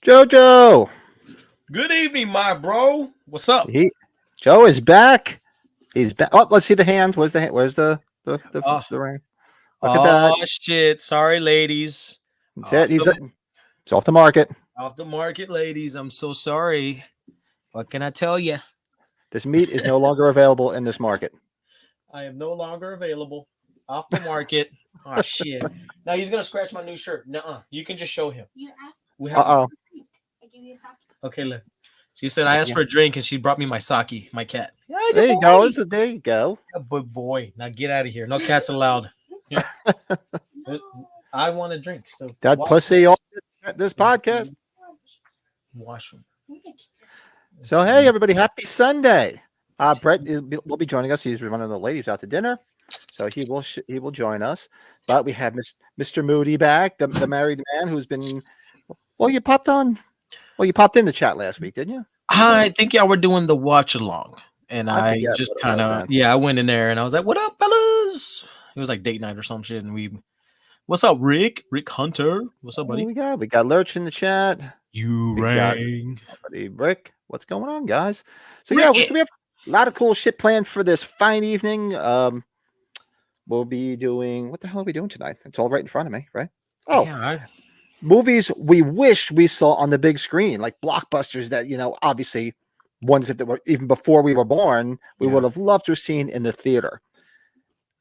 Jojo. Good evening, my bro. What's up? He Joe is back. He's back. Oh, let's see the hands. Where's the hand? Where's Oh, the ring? Look at oh that. shit. Sorry, ladies. That's it. Off the It's off the market. off the market, ladies. I'm so sorry. What can I tell you? This meat is no longer available in this market. I am no longer available. Off the market. Oh shit. Now he's gonna scratch my new shirt. Nuh-uh. You can just show him. You asked. We Uh have oh. I give you a sake. okay, look. She said I asked Yeah. for a drink and she brought me my sake, my cat. Yeah, There good you go. boy. There you go. Good boy. Now get out of here. No cats allowed. Yeah. No. I want a drink. So That pussy on this podcast. Wash them. So hey, everybody, happy Sunday. Brett will be joining us. He's one of the ladies out to dinner, so he will join us. But we have Mr. Moody back, the married man who's been. Well, you popped on. Well, you popped in the chat last week, didn't you? I think y'all were doing the watch along, and I I forget just what it kind was, of man. I went in there and I was like, "What up, fellas?" It was like date night or some shit, and what's up, Rick? Rick Hunter, what's up, What buddy? do we got Lurch in the chat. You We got rang. buddy Rick. What's going on, guys? So Rick yeah, we have a lot of cool shit planned for this fine evening. We'll be doing what the hell are we doing tonight? It's all right in front of me, right? Oh, Yeah, movies we wish we saw on the big screen, like blockbusters that, obviously ones that were even before we were born, we Yeah. would have loved to have seen in the theater.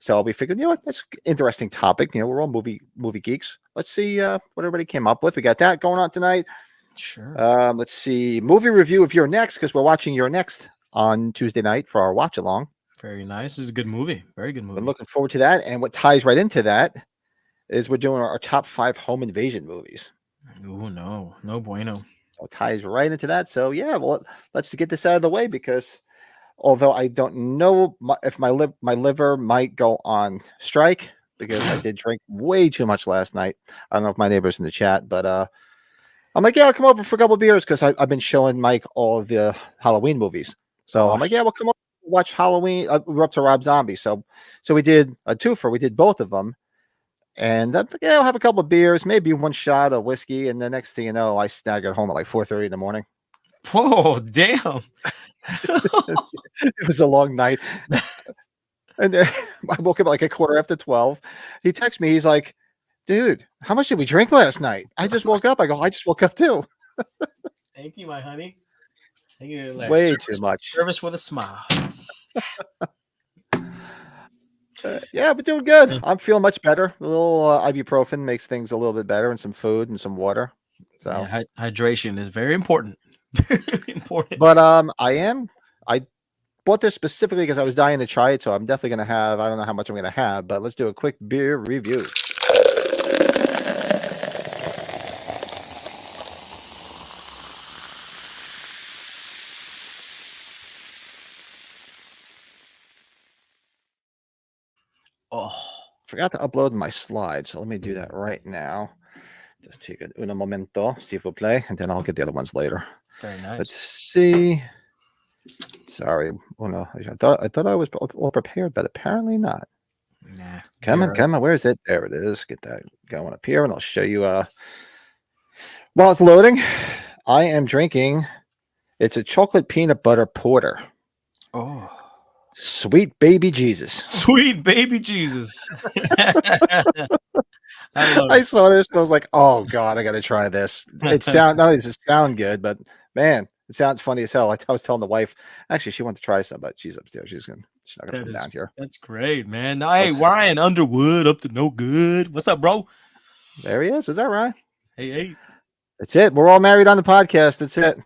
So we figured, what, that's an interesting topic. We're all movie geeks. Let's see what everybody came up with. We got that going on tonight. sure. Let's see, movie review of You're Next, because we're watching You're Next on Tuesday night for our watch along. Very nice. This is a good movie. Very good I'm movie. looking forward to that. And what ties right into that is we're doing our top 5 home invasion movies. Oh no bueno. So it ties right into that. So yeah, well, let's get this out of the way, because although I don't know if my liver might go on strike, because I did drink way too much last night. I don't know if my neighbor's in the chat, but I'm like, yeah, I'll come over for a couple of beers, because I've been showing Mike all of the Halloween movies. So I'm like, yeah, we'll come over watch Halloween. We're up to Rob Zombie, so we did a twofer. We did both of them. And I'll have a couple of beers, maybe one shot of whiskey, and the next thing you know, I staggered home at like 4:30 in the morning. Whoa, damn. It was a long night. And I woke up at like 12:15. He texts me. He's like, dude, how much did we drink last night? I just woke up. I go, I just woke up too. Thank you, my honey. Thank you. Like, Way too much. Service with a smile. Yeah, but doing good. I'm feeling much better. A little ibuprofen makes things a little bit better, and some food and some water. So yeah, hydration is very important. Very important. But I bought this specifically because I was dying to try it. So I'm definitely gonna have. I don't know how much I'm gonna have, but let's do a quick beer review. Oh, Forgot to upload my slides, so let me do that right now. Just take it un momento, s'il vous plaît, and then I'll get the other ones later. very nice. Let's see. Sorry, oh no, I thought I was all prepared, but apparently not. Nah. Come on, where is it? There it is. Get that going up here, and I'll show you. While it's loading, I am drinking. It's a chocolate peanut butter porter. Oh, Sweet baby Jesus. sweet baby Jesus. I saw this and I was like, oh God, I gotta try this. Not only does it sound good, but man, it sounds funny as hell. I was telling the wife, actually she wanted to try some, but she's upstairs. She's not gonna come down here. That's great, man. Hey, Ryan Underwood up to no good. What's up, bro? There he is. Was that right? Hey. That's it. We're all married on the podcast. That's it.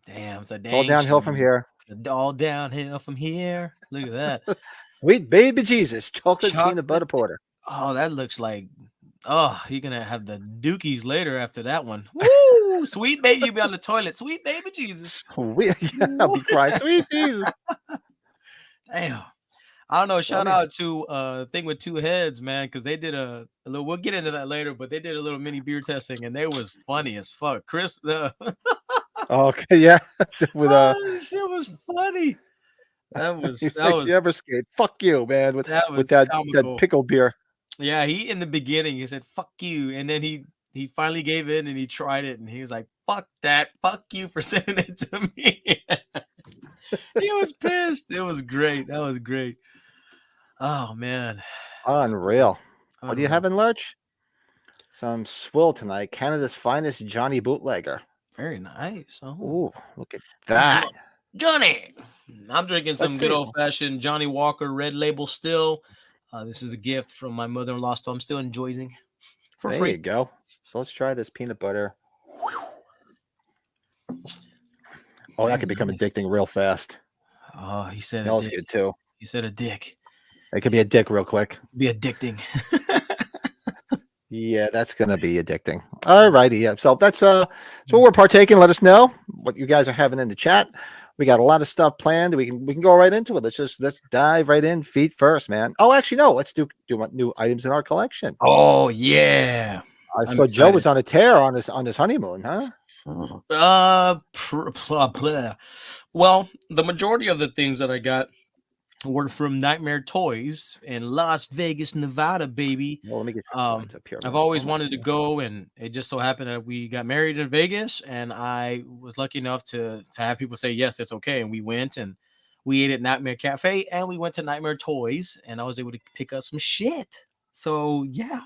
Damn, it's a all downhill from here. All downhill from here. Look at that. Sweet baby Jesus, chocolate peanut butter porter. Oh, that looks like. Oh, you're gonna have the dookies later after that one. Woo! Sweet baby, you'll be on the toilet. Sweet baby Jesus. Sweet, yeah, I'll be crying. Sweet Jesus. Damn. I don't know. Shout out to Thing with Two Heads, man, because they did a little. We'll get into that later, but they did a little mini beer testing, and they was funny as fuck. Chris, okay, yeah, with shit was funny. That was you ever skate? Fuck you, man. With that pickle beer. Yeah, he in the beginning he said "fuck you," and then he he finally gave in and he tried it, and he was like, "Fuck that! Fuck you for sending it to me." He was pissed. It was great. That was great. Oh man, Unreal. What do you unreal. have in lunch? Some swill tonight. Canada's finest Johnny bootlegger. Very nice. Oh, Ooh, look at that. Johnny. I'm drinking Let's some good see. old fashioned Johnny Walker Red Label still. This is a gift from my mother-in-law, so I'm still enjoying for There free. you go. So let's try this peanut butter. Oh, that Very could become nice. addicting real fast. Oh, he said a Smells dick. good too. He said a dick. It could be a dick real quick. Be addicting. Yeah, that's gonna be addicting. All righty. Yeah. So that's what we're partaking. Let us know what you guys are having in the chat. We got a lot of stuff planned. We can go right into it. Let's dive right in, feet first, man. Oh, actually, no. Let's do new items in our collection. Oh yeah. I I'm saw Joe excited. was on a tear on his honeymoon, huh? Well, the majority of the things that I got were from Nightmare Toys in Las Vegas, Nevada, baby. Well, let me get your slides up here. I've man. always Hold on a wanted to second. go, and it just so happened that we got married in Vegas, and I was lucky enough to have people say yes, it's okay, and we went and we ate at Nightmare Cafe, and we went to Nightmare Toys, and I was able to pick up some shit. So yeah,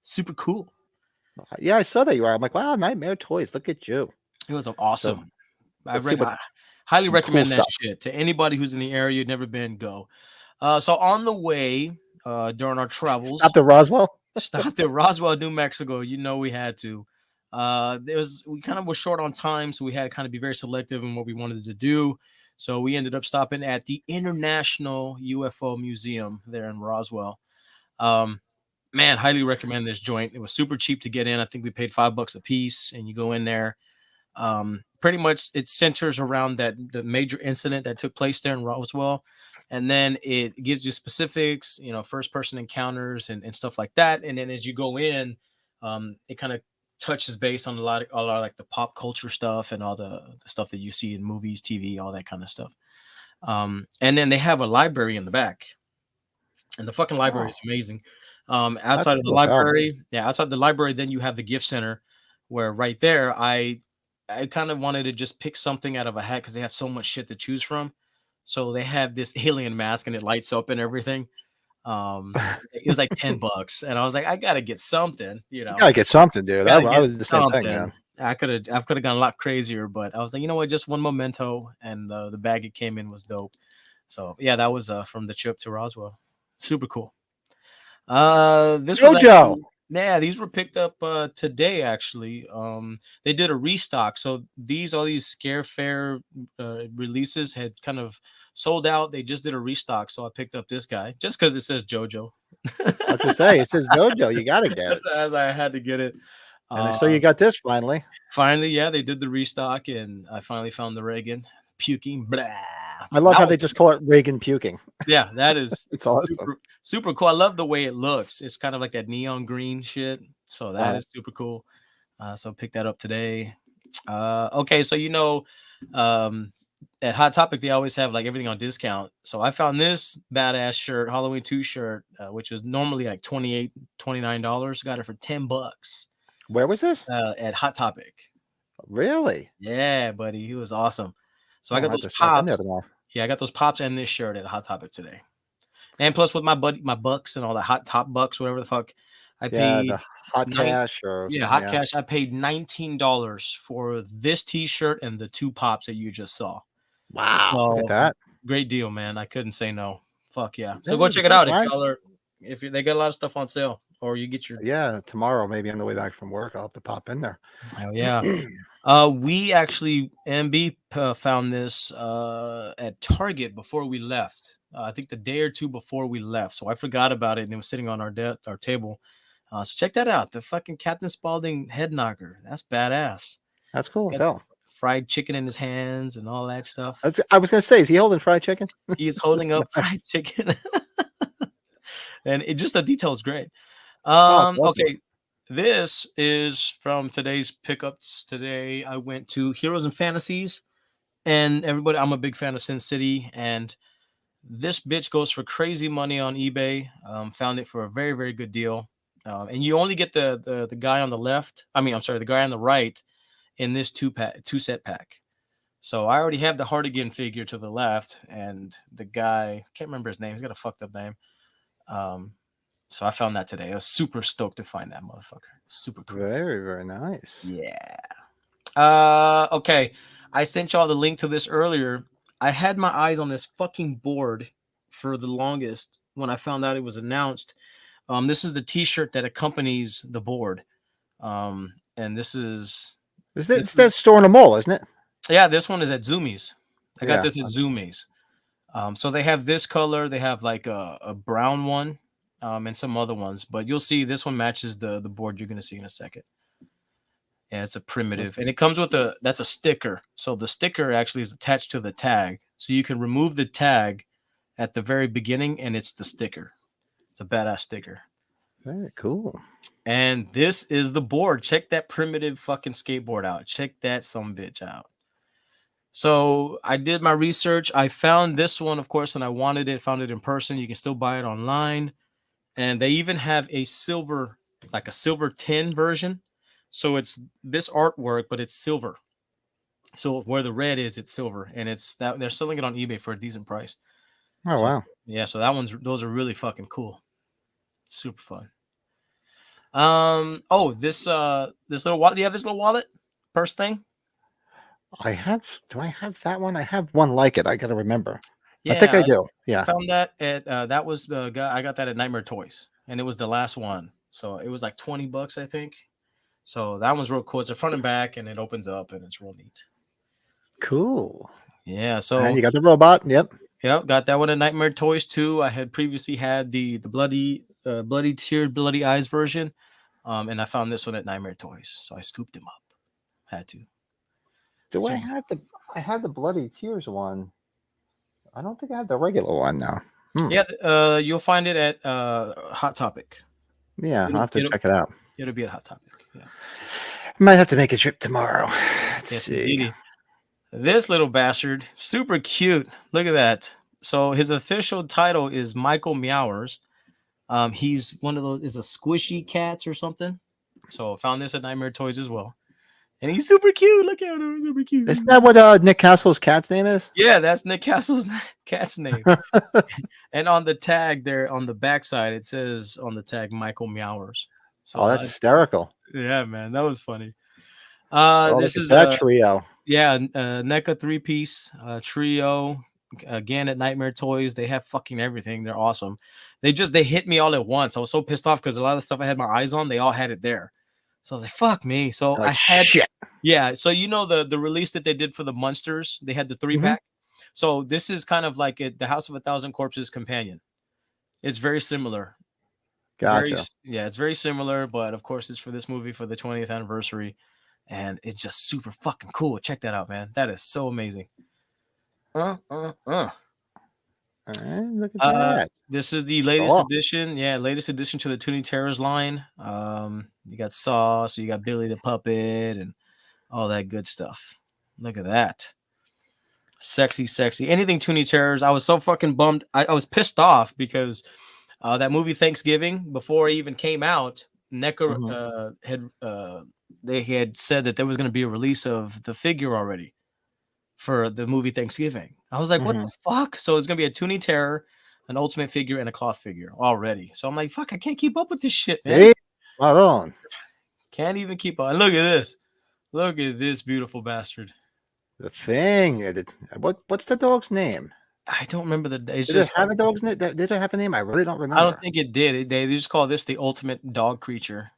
super cool. Yeah, I saw that you are. I'm like, wow, Nightmare Toys. Look at you. It was awesome. So see what I highly some cool recommend that stuff. shit to anybody who's in the area, never been, go. So on the way, during our travels, Stop the Roswell. stopped at Roswell, New Mexico. You know we had to. We kind of were short on time, so we had to kind of be very selective in what we wanted to do. So we ended up stopping at the International UFO Museum there in Roswell. Man, highly recommend this joint. It was super cheap to get in. I think we paid $5 a piece, and you go in there. Pretty much it centers around the major incident that took place there in Roswell, and then it gives you specifics, first person encounters and stuff like that. And then as you go in, it kind of touches base on a lot of like the pop culture stuff and all the stuff that you see in movies, TV, all that kind of stuff. And then they have a library in the back, and the fucking library is amazing. Outside of the cool as hell. library, outside the library, then you have the gift center, where right there I kind of wanted to just pick something out of a hat because they have so much shit to choose from. So they have this alien mask and it lights up and everything. It was like $10, and I was like, I gotta get something, You gotta get something, dude. Gotta I get was the same thing, something. man. I could have gone a lot crazier, but I was like, you know what, just one memento, and the bag it came in was dope. So yeah, that was from the trip to Roswell. Super cool. This was JoJo. actually, yeah, these were picked up today actually. They did a restock, so all these scare fair releases had kind of sold out. They just did a restock, so I picked up this guy just because it says JoJo. I was gonna say it says JoJo. You gotta get it. As I had to get it. And I saw you got this finally. Finally, yeah, they did the restock, and I finally found the Reagan puking. Blah. I love That how was- they just call it Reagan puking. Yeah, that is It's super, awesome. super cool. I love the way it looks. It's kind of like that neon green shit. So that is super cool. So pick that up today. Okay, so at Hot Topic they always have like everything on discount. So I found this badass shirt, Halloween 2 shirt, which was normally like $28, $29. Got it for $10 Where was this? at Hot Topic. Really? Yeah, buddy, he was awesome. So I I'll got have those to stop in there pops. tomorrow. Yeah, I got those pops and this shirt at Hot Topic today. And plus with my bucks and all the hot top bucks, whatever the fuck, I Yeah, paid the hot cash or yeah, something, hot cash. I paid $19 for this t-shirt and the 2 pops that you just saw. Wow, look So at that. great deal, man. I couldn't say no. Fuck yeah. So Yeah, go check it it's out fine. if y'all are they got a lot of stuff on sale, or you get your Yeah, tomorrow maybe on the way back from work, I'll have to pop in there. hell yeah. We actually MB found this at Target before we left. I think the day or two before we left. So I forgot about it, and it was sitting on our table. So check that out. The fucking Captain Spaulding head knocker. That's badass. That's cool as Got hell. fried chicken in his hands and all that stuff. I was gonna say, is he holding fried chicken? He's holding up fried chicken. And the detail is great. awesome. Okay. This is from today's pickups. Today I went to Heroes and Fantasies, and everybody, I'm a big fan of Sin City, and this bitch goes for crazy money on eBay. Found it for a very, very good deal. And you only get the guy on the left. I mean, I'm sorry, the guy on the right in this two set pack. So I already have the Hardigan figure to the left, and the guy, can't remember his name. He's got a fucked up name. So I found that today. I was super stoked to find that motherfucker. Super cool. Very, very nice. Yeah. Okay. I sent y'all the link to this earlier. I had my eyes on this fucking board for the longest when I found out it was announced. This is the T-shirt that accompanies the board. And this is It's that store in the mall, isn't it? Yeah, this one is at Zoomies. I got Yeah. this at Zoomies. So they have this color. They have like a brown one, and some other ones. But you'll see this one matches the board you're gonna see in a second. Yeah, it's a primitive, and it comes with that's a sticker. So the sticker actually is attached to the tag, so you can remove the tag at the very beginning, and it's the sticker. It's a badass sticker. Very cool. And this is the board. Check that primitive fucking skateboard out. Check that sumbitch out. So I did my research. I found this one, of course, and I wanted it. Found it in person. You can still buy it online, and they even have a silver, like a silver tin version. So it's this artwork, but it's silver. So where the red is, it's silver, and it's that they're selling it on eBay for a decent price. Oh, So, wow. Yeah, so those are really fucking cool. Super fun. This little wallet. Do you have this little wallet purse thing? Do I have that one? I have one like it. I got to remember. Yeah, I think I do. Yeah. I found that at that was I got that at Nightmare Toys, and it was the last one. So it was like $20, I think. So that one's real cool. It's a front and back, and it opens up, and it's real neat. Cool. Yeah. So And you got the robot. Yep. Yep, got that one at Nightmare Toys too. I had previously had the bloody tiered bloody eyes version, and I found this one at Nightmare Toys, so I scooped him up. Had to. Do I have the Bloody Tears one? I don't think I have the regular one now. Yeah, you'll find it at Hot Topic. Yeah, I'll have to check it out. It'll be at Hot Topic. Yeah. Might have to make a trip tomorrow. Let's see. Indeedy. This little bastard, super cute. Look at that. So his official title is Michael Meowers. He's one of those is a squishy cats or something. So I found this at Nightmare Toys as well. And he's super cute. Look at him, super cute. Isn't that what Nick Castle's cat's name is? Yeah, that's Nick Castle's cat's name. And on the tag there, on the backside, it says on the tag Michael Meowers. So that's hysterical. Yeah, man, that was funny. This is that trio. Yeah, NECA 3-piece trio. Again at Nightmare Toys, they have fucking everything. They're awesome. They hit me all at once. I was so pissed off because a lot of the stuff I had my eyes on, they all had it there. So I was like, "Fuck me!" So like, I had shit. Yeah. So the release that they did for the Munsters, they had the 3-pack. So this is kind of like the House of a Thousand Corpses companion. It's very similar. Gotcha. It's very similar, but of course it's for this movie for the 20th anniversary, and it's just super fucking cool. Check that out, man. That is so amazing. All right, look at that. This is the latest edition. Yeah, latest addition to the Toonie Terrors line. You got Sauce, you got Billy the Puppet, and all that good stuff. Look at that. Sexy. Anything Toonie Terrors. I was so fucking bummed. I was pissed off because that movie Thanksgiving, before it even came out, NECA had said that there was going to be a release of the figure already for the movie Thanksgiving. I was like, what the fuck? So it's going to be a Toonie Terror, an Ultimate figure, and a cloth figure already. So I'm like, fuck, I can't keep up with this shit, man. Hey, hold on. Can't even keep up. Look at this. Look at this beautiful bastard. The thing. What's the dog's name? I don't remember the. Did it have a dog's name? Did it have a name? I really don't remember. I don't think it did. They just call this the ultimate dog creature.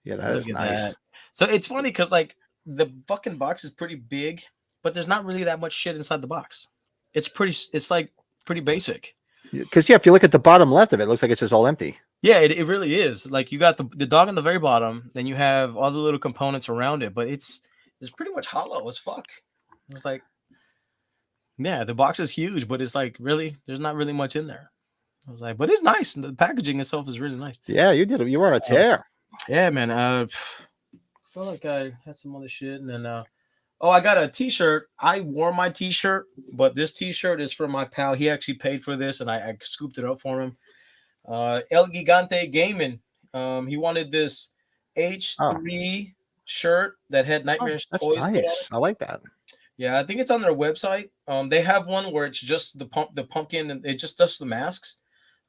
Yeah, that is nice. That. So it's funny because like the fucking box is pretty big, but there's not really that much shit inside the box. It's like pretty basic. Because if you look at the bottom left of it, it looks like it's just all empty. Yeah, it really is. Like you got the dog on the very bottom, then you have all the little components around it, but it's pretty much hollow as fuck. It's like, yeah, the box is huge, but it's like really, there's not really much in there. I was like, but it's nice. The packaging itself is really nice. Yeah, you did. You were on a tear. Yeah, man. I felt like I had some other shit, and then I got a T-shirt. I wore my T-shirt, but this T-shirt is from my pal. He actually paid for this, and I scooped it up for him. El Gigante Gaming. He wanted this Oh, H3 shirt that had oh, Nightmare that's Toys put on it. nice. I like that. Yeah, I think it's on their website. They have one where it's just the pumpkin, and it just does the masks.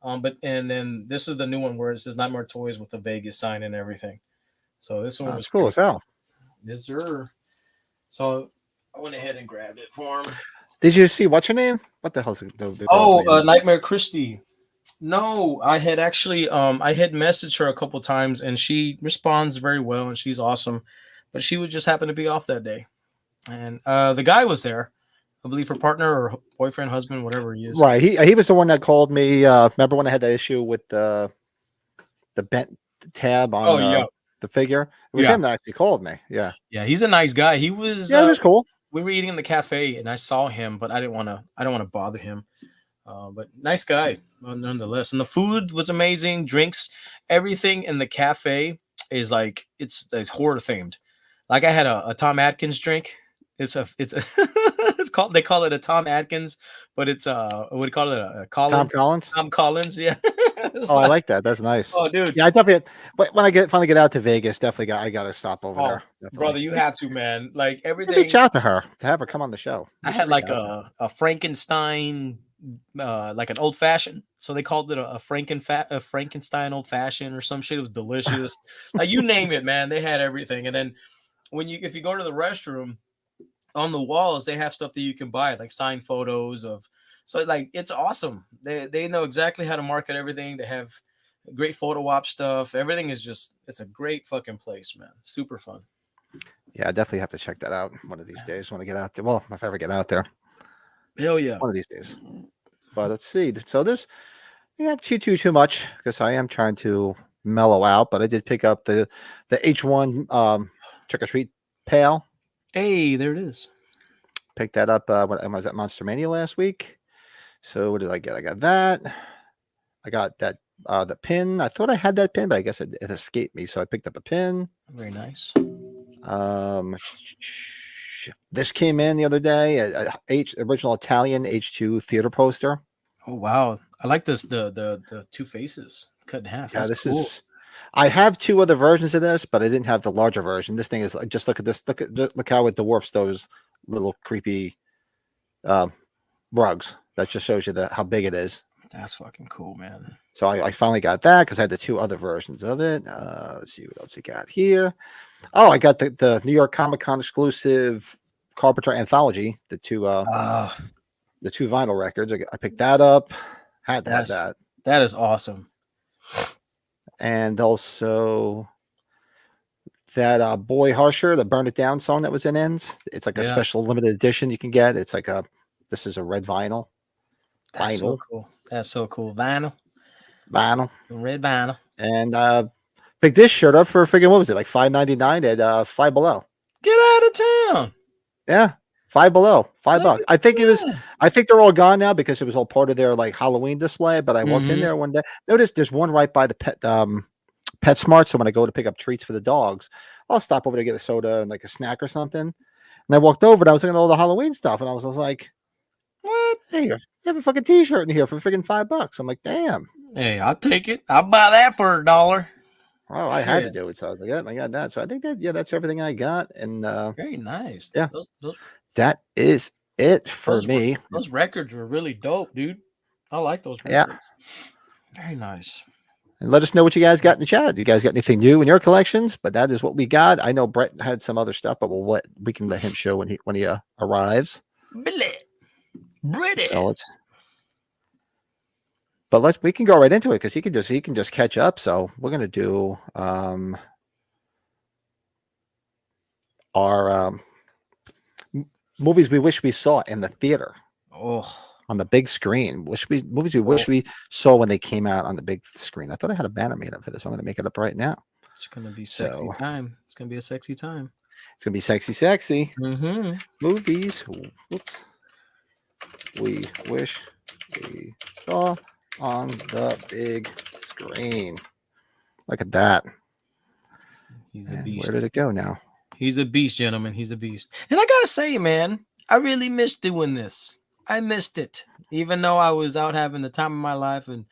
But and then this is the new one where it says Nightmare Toys with the Vegas sign and everything. So this one Oh, was it's cool pretty as hell. Yes, sir. So I went ahead and grabbed it for him. Did you see what's her name? What the hell's the girl's Oh, name? Nightmare Christie. No, I had actually I had messaged her a couple times and she responds very well and she's awesome. But she would just happen to be off that day. And the guy was there. I believe her partner or boyfriend, husband, whatever he is. Right. He was the one that called me. Remember when I had that issue with the bent tab on Oh yeah. the figure? It was Yeah. him that actually called me. Yeah. Yeah, he's a nice guy. He was Yeah, it was cool. we were eating in the cafe and I saw him, but I don't want to bother him. But nice guy nonetheless. And the food was amazing. Drinks, everything in the cafe is like it's horror themed. Like I had a Tom Atkins drink. It's a it's called they call it a Tom Atkins, but it's what do you call it? A Tom Collins. Collins. Tom Collins, yeah. It's Oh, I like, like that. That's nice. oh, dude. Yeah, I definitely. But when I finally get out to Vegas, definitely I got to stop over Oh, there. Definitely. brother, you have to, man. Like Maybe everything. reach out to her to have her come on the show. I We should had reach like out. a Frankenstein, like an old fashioned. So they called it a Frankenstein old fashioned or some shit. It was delicious. Like you name it, man. They had everything. And then if you go to the restroom, on the walls they have stuff that you can buy, like signed photos of. So like it's awesome. They know exactly how to market everything. They have great photo op stuff. Everything is just it's a great fucking place, man. Super fun. Yeah, I definitely have to check that out one of these days when I get out there. Well, if I ever get out there, Hell yeah. one of these days. But let's see. So this, yeah, too much because I am trying to mellow out. But I did pick up the H1 trick or treat pail. Hey, there it is. Picked that up when I was at Monster Mania last week. So what did I get? I got that. I got that the pin. I thought I had that pin, but I guess it escaped me. So I picked up a pin. Very nice. This came in the other day. Original Italian H2 theater poster. Oh wow, I like this. The two faces cut in half. Yeah, That's this cool. is. I have two other versions of this, but I didn't have the larger version. This thing is like, just look at this. Look how it dwarfs those little creepy rugs. That just shows you how big it is. That's fucking cool, man. So I finally got that because I had the two other versions of it. Let's see what else we got here. Oh, I got the New York Comic Con exclusive Carpenter anthology. The two vinyl records. I picked that up. Had to have that. That is awesome. And also that Boy Harsher, the Burn It Down song that was in Ends. It's like a special limited edition you can get. It's like this is a red vinyl. That's so cool. That's so cool. Vinyl. Red vinyl. And picked this shirt up for freaking, what was it, like $5.99 at Five Below. Get out of town. Yeah. Five Below, $5. I think I think they're all gone now because it was all part of their like Halloween display. But I walked in there one day. Notice there's one right by the PetSmart. So when I go to pick up treats for the dogs, I'll stop over to get a soda and like a snack or something. And I walked over and I was looking at all the Halloween stuff, and I was like, "What? Hey, you have a fucking T-shirt in here for freaking $5." I'm like, "Damn." Hey, I'll take it. I'll buy that for $1. Oh, I had to do it, so I was like, "Yeah, I got that." So I think that's everything I got, and very nice. Yeah, those that is it for me. Those records were really dope, dude. I like those records. Yeah, very nice. And let us know what you guys got in the chat. You guys got anything new in your collections? But that is what we got. I know Brett had some other stuff, but we can let him show when he arrives. Brett. So we can go right into it because he can just catch up. So we're gonna do our movies we wish we saw in the theater. On the big screen. Movies we wish we saw when they came out on the big screen. I thought I had a banner made up for this. I'm gonna make it up right now. It's gonna be sexy time. It's gonna be a sexy time. It's gonna be sexy. Movies. Whoops. We wish we saw on the big screen. Look at that. He's a beast. Where did it go now? He's a beast, gentlemen. He's a beast. And I gotta say, man, I really missed doing this. I missed it. Even though I was out having the time of my life and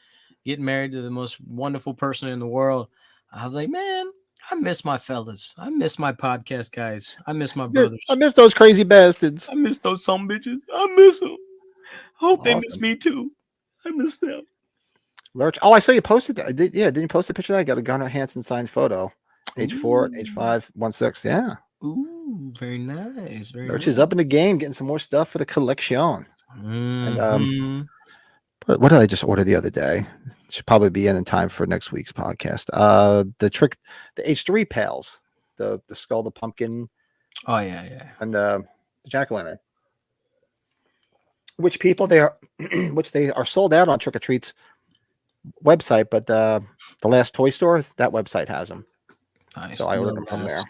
getting married to the most wonderful person in the world, I was like, man, I miss my fellas. I miss my podcast guys. I miss my Yeah, brothers. I miss those crazy bastards. I miss those some bitches. I miss them. I hope they miss Awesome. me too. I miss them. Lurch. Oh, I saw you posted that. Didn't you post a picture of that? I got a Gunnar Hansen signed photo. H4, H5, 16. Yeah. Ooh, very nice. Very Lurch nice. is up in the game, getting some more stuff for the collection. And Mhm. what did I just order the other day? Should probably be in time for next week's podcast. The H3 pails, the skull, the pumpkin, Oh yeah. and the jack-o'-lantern. Which they are sold out on Trick or Treat's website, but the last toy store, that website has them. Nice. So I ordered them from there.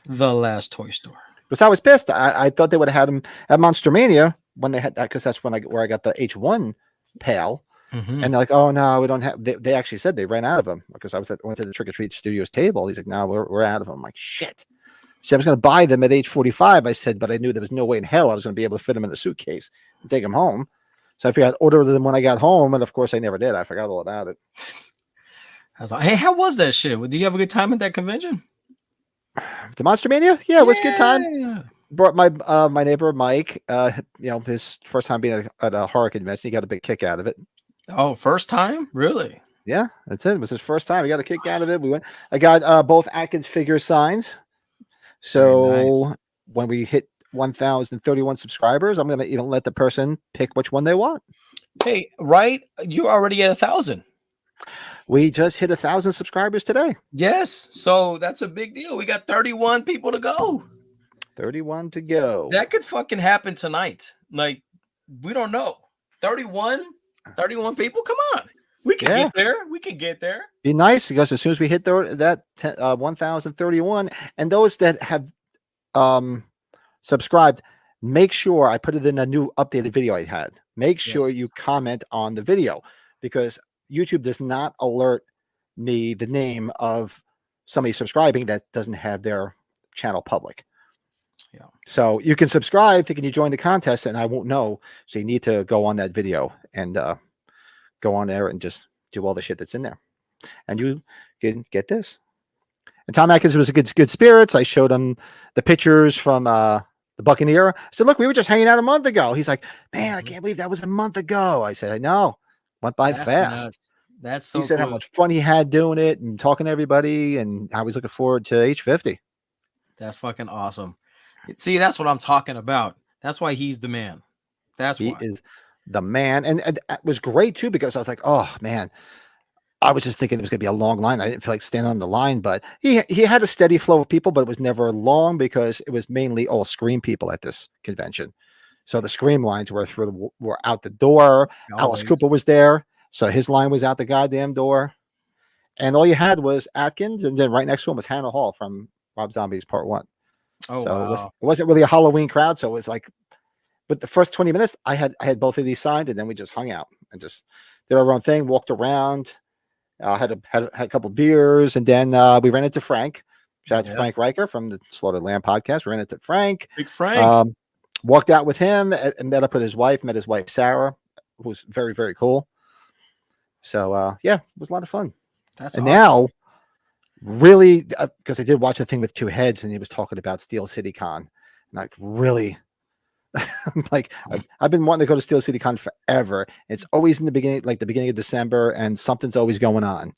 The last toy store. Because I was pissed. I thought they would have had them at Monster Mania when they had that, because that's where I got the H1 pail. Mhm. And they're like, oh no, we don't have. They actually said they ran out of them, because went to the Trick or Treat Studios table. He's like, no, we're out of them. I'm like, shit. So I was going to buy them at age 45. I said, but I knew there was no way in hell I was going to be able to fit them in a suitcase and take them home. So I figured I'd order them when I got home, and of course I never did. I forgot all about it. I was like, hey, how was that shit? Did you have a good time at that convention? The Monster Mania, yeah, it was a good time. Brought my my neighbor Mike. His first time being at a horror convention. He got a big kick out of it. Oh, first time? Really? Yeah, that's it. It was his first time. He got a kick out of it. We went. I got both Atkins figures signed. So when we hit 1,031 subscribers, I'm gonna let the person pick which one they want. Hey, right? You're already at 1,000. We just hit 1,000 subscribers today. Yes. So that's a big deal. We got 31 people to go. 31 to go. That could fucking happen tonight. Like, we don't know. 31 people? Come on. We can get there. We can get there. Be nice, because as soon as we hit that 1,031, and those that have subscribed, make sure I put it in a new updated video I had. Make sure you comment on the video, because YouTube does not alert me the name of somebody subscribing that doesn't have their channel public. Yeah. So you can subscribe thinking you joined the contest, and I won't know. So you need to go on that video and go on there and just do all the shit that's in there, and you can get this. And Tom Atkins was a good spirits. I showed him the pictures from the Buccaneer. I said, look, we were just hanging out a month ago. He's like, man, I can't believe that was a month ago. I said, I know. Went by fast. Nuts. That's so he said cool. how much fun he had doing it and talking to everybody, and I was looking forward to H50. That's fucking awesome. See, that's what I'm talking about. That's why he's the man. That's he why. is the man. And it was great too, because I was like, oh man, I was just thinking it was going to be a long line. I didn't feel like standing on the line, but he had a steady flow of people, but it was never long, because it was mainly all Scream people at this convention. So the Scream lines were out the door. Alice Cooper was there, so his line was out the goddamn door. And all you had was Atkins, and then right next to him was Hannah Hall from Rob Zombie's Part 1. Oh, so wow. it wasn't really a Halloween crowd. So it was like, but the first 20 minutes, I had both of these signed, and then we just hung out and just did our own thing, walked around, had a couple beers, and then we ran into Frank. Shout out to Frank Riker from the Slaughtered Lamb podcast. We ran into Frank. Big Frank. Walked out with him and met up with his wife, Sarah, who's very, very cool. So, it was a lot of fun. That's and awesome. Now, really, because I did watch the thing with Two Heads, and he was talking about Steel City Con. And like, really, like, I've been wanting to go to Steel City Con forever. It's always in the beginning, like the beginning of December, and something's always going on.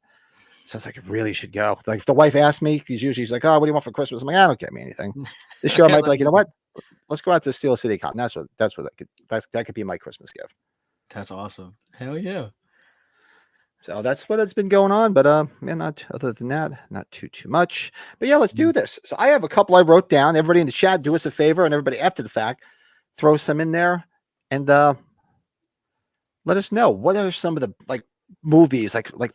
So it's like, I really should go. Like, if the wife asked me, because usually she's like, oh, what do you want for Christmas? I'm like, I don't get me anything. This year I might be like, you know what? Let's go out to Steel City Con. That could be my Christmas gift. That's awesome. Hell yeah. So that's what has been going on. But not other than that, not too much. But yeah, let's do this. So I have a couple I wrote down. Everybody in the chat, do us a favor, and everybody after the fact, throw some in there and let us know what are some of the like movies, like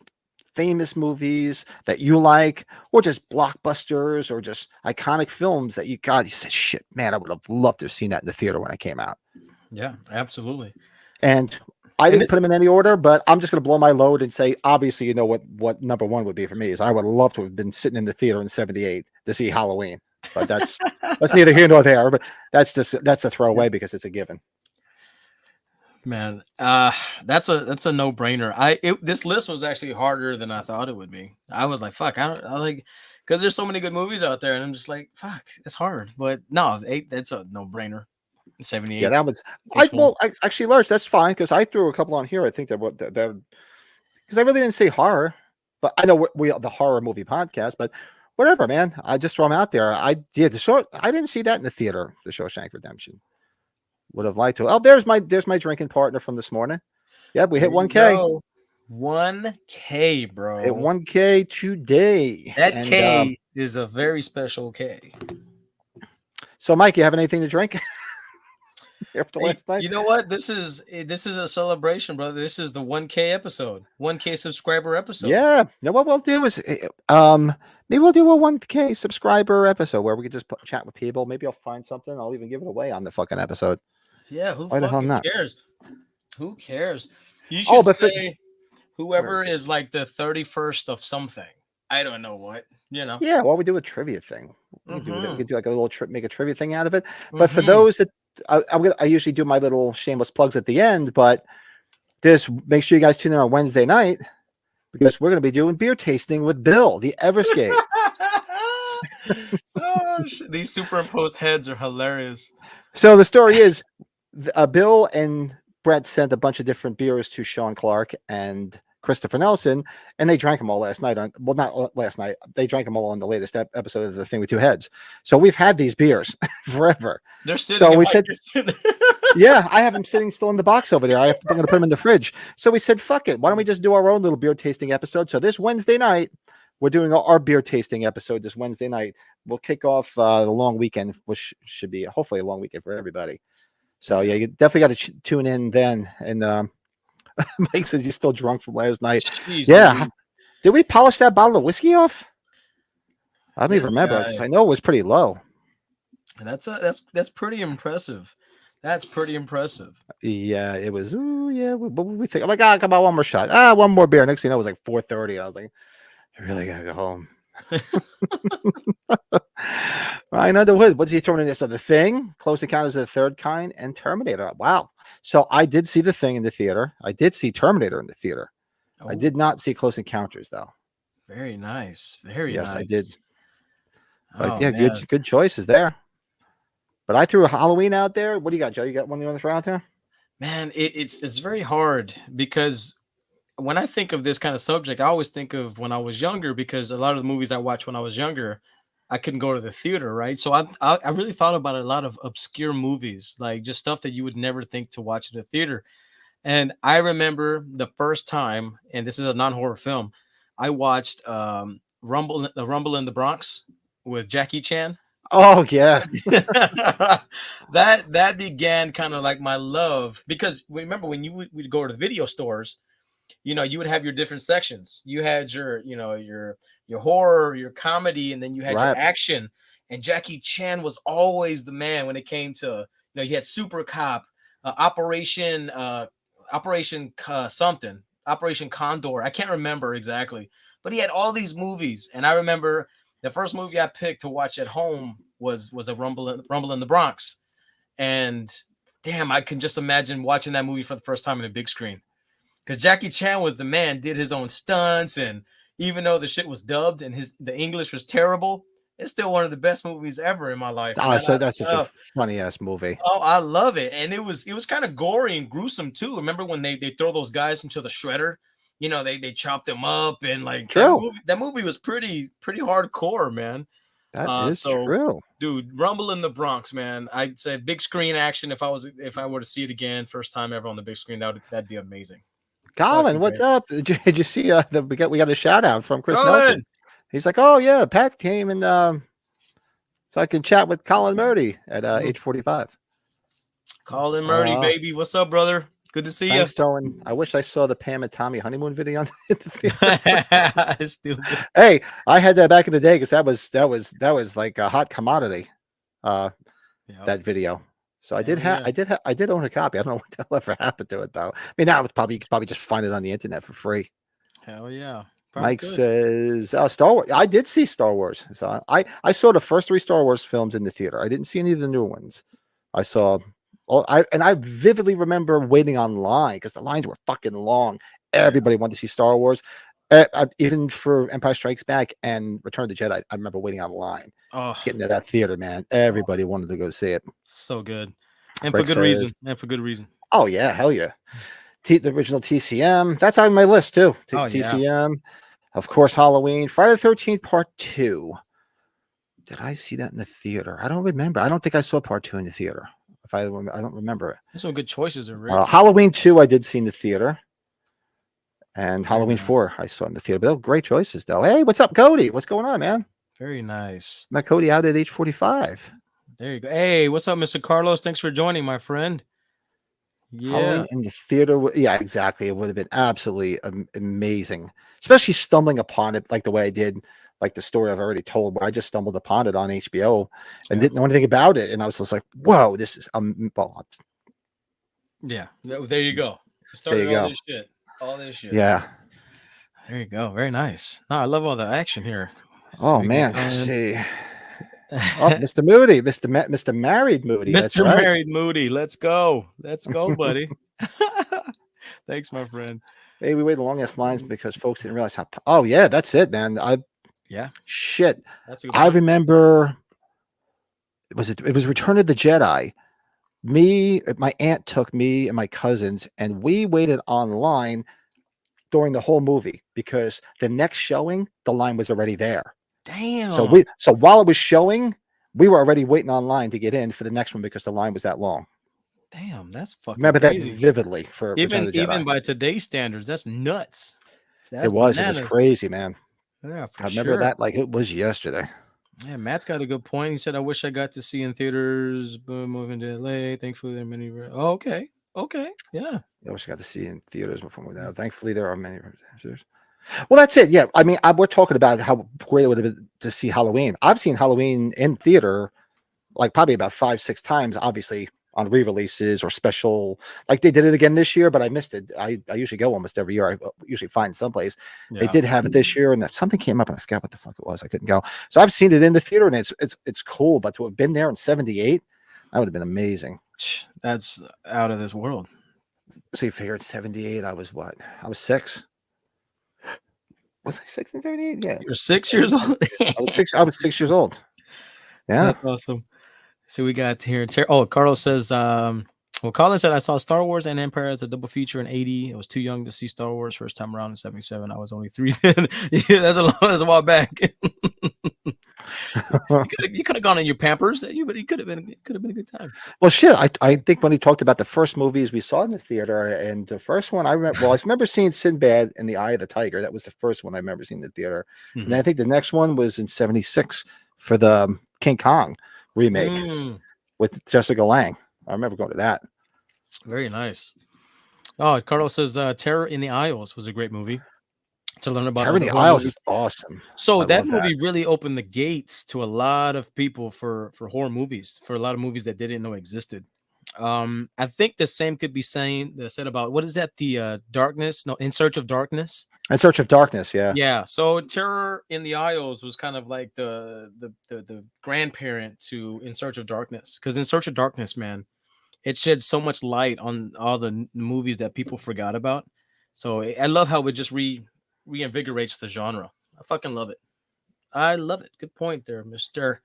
famous movies that you like, or just blockbusters, or just iconic films that you said, shit, man, I would have loved to have seen that in the theater when I came out. Yeah, absolutely. And I didn't put them in any order, but I'm just going to blow my load and say, obviously, you know what number one would be for me is I would love to have been sitting in the theater in '78 to see Halloween, but that's neither here nor there. But that's a throwaway because it's a given. Man, that's a no brainer. This list was actually harder than I thought it would be. I was like, fuck, I like because there's so many good movies out there, and I'm just like, fuck, it's hard. But no, that's a no brainer. Yeah, 78 that was. takes one. Actually, Lars, that's fine because I threw a couple on here. I think that what that because I really didn't say horror, but I know we the horror movie podcast, but whatever, man. I just throw them out there. I did the short. I didn't see that in the theater. The Shawshank Redemption. Would have liked to. Oh, there's my drinking partner from this morning. Yep, we hit There you 1K. go. 1K, bro. Hit 1K today. That And, K is a very special K. So, Mike, you have anything to drink after last night? You know what? This is a celebration, brother. This is the 1K episode, 1K subscriber episode. Yeah. No, what we'll do is, maybe we'll do a 1K subscriber episode where we could just chat with people. Maybe I'll find something. I'll even give it away on the fucking episode. Yeah, who Why the hell fucking not? cares? Who cares? You should but say whoever is like the 31st of something. I don't know what, you know. Yeah, well, we do a trivia thing. We Mhm. could do like a little make a trivia thing out of it. But for those that I usually do my little shameless plugs at the end, but make sure you guys tune in on Wednesday night because we're going to be doing beer tasting with Bill, the Everscape. Oh, these superimposed heads are hilarious. So the story is, Bill and Brett sent a bunch of different beers to Sean Clark and Christopher Nelson, and they drank them all last night. Not last night. They drank them all on the latest episode of The Thing with Two Heads. So we've had these beers forever. They're sitting. So we said, yeah, I have them sitting still in the box over there. I'm going to put them in the fridge. So we said, fuck it. Why don't we just do our own little beer tasting episode? So this Wednesday night, we're doing our beer tasting episode this Wednesday night. We'll kick off the long weekend, which should be hopefully a long weekend for everybody. So yeah, you definitely got to tune in then. And Mike says he's still drunk from last night. Jeez, yeah, dude. Did we polish that bottle of whiskey off? I don't even This remember. guy. 'Cause I know it was pretty low. That's pretty impressive. That's pretty impressive. Yeah, it was. Ooh, yeah. What would we think? I'm like, come on, one more shot. One more beer. Next thing you know, it was like 4:30. I was like, I really gotta go home. Ryan Underwood, what's he throwing in this? So The Thing, Close Encounters of the Third Kind, and Terminator. Wow. So I did see The Thing in the theater. I did see Terminator in the theater. I did not see Close Encounters though. Very nice. Very yes, nice. I did. But Oh, yeah, man. good choices there. But I threw a Halloween out there. What do you got, Joe? You got one you want to throw out there? Man, it's very hard because when I think of this kind of subject, I always think of when I was younger because a lot of the movies I watched when I was younger, I couldn't go to the theater, right? So I really thought about a lot of obscure movies, like just stuff that you would never think to watch in the theater. And I remember the first time, and this is a non-horror film, I watched Rumble in the Bronx with Jackie Chan. Oh yeah. that began kind of like my love because remember when you would go to the video stores, you would have your different sections. You had your horror, your comedy, and then you had your action. And Jackie Chan was always the man when it came to, you had Super Cop, Operation something, Operation Condor. I can't remember exactly, but he had all these movies. And I remember the first movie I picked to watch at home was a Rumble in the Bronx. And damn, I can just imagine watching that movie for the first time in a big screen. Because Jackie Chan was the man, did his own stunts, and even though the shit was dubbed and the English was terrible, it's still one of the best movies ever in my life. Oh, so that's such a funny ass movie. Oh, I love it. And it was kind of gory and gruesome too. Remember when they throw those guys into the shredder? They chopped them up and like that movie was pretty hardcore, man. That is true. Dude, Rumble in the Bronx, man. I'd say big screen action if I were to see it again, first time ever on the big screen, that'd be amazing. Colin, what's up? Did you see we got a shout out from Chris Nelson? He's like, oh yeah, Pat came and so I can chat with Colin Moody at 8:45. Colin Moody, baby, what's up, brother? Good to see you. Darwin. I wish I saw the Pam and Tommy honeymoon video on Stupid. Hey, I had that back in the day because that was like a hot commodity. That video. So I did own a copy. I don't know what the hell ever happened to it though. I mean, now you could probably just find it on the internet for free. Hell yeah. Mike says, Star Wars. I did see Star Wars. So I saw the first 3 Star Wars films in the theater. I didn't see any of the new ones. I saw I vividly remember waiting online because the lines were fucking long. Everybody wanted to see Star Wars. Even for Empire Strikes Back and Return of the Jedi, I remember waiting online Oh, to get into that theater, man. Everybody wanted to go see it. so good. And for Rick good reason. says, And for good reason. "Oh yeah, hell yeah." The original TCM. That's on my list too. Oh, yeah. TCM, of course. Halloween, Friday the 13th Part 2. Did I see that in the theater? I don't remember. I don't think I saw Part 2 in the theater. I don't remember it. There's some good choices there, Rick. Halloween 2, I did see in the theater. And Very Halloween nice. 4, I saw in the theater. But they're great choices, though. Hey, what's up, Cody? What's going on, man? Very nice. Met Cody out at age 45. There you go. Hey, what's up, Mr. Carlos? Thanks for joining, my friend. Yeah. Halloween in the theater. Yeah, exactly. It would have been absolutely amazing, especially stumbling upon it like the way I did, like the story I've already told, where I just stumbled upon it on HBO and didn't know anything about it. And I was just like, whoa, this is, well, Yeah. There you go. There you go. This shit. All this shit. Yeah. There you go. Very nice. No, I love all the action here. Oh, man. Let's see. Oh, Mr. Moody, Mr. Married Moody. That's Mr. right. Married Moody. Let's go. Let's go, buddy. Thanks, my friend. Hey, we waited the longest lines because folks didn't realize how. Oh, yeah, that's it, man. Yeah. Shit. That's a good I point. remember. It was Return of the Jedi. My aunt took me and my cousins, and we waited online during the whole movie because the next showing, the line was already there. Damn. So while it was showing, we were already waiting online to get in for the next one because the line was that long. Damn, that's fucking Remember crazy. that vividly for Return of the Jedi. Even by today's standards, that's nuts. That's It was bananas. crazy, man. Yeah, for I remember sure. that like it was yesterday. Yeah, Matt's got a good point. He said, "I wish I got to see in theaters, but moving to LA. Thankfully, there are many." Oh, okay, yeah. I wish I got to see in theaters before we now. Thankfully, there are many theaters. Well, that's it. Yeah, I mean, we're talking about how great it would have been to see Halloween. I've seen Halloween in theater like probably about 5-6 times, obviously on re-releases or special. Like they did it again this year, but I missed it. I usually go almost every year. I usually find someplace. Yeah. They did have it this year, and something came up, and I forgot what the fuck it was. I couldn't go. So I've seen it in the theater, and it's cool. But to have been there in '78, that would have been amazing. That's out of this world. So you figure it's '78. I was what? I was 6. Was I 6 in '78? Yeah, You're 6 years old. I was 6 years old. Yeah. That's awesome. So we got here. Oh, Carlos says, well, Colin said, I saw Star Wars and Empire as a double feature in 80. I was too young to see Star Wars first time around in 77. I was only 3 then. Yeah, that's a while back. You could have gone in your Pampers, but it could have been a good time. Well, shit. I think when he talked about the first movies we saw in the theater, and the first one I remember seeing Sinbad in the Eye of the Tiger. That was the first one I remember seeing in the theater. And I think the next one was in '76 for the King Kong remake with Jessica Lange. I remember going to that. Very nice. Oh, Carlos says Terror in the Isles was a great movie to learn about. Terror in the Isles is awesome. So that movie really opened the gates to a lot of people for horror movies, for a lot of movies that they didn't know existed. I think the same could be said about, what is that? The In Search of Darkness. In Search of Darkness, yeah. Yeah. So Terror in the Isles was kind of like the grandparent to In Search of Darkness, because In Search of Darkness, man, it shed so much light on all the movies that people forgot about. So I love how it just reinvigorates the genre. I fucking love it. I love it. Good point there, Mr.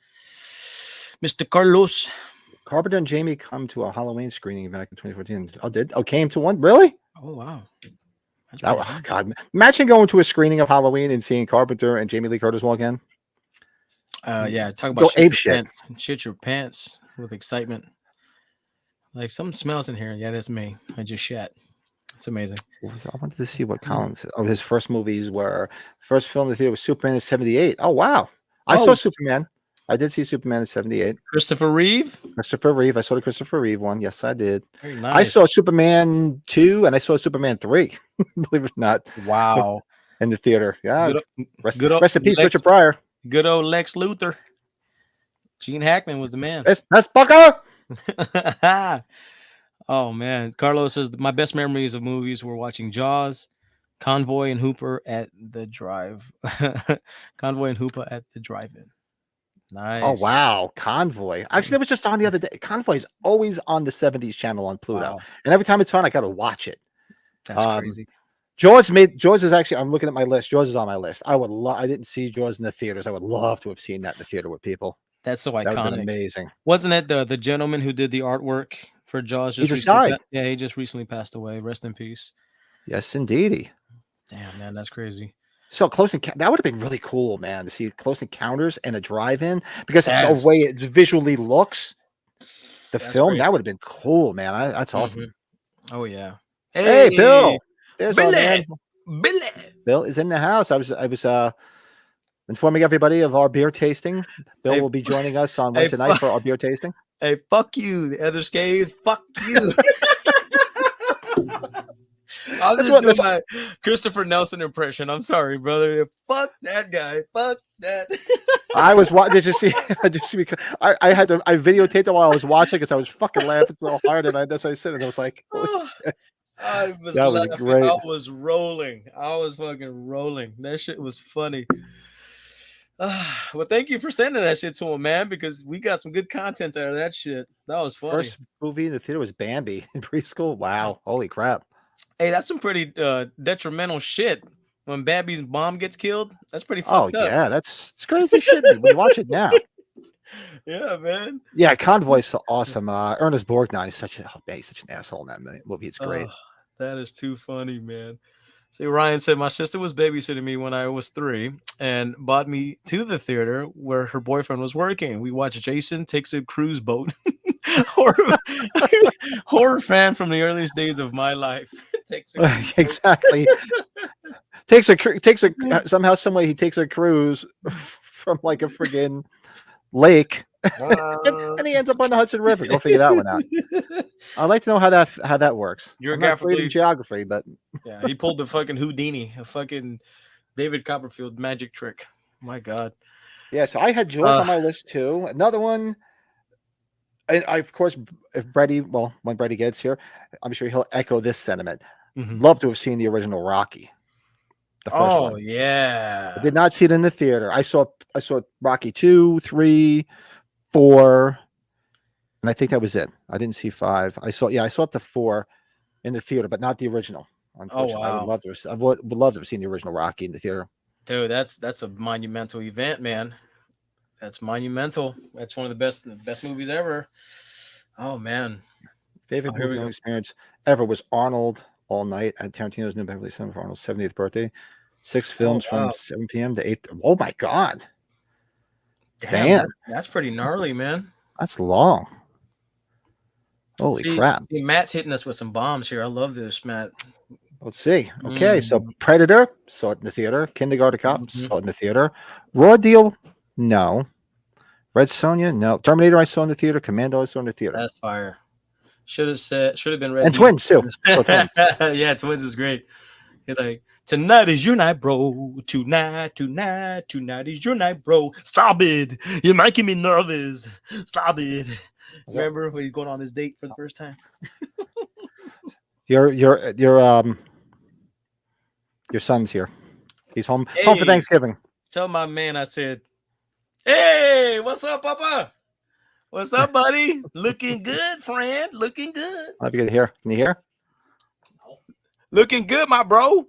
Carlos. Carpenter and Jamie come to a Halloween screening back in 2014. Came to one? Really? Oh, wow. God, imagine going to a screening of Halloween and seeing Carpenter and Jamie Lee Curtis walk in. Yeah, talk about shit your pants with excitement. Like, something smells in here. Yeah, that's me. I just shat. It's amazing. I wanted to see what Colin said. Oh, his first movies were first film in the theater was Superman in '78. Oh wow, I saw Superman. I did see Superman in '78. Christopher Reeve. I saw the Christopher Reeve one. Yes, I did. Very nice. I saw Superman 2 and I saw Superman 3. Believe it or not. Wow. In the theater. Yeah. Rest in peace, Lex, Richard Pryor. Good old Lex Luthor. Gene Hackman was the man. That's Bucko. Oh man, Carlos says my best memories of movies were watching Jaws, Convoy and Hooper at the drive. Convoy and Hooper at the drive-in. Nice. Oh wow, Convoy. Actually, that was just on the other day. Convoy is always on the 70s channel on Pluto, Wow. and every time it's on, I got to watch it. That's crazy. Jaws is actually. I'm looking at my list. Jaws is on my list. I would love. I didn't see Jaws in the theaters. I would love to have seen that in the theater with people. That's so That would have iconic. been amazing. Wasn't it the gentleman who did the artwork for Jaws He just just recently? died. Yeah, he just recently passed away. Rest in peace. Yes, indeedy. Damn, man, that's crazy. So Close Encounter, that would have been really cool, man, to see Close Encounters and a drive-in because Yes. the way it visually looks, the That's film, crazy. that would have been cool, man. That's awesome. Oh yeah. Hey, Bill, there's our man. Billy. Bill is in the house. I was informing everybody of our beer tasting. Bill Hey, will be joining us on hey, Wednesday night for our beer tasting. Hey, fuck you, the other scathe. Fuck you. I'm That's just what- doing my Christopher Nelson impression. I'm sorry, brother. Fuck that guy. Fuck that. I was watching. Did you see? I had to. I videotaped it while I was watching because I was fucking laughing so hard, and that's what I said. And I was like, holy shit. I was That was laughing. great. I was rolling. I was fucking rolling. That shit was funny. Well, thank you for sending that shit to him, man, because we got some good content out of that shit. That was funny. First movie in the theater was Bambi in preschool. Wow, holy crap! Hey, that's some pretty detrimental shit. When Babby's mom gets killed, that's pretty Oh fucked up. yeah, it's crazy shit. We watch it now. Yeah, man. Yeah, Convoy's so awesome. Ernest Borgnine is such an asshole in that movie. It's great. Oh, that is too funny, man. See, Ryan said my sister was babysitting me when I was 3 and brought me to the theater where her boyfriend was working. We watched Jason Takes a Cruise Boat. horror fan from the earliest days of my life. Takes a cruise boat. Exactly. Somehow, some way he takes a cruise from like a friggin' lake, and he ends up on the Hudson River. Go figure that one out. I'd like to know how that works. I'm not great in geography, but yeah, he pulled the fucking Houdini, a fucking David Copperfield magic trick. My God. yeah. So I had Jaws on my list too. Another one. And I, of course, when Brady gets here, I'm sure he'll echo this sentiment. Love to have seen the original Rocky. The first one. Yeah. I did not see it in the theater. I saw Rocky 2, 3, 4, and I think that was it. I didn't see 5. I saw up to 4 in the theater, but not the original. Unfortunately, wow. I would love to have seen the original Rocky in the theater. Dude, that's a monumental event, man. That's monumental. That's one of the best movies ever. Oh man. Favorite movie experience ever was Arnold All Night at Tarantino's New Beverly Center for Arnold's 70th birthday. 6 films from 7 p.m. to 8. Oh my God. Damn. That's pretty gnarly, man. That's long. Holy crap. See, Matt's hitting us with some bombs here. I love this, Matt. Let's see. Okay, so Predator, saw it in the theater. Kindergarten Cop, saw it in the theater. Raw Deal, no. Red Sonja, no. Terminator, I saw in the theater. Commando, I saw in the theater. That's fire. Should have been Red. And Twins too. Twins. Yeah, Twins is great. You're like, tonight is your night, bro. Tonight is your night, bro. Stop it. You're making me nervous. Stop it. Remember when he's going on this date for the first time? Your son's here. He's home. Home for Thanksgiving. Tell my man I said, hey, what's up, Papa? What's up, buddy? Looking good, friend. Looking good. I'll be good to hear. Can you hear? Looking good, my bro.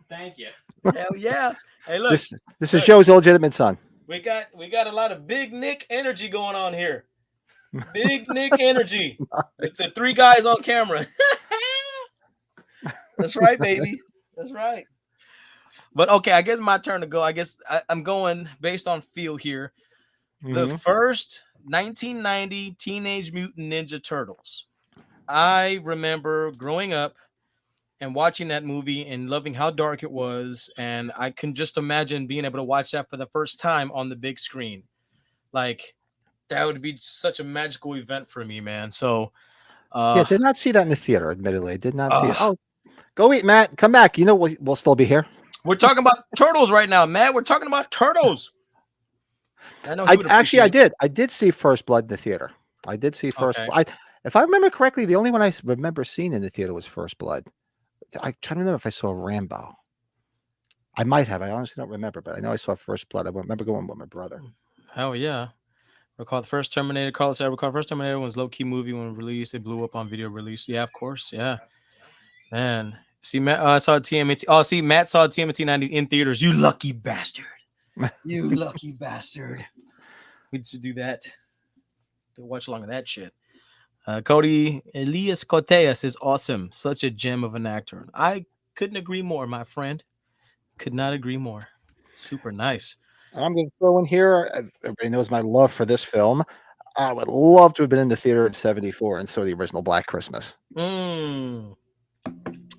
Thank you. Hell yeah. Hey, look. This is Joe's illegitimate son. We got a lot of Big Nick energy going on here. Big Nick energy. With the 3 guys on camera. That's right, baby. That's right. But okay, I guess my turn to go. I guess I'm going based on feel here. The first 1990 Teenage Mutant Ninja Turtles. I remember growing up and watching that movie and loving how dark it was. And I can just imagine being able to watch that for the first time on the big screen. Like, that would be such a magical event for me, man. So, yeah, did not see that in the theater, admittedly. Did not see it. Oh, go eat, Matt. Come back. You know, we'll still be here. We're talking about turtles right now, Matt. We're talking about turtles. I did. I did see First Blood in the theater. I did see First Blood. If I remember correctly, the only one I remember seeing in the theater was First Blood. I'm trying to remember if I saw Rambo. I might have. I honestly don't remember, but I know I saw First Blood. I remember going with my brother. Hell yeah. Recall the first Terminator. Carlos, I recall first Terminator was low key movie when released. It blew up on video release. Yeah, of course. Yeah, man. See, Matt, I saw TMNT. Oh, see, Matt saw TMNT 90 in theaters. You lucky bastard. You lucky bastard. We should do that. To watch along with that shit. Cody Elias Coteas is awesome. Such a gem of an actor. I couldn't agree more, my friend. Could not agree more. Super nice. I'm going to throw in here. Everybody knows my love for this film. I would love to have been in the theater in '74 and saw the original Black Christmas.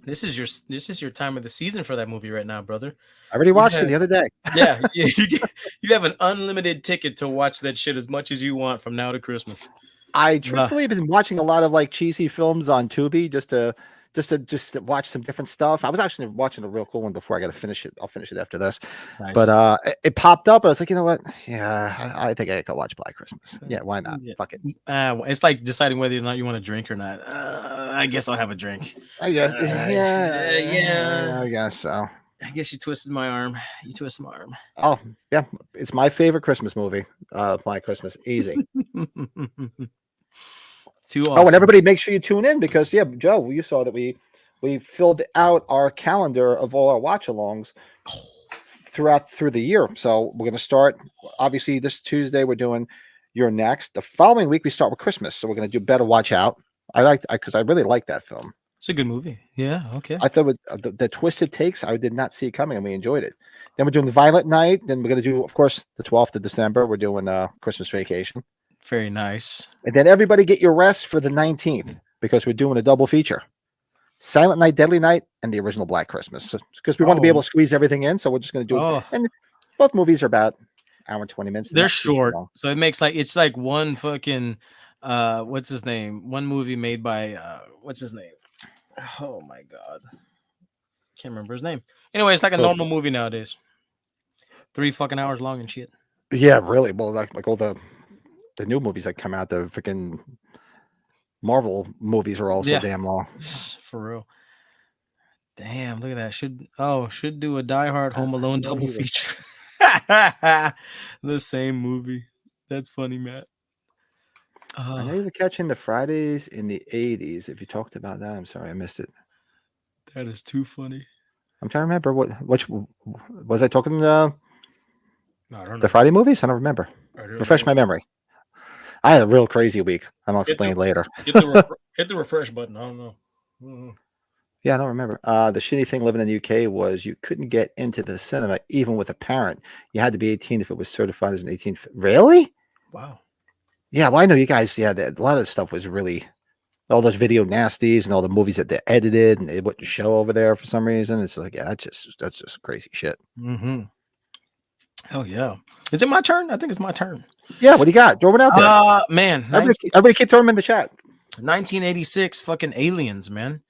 This is your time of the season for that movie right now, brother. I already watched it the other day. Yeah, you have an unlimited ticket to watch that shit as much as you want from now to Christmas. I truthfully have been watching a lot of like cheesy films on Tubi just to watch some different stuff. I was actually watching a real cool one before I got to finish it. I'll finish it after this. Nice. But it popped up. I was like, you know what? Yeah, I think I could watch Black Christmas. Yeah, why not? Yeah. Fuck it. It's like deciding whether or not you want to drink or not. I guess I'll have a drink. I guess. Yeah. I guess so. I guess you twisted my arm. You twisted my arm. Oh yeah, it's my favorite Christmas movie. Black Christmas, easy. Too awesome. Oh, and everybody, make sure you tune in because yeah, Joe, you saw that we filled out our calendar of all our watch-alongs through the year. So we're going to start obviously this Tuesday. We're doing You're Next. The following week we start with Christmas, so we're going to do Better Watch Out. Because I really like that film. It's a good movie. Yeah. Okay. I thought with the twisted takes, I did not see it coming, and we enjoyed it. Then we're doing the Violent Night. Then we're going to do, of course, the 12th of December. We're doing Christmas Vacation. Very nice. And then everybody get your rest for the 19th because we're doing a double feature. Silent Night, Deadly Night, and the original Black Christmas. Because we want to be able to squeeze everything in, so we're just going to do it. And both movies are about an hour and 20 minutes. They're short, so it makes it's like one fucking what's his name? One movie made by what's his name? Oh my god, can't remember his name. Anyway, it's like a normal movie nowadays. 3 fucking hours long and shit. Yeah, really. Well, like all the new movies that come out, the freaking Marvel movies are also damn long. For real. Damn, look at that. Should do a Die Hard Home Alone double feature. The same movie. That's funny, Matt. I know you were catching the Fridays in the 80s. If you talked about that, I'm sorry, I missed it. That is too funny. I'm trying to remember which was I talking I don't know. The Friday movies? I don't remember. Refresh my memory. I had a real crazy week. I'll explain later. Hit the refresh button. I don't know. Mm-hmm. Yeah, I don't remember. The shitty thing living in the UK was you couldn't get into the cinema even with a parent. You had to be 18 if it was certified as an 18. Really? Wow. Yeah, well, I know you guys. Yeah, a lot of stuff was really all those video nasties and all the movies that they edited and they wouldn't show over there for some reason. It's like, yeah, that's just crazy shit. Mm-hmm. Oh yeah. Is it my turn? I think it's my turn. Yeah. What do you got? Throw it out there. Man. Everybody keep throwing them in the chat. 1986 fucking Aliens, man.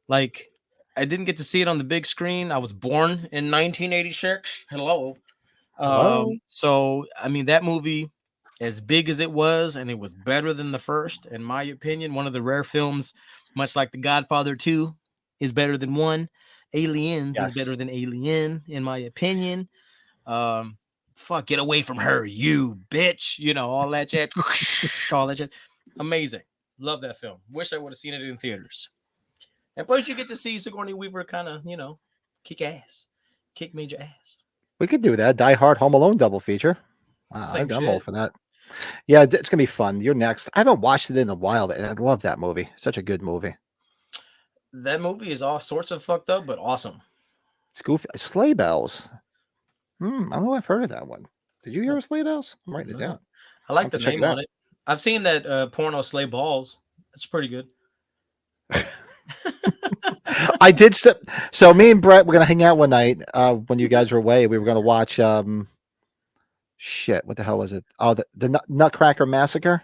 Like, I didn't get to see it on the big screen. I was born in 1986. Hello. So, I mean, that movie, as big as it was, and it was better than the first, in my opinion, one of the rare films, much like The Godfather 2, is better than 1. Aliens is better than Alien, in my opinion. Fuck, get away from her, you bitch. You know, all that shit. All that shit. Amazing. Love that film. Wish I would have seen it in theaters. And plus, you get to see Sigourney Weaver kind of, kick major ass. We could do that. Die Hard, Home Alone double feature. I'm all for that. Yeah, it's gonna be fun. You're Next. I haven't watched it in a while, but I love that movie. Such a good movie. That movie is all sorts of fucked up, but awesome. It's goofy. Sleigh Bells. I don't know if I've heard of that one. Did you hear of Sleigh Bells? I'm writing it down. I like the name on it. I've seen that porno Sleigh Balls. That's pretty good. I did. So me and Brett were gonna hang out one night when you guys were away. We were gonna watch. Shit, what the hell was it? Oh, the Nutcracker Massacre.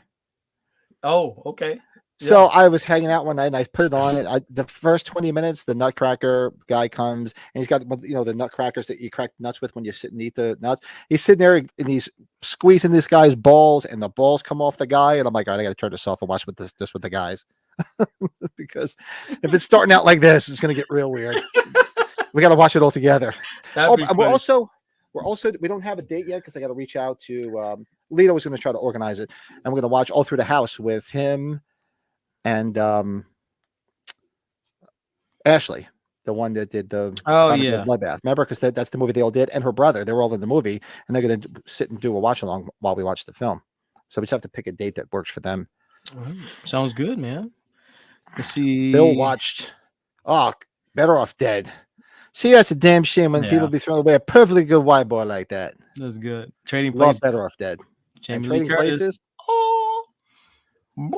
Oh, okay. So I was hanging out one night and I put it on it. The first 20 minutes, the Nutcracker guy comes and he's got the Nutcrackers that you crack nuts with when you sit and eat the nuts. He's sitting there and he's squeezing this guy's balls and the balls come off the guy. And I'm like, all right, I got to turn this off and watch this with the guys. Because if it's starting out like this, it's going to get real weird. We got to watch it all together. That'd be And funny. we're also we don't have a date yet because I got to reach out to Lito was going to try to organize it, and we're going to watch All Through the House with him and Ashley, the one that did the Oh Donna yeah. Goes Bloodbath. Remember, because that's the movie they all did, and her brother. They were all in the movie, and they're going to sit and do a watch along while we watch the film. So we just have to pick a date that works for them. Sounds good, man. Let's Bill see. watched. Oh, Better Off Dead. See, that's a damn shame when people Yeah, be throwing away a perfectly good white boy like that. that's good. Trading Love Places. Better Off Dead. And Jamie Lee Trading Curtis. Places. Oh.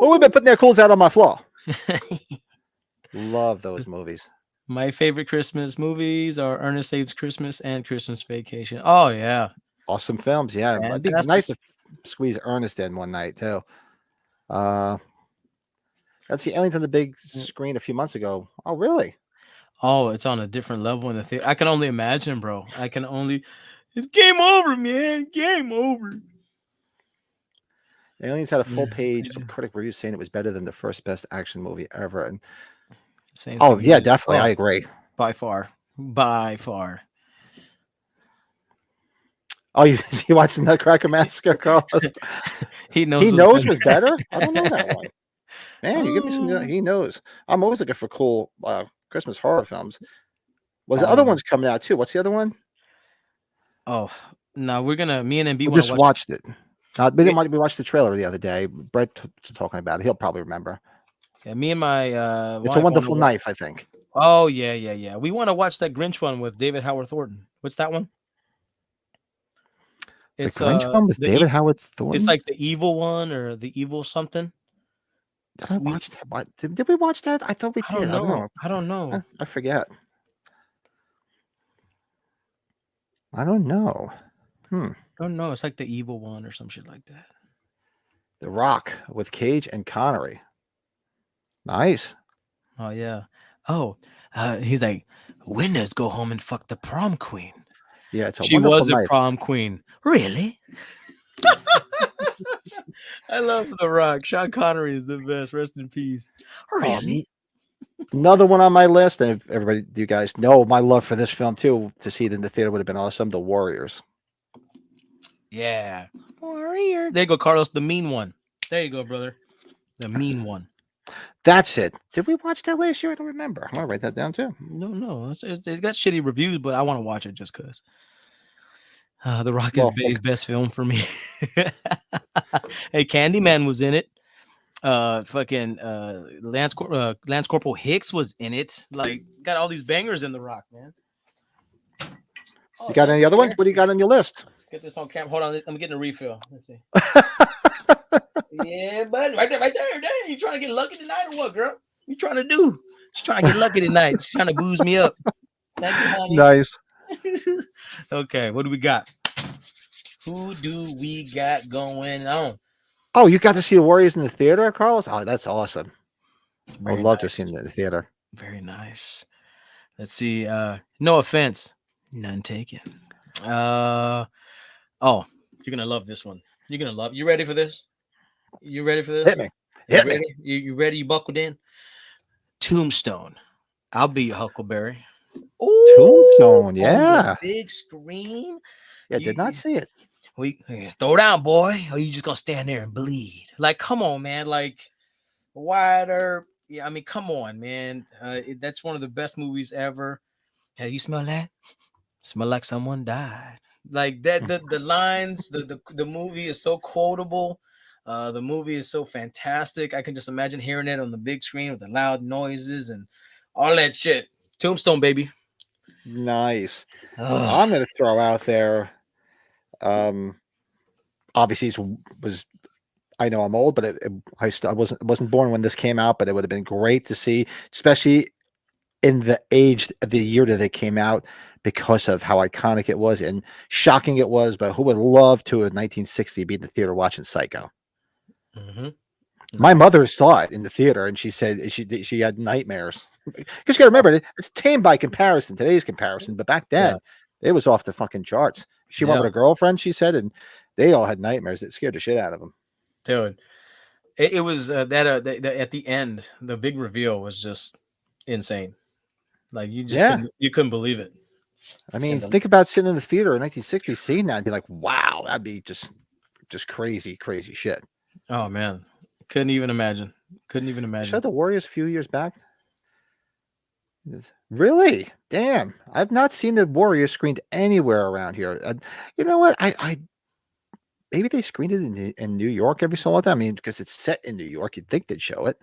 Oh, we've been putting their clothes out on my floor. Love those movies. My favorite Christmas movies are Ernest Saves Christmas and Christmas Vacation. Oh yeah, Awesome films. Yeah. I think it's fantastic. nice to squeeze Ernest in one night, too. That's the Aliens on the big screen a few months ago. Oh, really? Oh, it's on a different level in the theater. I can only imagine, bro. I can only. It's game over, man. Game over. Aliens had a full Yeah, page crazy. of critic reviews saying it was better than the first best action movie ever. And Same oh, thing. yeah, definitely. I agree. By far. By far. Oh, you watched the Nutcracker Massacre, Carlos? He knows. He what's knows better. was better? I don't know that one. Man, you give me some. Oh, He knows. I'm always looking for cool Christmas horror films. Was the other um, one's coming out too? What's the other one? oh, no, we're gonna. Me and MB We want to just watch. watched it. Yeah, We watched the trailer the other day. Brett talking about it. He'll probably remember. yeah, me and my It's a wife want to Wonderful watch. Knife, I think. Oh yeah. We want to watch that Grinch one with David Howard Thornton. What's that one? The It's Grinch one with David Howard it's Thornton. like the evil one or the evil something. Did I We watch that? What, did we watch that? I thought we I don't did. I don't know. know. I don't know. I forget. I don't know. I don't know. It's like the evil one or some shit like that. The Rock with Cage and Connery. Nice. Oh yeah. Oh, he's like, winners go home and fuck the prom queen. Yeah, it's a She Wonderful was a Knife. prom queen. Really? I love The Rock. Sean Connery is the best. Rest in peace. Really? Another one on my list, and if everybody, you guys know my love for this film too. To see it in the theater would have been awesome. The Warriors. Yeah. Warrior. There you go, Carlos. The mean one. There you go, brother. The mean one. That's it. Did we watch that last year? I don't remember. I'm gonna write that down too. No. It's got shitty reviews, but I want to watch it just because. The Rock Well, is his best film for me. Hey, Candyman was in it. Fucking Lance Corporal Hicks was in it. Like, got all these bangers in The Rock, man. Oh, you got any other ones? What do you got on your list? Let's get this on camera. Hold on, I'm getting a refill. Let's see. Yeah, buddy, right there. Damn, you trying to get lucky tonight or what, girl? What you trying to do? She's trying to get lucky tonight. She's trying to booze me up. Thank you, honey. Nice. Okay, what do we got? Who do we got going on? Oh, you got to see the Warriors in the theater, Carlos? Oh, that's awesome. I Very would love to nice. have seen it in the theater. Very nice. Let's see. No offense, none taken. Oh, you're gonna love this one. You're gonna love. You ready for this? You ready for this? Hit me. Hit me. Ready? You ready? You buckled in? Tombstone. I'll be your Huckleberry. Ooh, Tombstone, on the yeah. big screen. Yeah, did not see it. Throw down, boy. Or you just gonna stand there and bleed? Like, come on, man. Like, wider. Yeah, I mean, come on, man. That's one of the best movies ever. Hey, you smell that? Smell like someone died. Like that. The lines. The movie is so quotable. The movie is so fantastic. I can just imagine hearing it on the big screen with the loud noises and all that shit. Tombstone, baby. Nice. Ugh. I'm going to throw out there. Obviously, I know I'm old, but I wasn't born when this came out. But it would have been great to see, especially in the year that it came out, because of how iconic it was and shocking it was. But who would love to in 1960 be in the theater watching Psycho? Mm-hmm. My mother saw it in the theater, and she said she had nightmares. Because you got to remember, it's tame by comparison, today's comparison. But back then, it was off the fucking charts. She went with a girlfriend, she said, and they all had nightmares. It scared the shit out of them. Dude, it was that at the end, the big reveal was just insane. Like you couldn't believe it. I mean, And think about sitting in the theater in 1960, seeing that, and be like, "Wow, that'd be just crazy, crazy shit." oh man, couldn't even imagine. Couldn't even They showed imagine. the Warriors a few years back. Really? Damn, I've not seen the Warriors screened anywhere around here. You know what? I maybe they screened it in New York every so often. I mean, because it's set in New York, you'd think they'd show it.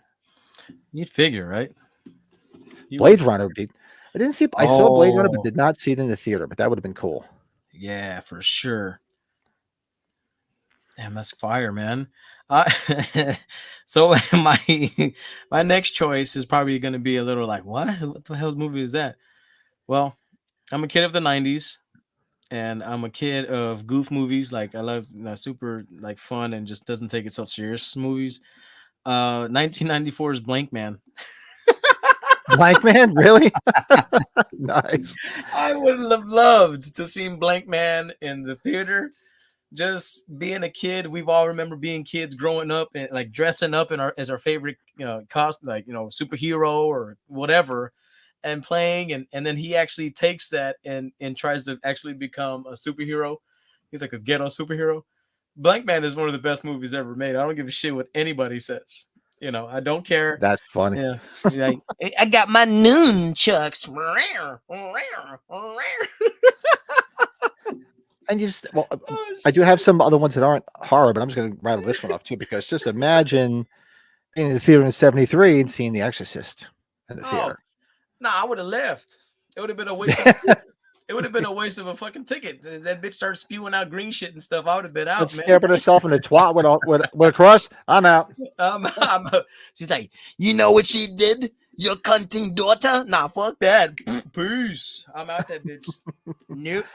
You'd figure, right? You Blade would. Runner would be. I didn't see. I saw Blade Runner, but Oh, did not see it in the theater. But that would have been cool. yeah, for sure. Damn, that's fire, man. Uh, so my next choice is probably going to be a little like, what the hell's movie is that? Well, I'm a kid of the '90s, and I'm a kid of goof movies. Like I love super like fun and just doesn't take itself serious movies. 1994's Blank Man. Blank Man, really? Nice. I would have loved to see Blank Man in the theater. Just being a kid, we've all remember being kids growing up and like dressing up in as our favorite cost, like superhero or whatever, and playing, and then he actually takes that and tries to actually become a superhero. He's like a ghetto superhero. Blank Man is one of the best movies ever made. I don't give a shit what anybody says. I don't care. That's funny. Yeah, like I got my noon chucks. And you just well, Oh, I do have some other ones that aren't horror, but I'm just going to rattle this one off too because just imagine being in the theater in '73 and seeing The Exorcist in the oh, theater. no, I would have left. It would have been a waste. It would have been a waste of a fucking ticket. That bitch started spewing out green shit and stuff. I would have been out, man. Stabbing herself in the twat with a cross. I'm out. She's like, you know what she did? Your cunting daughter? Nah, fuck that. Peace. I'm out that bitch. Nope.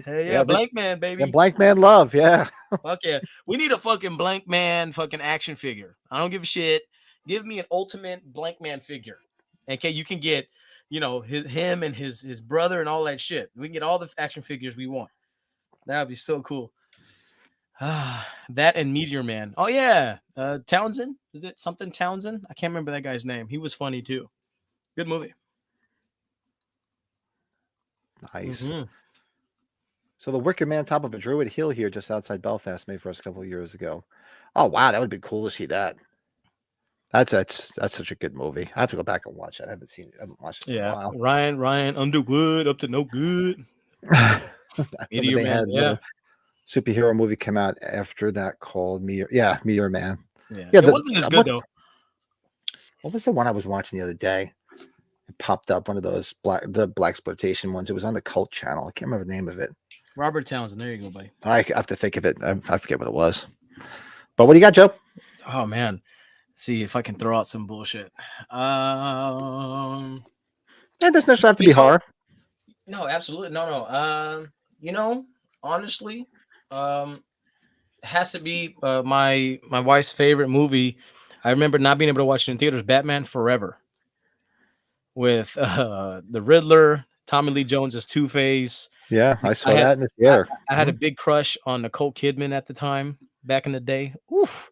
Hey, yeah, Blank Man, baby. Yeah, Blank Man love, yeah. Fuck yeah. We need a fucking Blank Man fucking action figure. I don't give a shit. Give me an ultimate Blank Man figure. Okay, you can get, him and his brother and all that shit. We can get all the action figures we want. That would be so cool. That and Meteor Man. Oh yeah, Townsend. Is it something Townsend? I can't remember that guy's name. He was funny too. Good movie. Nice. Mm-hmm. So the Wicker Man top of a Druid Hill here just outside Belfast made for us a couple of years ago. Oh wow, that would be cool to see that. That's such a good movie. I have to go back and watch it. I haven't watched it in a while. Ryan Underwood up to no good. Meteor Man, yeah. Superhero movie come out after that called Meteor Man. Yeah, it wasn't as good though. What was the one I was watching the other day? It popped up, one of those blaxploitation ones. It was on the Cult channel. I can't remember the name of it. Robert Townsend. There you go, buddy. I have to think of it. I forget what it was. But what do you got, Joe? Oh man, see if I can throw out some bullshit. It doesn't necessarily have to be horror. No, absolutely no. Honestly, it has to be my wife's favorite movie. I remember not being able to watch it in theaters. Batman Forever, with the Riddler, Tommy Lee Jones as Two-Face. Yeah, I saw that in the theater. I had a big crush on Nicole Kidman at the time, back in the day. Oof.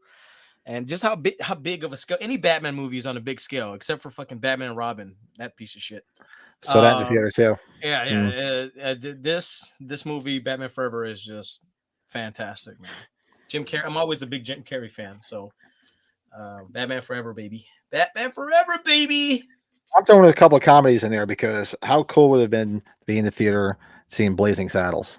And just how big of a scale. Any Batman movie is on a big scale, except for fucking Batman and Robin, that piece of shit. Saw that in the theater too. Yeah. This movie, Batman Forever, is just fantastic, man. Jim Carrey. I'm always a big Jim Carrey fan, so Batman Forever, baby. Batman Forever, baby. I'm throwing a couple of comedies in there because how cool would it have been to be in the theater seeing Blazing Saddles?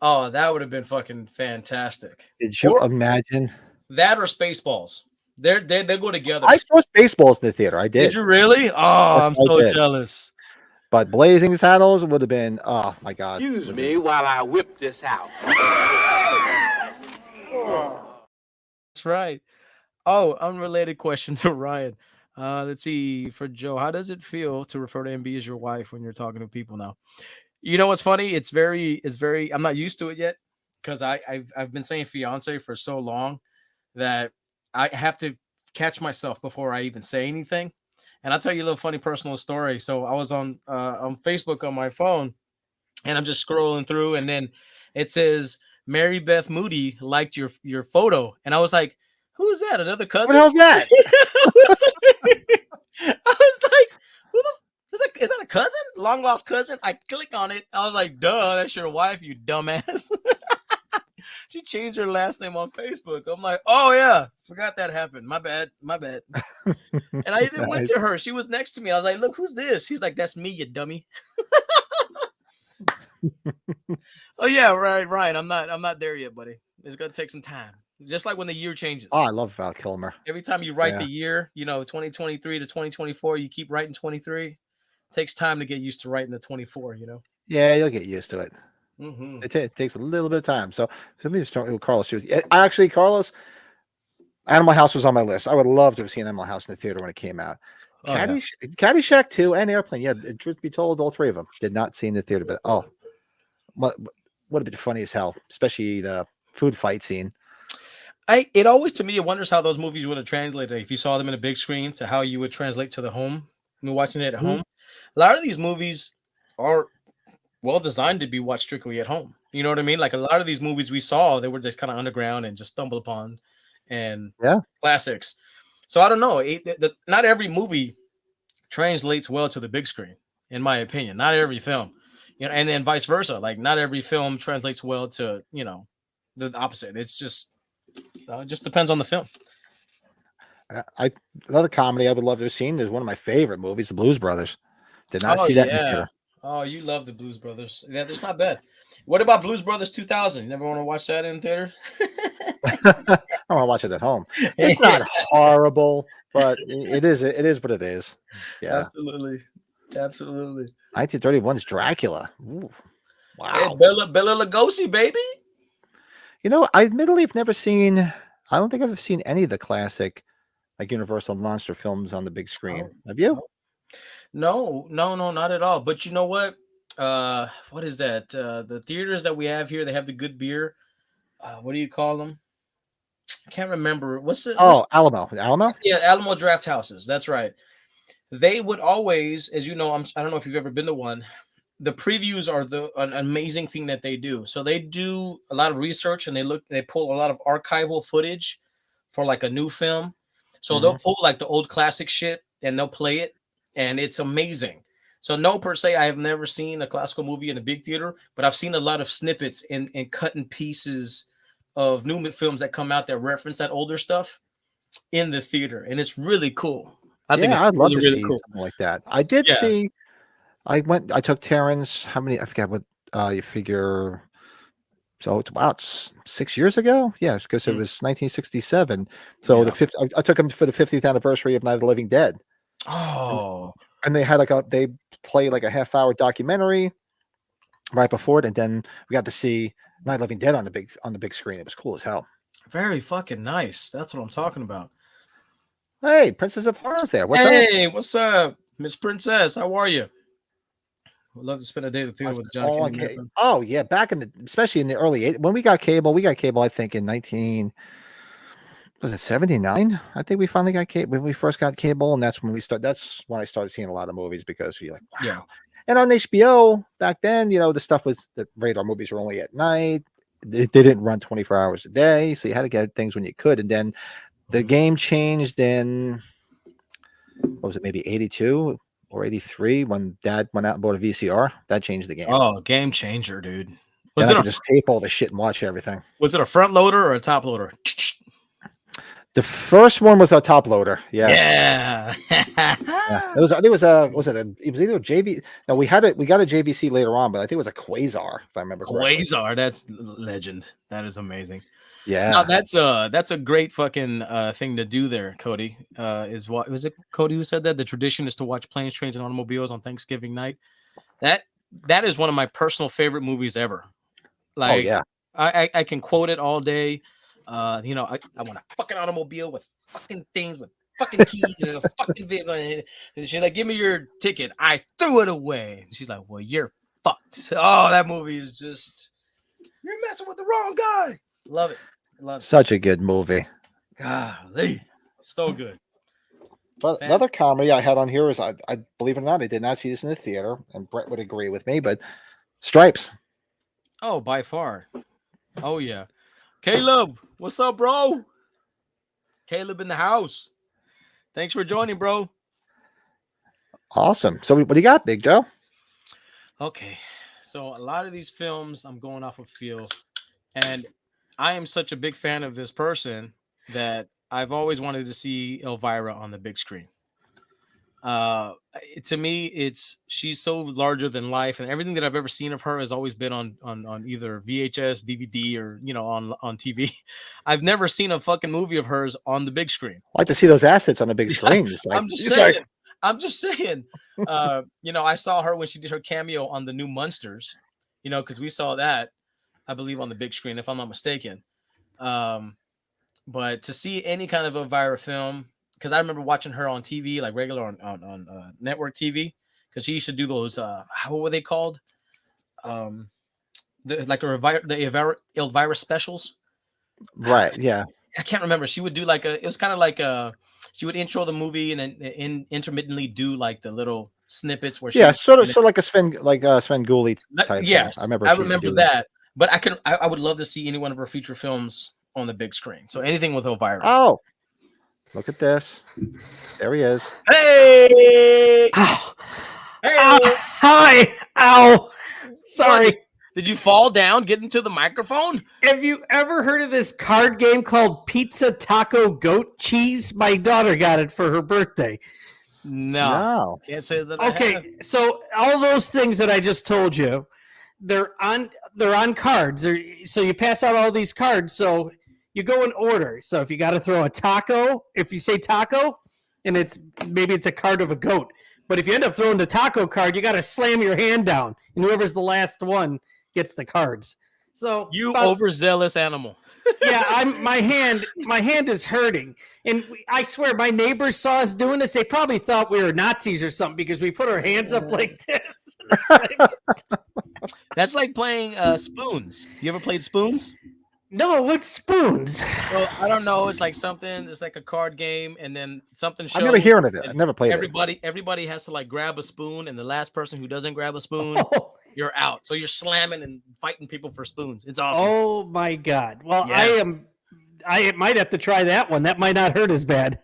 Oh, that would have been fucking fantastic. Did you imagine that or Spaceballs? They go together. I saw Spaceballs in the theater. I did. Did you really? Oh, yes, I'm so jealous. But Blazing Saddles would have been, oh my God. Excuse me while I whip this out. That's right. Oh, unrelated question to Ryan. Let's see, for Joe, how does it feel to refer to MB as your wife when you're talking to people now? You know what's funny? It's very. I'm not used to it yet because I've been saying fiance for so long that I have to catch myself before I even say anything. And I'll tell you a little funny personal story. So I was on Facebook on my phone, and I'm just scrolling through, and then it says Mary Beth Moody liked your photo, and I was like, "Who is that? Another cousin? What the hell's that?" I was like, "Who the? Is is that a cousin? Long lost cousin? I click on it. I was like, duh, that's your wife, you dumbass. She changed her last name on Facebook. I'm like, oh yeah, forgot that happened. My bad. And I even went Nice. to her. She was next to me. I was like, look, who's this? She's like, that's me, you dummy. So yeah, right. I'm not there yet, buddy. It's gonna take some time. Just like when the year changes. Oh, I love Val Kilmer. Every time you write Yeah. the year, 2023 to 2024, you keep writing 23. Takes time to get used to writing the 24, Yeah, you'll get used to it. Mm-hmm. It takes a little bit of time. So let me just start with Carlos. Carlos, Animal House was on my list. I would love to have seen Animal House in the theater when it came out. Oh, yeah. Caddyshack 2 and Airplane. Yeah, truth be told, all three of them did not see in the theater, but what would have been funny as hell, especially the food fight scene. It always, to me, it wonders how those movies would have translated if you saw them in a big screen to how you would translate to the home. Watching it at home. A lot of these movies are well designed to be watched strictly at home. You know what I mean? Like a lot of these movies we saw, they were just kind of underground and just stumbled upon and classics. So I don't know. Not every movie translates well to the big screen, in my opinion. Not every film, and then vice versa. Like not every film translates well to, the opposite. It's just, it just depends on the film. Another comedy I would love to have seen is one of my favorite movies, The Blues Brothers. Did not see that in the theater. Oh, you love the Blues Brothers. Yeah, that's not bad. What about Blues Brothers 2000? You never want to watch that in theater? I want to watch it at home. It's not horrible, but it is what it is. Yeah, Absolutely. 1931's Dracula. Ooh, wow. Hey, Bela Lugosi, baby. I admittedly have never seen. I don't think I've seen any of the classic, like Universal monster films on the big screen. Have you? No, not at all. But you know what? What is that? The theaters that we have here, they have the good beer. What do you call them? I can't remember. What's it? Oh, Alamo. Yeah, Alamo Draft Houses. That's right. They would always, as you know, I don't know if you've ever been to one. The previews are an amazing thing that they do. So they do a lot of research and they pull a lot of archival footage for like a new film. So they'll pull like the old classic shit and they'll play it, and it's amazing. So no, per se, I have never seen a classical movie in a big theater, but I've seen a lot of snippets and cut and pieces of new films that come out that reference that older stuff in the theater, and it's really cool. I think I'd love to really see cool. something like that. I did see. I took Terrence. How many? I forget what. You figure. So it's about 6 years ago. Yeah, because it was 1967. So I took him for the 50th anniversary of Night of the Living Dead. Oh, and they had they played like a half-hour documentary right before it, and then we got to see Night of the Living Dead on the big screen. It was cool as hell. very fucking nice. That's what I'm talking about. Hey, Princess of Horror's there. What's up? Hey, what's up, Miss Princess? How are you? Would love to spend a day at the theater with John. Oh yeah, especially in the early 80s when we got cable. I think in 1979. I think we finally got cable when we first got cable, and that's when I started seeing a lot of movies because you're like, wow. Yeah. And on HBO back then, the stuff was the radar movies were only at night. They didn't run 24 hours a day, so you had to get things when you could. And then the game changed in what was it, maybe 82 or 83 when Dad went out and bought a VCR. That changed the game. Oh, game changer, dude. Was it just tape all the shit and watch everything? Was it a front loader or a top loader? The first one was a top loader. Yeah. Yeah. It was either a JV. No, we got a JVC later on, but I think it was a Quasar, if I remember correctly. Quasar, that's legend. That is amazing. Yeah. No, that's a great fucking thing to do there, Cody. Was it Cody who said that? The tradition is to watch planes, trains, and automobiles on Thanksgiving night. That is one of my personal favorite movies ever. Like, oh yeah. I can quote it all day. I want a fucking automobile with fucking things, with fucking keys and a fucking vehicle. And she's like, give me your ticket. I threw it away. And she's like, well, you're fucked. Oh, that movie is just, you're messing with the wrong guy. Love it. Such a good movie. Golly. So good. But another comedy I had on here is, I believe it or not, I did not see this in the theater, and Brett would agree with me, but Stripes. Oh, by far. Oh, yeah. Caleb, what's up, bro? Caleb in the house. Thanks for joining, bro. Awesome. So what do you got, Big Joe? Okay, so a lot of these films I'm going off of feel, and I am such a big fan of this person that I've always wanted to see Elvira on the big screen. To me, she's so larger than life, and everything that I've ever seen of her has always been on either VHS, DVD, or on TV. I've never seen a fucking movie of hers on the big screen. I like to see those assets on the big screen. Just like, I'm just saying. I'm just saying. I saw her when she did her cameo on the new Munsters. Because we saw that, I believe, on the big screen, if I'm not mistaken. But to see any kind of Elvira film, because I remember watching her on TV, like regular on network TV, because she used to do those. What were they called? The Elvira specials. right? Yeah. I can't remember. She would do it was kind of like she would intro the movie and then intermittently do like the little snippets where sort of like a Sven Gulli type. Yes, I remember. I remember that. But I would love to see any one of her feature films on the big screen. So anything with Elvira. Oh, look at this. There he is. Hey! Ow. Hey! Hi. Ow. Sorry. What? Did you fall down getting to the microphone? Have you ever heard of this card game called Pizza Taco Goat Cheese? My daughter got it for her birthday. No. Can't say that. Okay, so all those things that I just told you, they're on cards. So you pass out all these cards. So you go in order. So if you got to throw a taco, if you say taco, and maybe it's a card of a goat. But if you end up throwing the taco card, you got to slam your hand down, and whoever's the last one gets the cards. So you overzealous animal. Yeah, my hand is hurting, and I swear my neighbors saw us doing this. They probably thought we were Nazis or something because we put our hands up like this. That's like playing spoons. You ever played spoons? No, what's spoons? Well, I don't know. It's like something. It's like a card game, and then something shows. I've never heard of it. I've never played it. Everybody has to like grab a spoon, and the last person who doesn't grab a spoon, you're out. So you're slamming and fighting people for spoons. It's awesome. Oh my god! Well, yes. I might have to try that one. That might not hurt as bad.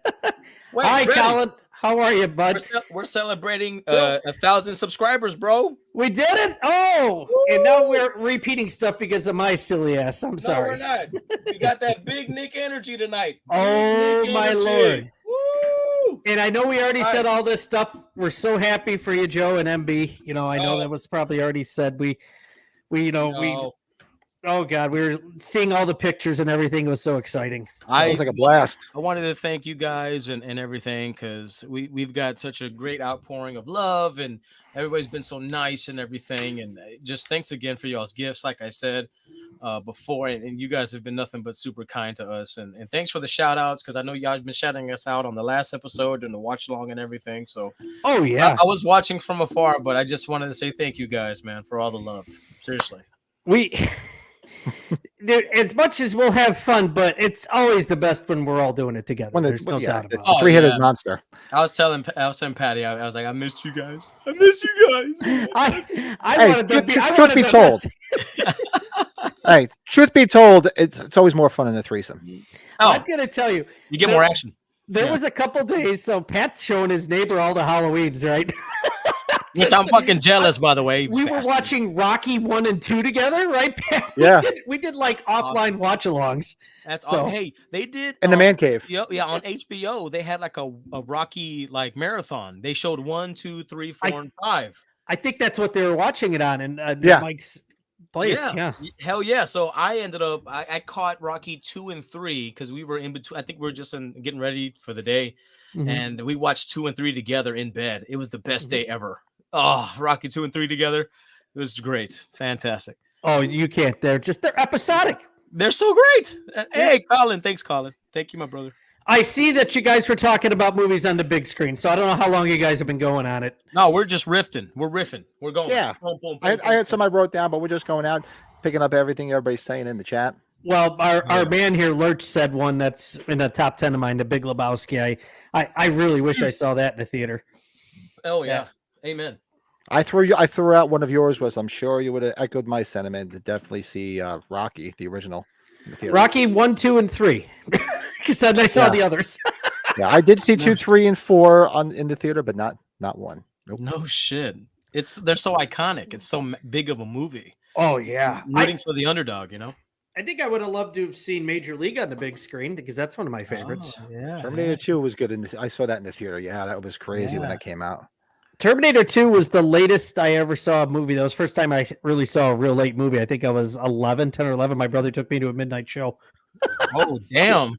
Wait, hi, Colin. How are you, bud? We're celebrating 1,000 subscribers, bro. We did it! Oh! Woo! And now we're repeating stuff because of my silly ass. I'm sorry. No, we're not. We got that big Nick energy tonight. Oh, my Lord. Woo! And I know we already said all this stuff. We're so happy for you, Joe and MB. I know that was probably already said. Oh God, we were seeing all the pictures and everything. It was so exciting. It was like a blast. I wanted to thank you guys and everything because we've got such a great outpouring of love and everybody's been so nice and everything. And just thanks again for y'all's gifts. Like I said before, and you guys have been nothing but super kind to us. And thanks for the shout outs because I know y'all have been shouting us out on the last episode and the watch along and everything. So oh yeah, I was watching from afar, but I just wanted to say thank you guys, man, for all the love. Seriously. As much as we'll have fun, but it's always the best when we're all doing it together. There's no doubt about it. Three-headed monster. I was telling Patty, I was like, I missed you guys. I miss you guys. Truth be told, hey, truth be told, it's always more fun in a threesome. Oh, I'm gonna tell you, you get more action. There was a couple days, so Pat's showing his neighbor all the Halloweens, right? Which I'm fucking jealous, by the way. We were watching Rocky 1 and 2 together, right, Pat? Yeah. We did like offline watch-alongs. That's awesome. Hey, they did in the man cave. Yeah, on HBO, they had like a Rocky like marathon. They showed 1, 2, 3, 4, and 5. I think that's what they were watching it on, and Mike's place. Yeah, hell yeah. So I ended up I caught Rocky 2 and 3 because we were in between. I think we were just getting ready for the day, and we watched 2 and 3 together in bed. It was the best day ever. Oh, Rocky 2 and 3 together. It was great. Fantastic. Oh, you can't. They're episodic. They're so great. Hey, Colin. Thanks, Colin. Thank you, my brother. I see that you guys were talking about movies on the big screen, so I don't know how long you guys have been going on it. No, we're just riffing. We're riffing. We're going. Yeah. Boom, boom, boom, I had some I wrote down, but we're just going out, picking up everything everybody's saying in the chat. Well, our man here, Lurch, said one that's in the top 10 of mine, The Big Lebowski. I really wish I saw that in the theater. Oh, yeah. Amen. I threw out one of yours. I'm sure you would have echoed my sentiment to definitely see Rocky, the original, in the theater. Rocky 1, 2, and 3. Because I saw the others. Yeah, I did see 2, 3, and 4 in the theater, but not 1. Nope. No shit. They're so iconic. It's so big of a movie. Oh yeah, Rooting for the underdog, you know. I think I would have loved to have seen Major League on the big screen because that's one of my favorites. Oh, yeah. Terminator 2 was good. I saw that in the theater. Yeah, that was crazy when Yeah. that came out. Terminator 2 was the latest I ever saw a movie. That was the first time I really saw a real late movie. I think I was 10 or 11. My brother took me to a midnight show. Oh damn.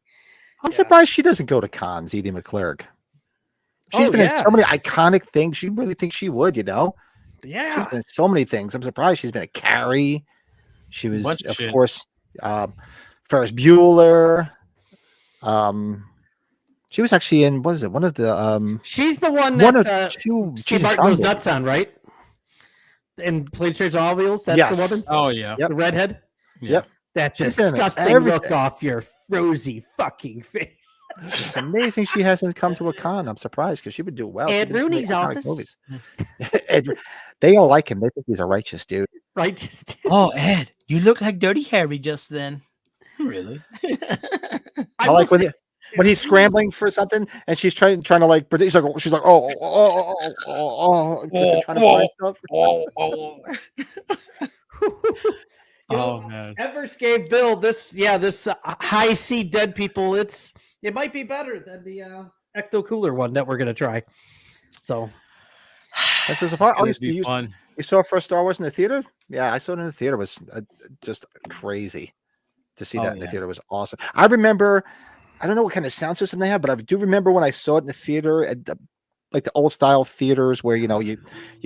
I'm surprised she doesn't go to cons, Edie McClurg. She's Oh, been in yeah. so many iconic things. You really think she would, you know? She's Yeah. been in so many things. I'm surprised she's been a Carrie. She was, Bunch of of shit. course, Ferris Bueller. She was actually in, what is it? One of the She's the one one or that two Steve Cheech and Martin Chong goes movies. nuts on, right? And Plane Strange Automobiles. That's Yes. the woman, Oh yeah. Yep. the redhead. Yeah. Yep. That She's been in disgusting look everything. off your rosy fucking face. It's amazing she hasn't come to a con. I'm surprised because she would do well. Ed She's been in so many Rooney's iconic office. movies. They all like him. They think he's a righteous dude. Right? Just Oh Ed, you look like Dirty Harry just then. Really? I like when he's scrambling for something and she's trying to like predict. She's like, because they're trying to find stuff. Oh man. Evers gave Bill this high C dead people. It might be better than the Ecto Cooler one that we're gonna try. So This is a It's fun. gonna be fun. You saw first Star Wars in the theater? Yeah, I saw it in the theater. It was just crazy to see Oh, that in the yeah. theater. It was awesome. I remember, I don't know what kind of sound system they have, but I do remember when I saw it in the theater at like the old style theaters where you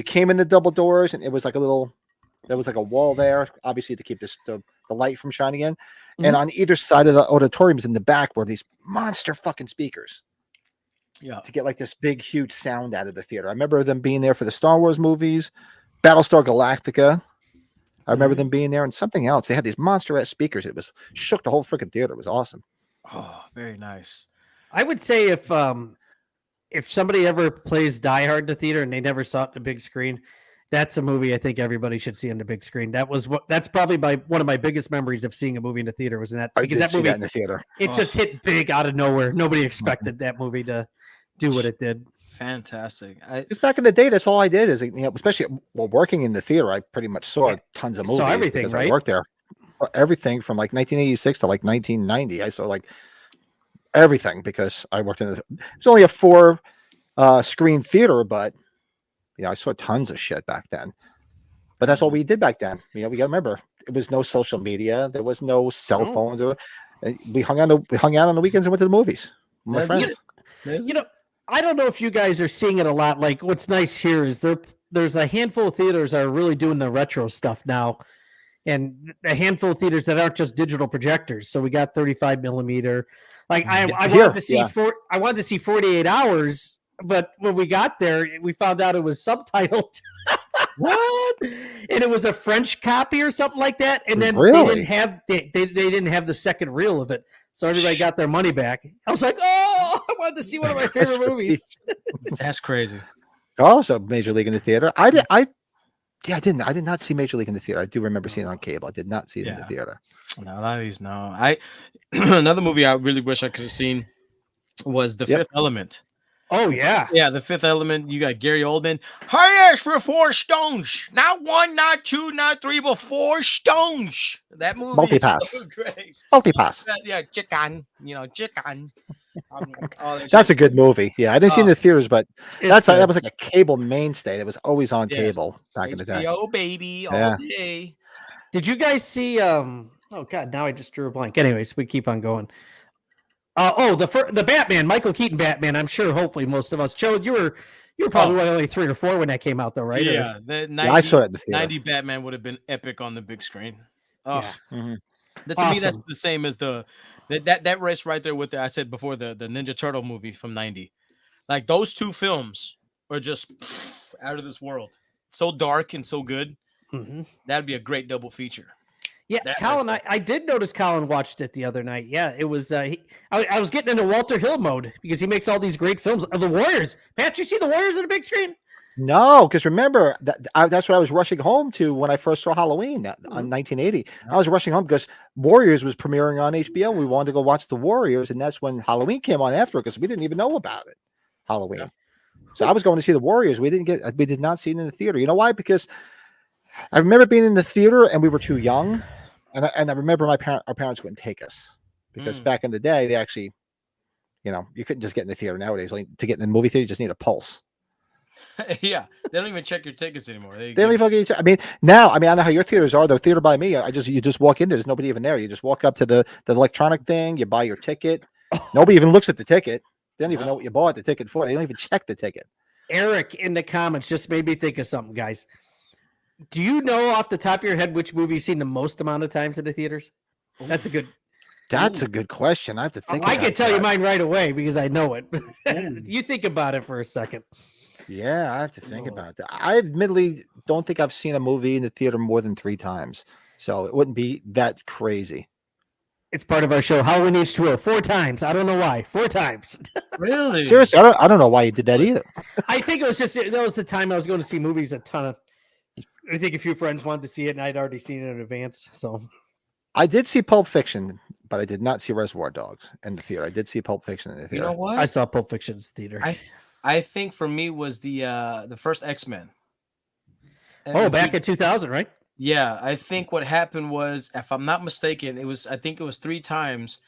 came in the double doors and it was like there was like a wall there, obviously to keep the light from shining in. And on either side of the auditoriums in the back were these monster fucking speakers. Yeah. To get like this big, huge sound out of the theater. I remember them being there for the Star Wars movies, Battlestar Galactica. I remember them being there and something else. They had these monster-ass speakers. It was shook the whole freaking theater. It was awesome. Oh, very nice. I would say if somebody ever plays Die Hard in the theater and they never saw it in the big screen, that's a movie I think everybody should see on the big screen. That's probably one of my biggest memories of seeing a movie in the theater was in that, I because did that see movie that in the theater. it just hit big out of nowhere. Nobody expected that movie to do what it did. Fantastic. Because back in the day, that's all I did is, especially while working in the theater, I pretty much saw tons of movies. Saw everything, because right? I worked there. Everything from like 1986 to like 1990. I saw like everything because I worked in it's only a 4 screen theater, but I saw tons of shit back then. But that's all we did back then. We got to remember, it was no social media, there was no cell phones. We hung out on the weekends and went to the movies with my That's friends. I don't know if you guys are seeing it a lot. Like, what's nice here is there's a handful of theaters that are really doing the retro stuff now, and a handful of theaters that aren't just digital projectors. So we got 35 millimeter. Like I wanted to see I wanted to see 48 Hours, but when we got there, we found out it was subtitled. What? And it was a French copy or something like that. And then Really? they didn't have the second reel of it. So everybody got their money back. I was like, oh, I wanted to see one of my favorite movies. That's crazy. Also, Major League in the theater. I did not see Major League in the theater. I do remember seeing it on cable. I did not see it in the theater. No, not these. No, another movie I really wish I could have seen was The Fifth Element. Oh yeah, yeah, The Fifth Element. You got Gary Oldman. I asked for 4 stones, not 1, not 2, not 3, but 4 stones. That movie Multi-pass. is so great. Multi-pass. Yeah, chicken. Chicken. That's a good movie. Yeah, I didn't see it in the theaters, but that good. was like a cable mainstay. That was always on cable back in the day. Oh baby, all Yeah. day. Did you guys see? Oh God, now I just drew a blank. Anyways, we keep on going. The Batman, Michael Keaton Batman. I'm sure, hopefully, most of us. Joe, you were probably only 3 or 4 when that came out, though, right? Yeah, I saw it in the theater. 90 Batman would have been epic on the big screen. Oh, Yeah. To me, that's the same as that race right there with I said before the Ninja Turtle movie from 90. Like those 2 films are just out of this world. So dark and so good. Mm-hmm. That'd be a great double feature. Yeah, Colin, I did notice Colin watched it the other night. Yeah, it was. I was getting into Walter Hill mode because he makes all these great films. The Warriors. Pat, you see the Warriors on the big screen? No, because remember that's what I was rushing home to when I first saw Halloween on 1980. I was rushing home because Warriors was premiering on HBO. We wanted to go watch the Warriors, and that's when Halloween came on after because we didn't even know about it. Halloween. So I was going to see the Warriors. We did not see it in the theater. You know why? Because I remember being in the theater and we were too young, and I remember our parents wouldn't take us because back in the day they actually, you couldn't just get in the theater nowadays. Like, to get in the movie theater, you just need a pulse. Yeah, they don't even check your tickets anymore. They don't even fucking. I mean, I don't know how your theaters are. The theater by me, you just walk in. There's nobody even there. You just walk up to the electronic thing. You buy your ticket. Nobody even looks at the ticket. They don't even know what you bought the ticket for. They don't even check the ticket. Eric in the comments just made me think of something, guys. Do you know off the top of your head which movie you've seen the most amount of times in the theaters? That's a good question. I have to think. I can tell you mine right away because I know it. You think about it for a second. Yeah, I have to think about that. I admittedly don't think I've seen a movie in the theater more than 3 times, so it wouldn't be that crazy. It's part of our show. Halloween H2O 4 times. I don't know why. 4 times. Really? Seriously, I don't know why you did that either. I think it was just that was the time I was going to see movies a ton of. I think a few friends wanted to see it, and I'd already seen it in advance. So I did see Pulp Fiction, but I did not see Reservoir Dogs in the theater. I did see Pulp Fiction in the theater. You know what? I saw Pulp Fiction's theater. I think for me was the first X-Men. Back in 2000, right? Yeah, I think what happened was, if I'm not mistaken, I think it was 3 times.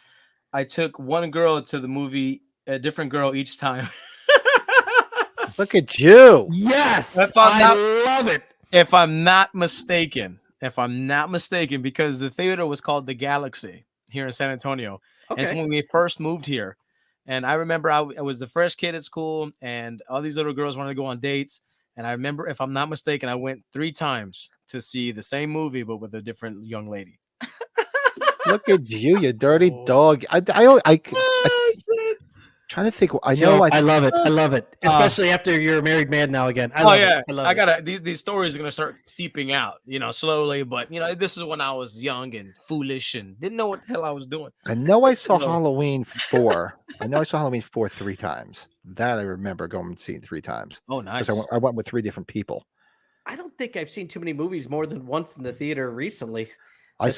I took one girl to the movie, a different girl each time. Look at you. Yes, I love it. If I'm not mistaken, because the theater was called The Galaxy here in San Antonio. Okay. And so when we first moved here, and I remember I was the first kid at school, and all these little girls wanted to go on dates. And I remember, if I'm not mistaken, I went 3 times to see the same movie, but with a different young lady. Look at you dirty dog. I trying to think. I know. I love it. I love it, especially after you're a married man now again. I love it. These stories are gonna start seeping out, slowly. But this is when I was young and foolish and didn't know what the hell I was doing. I know I saw Halloween 4. I know I saw Halloween 4 3 times. That I remember going and seeing 3 times. Oh, nice. Because I went with 3 different people. I don't think I've seen too many movies more than once in the theater recently. I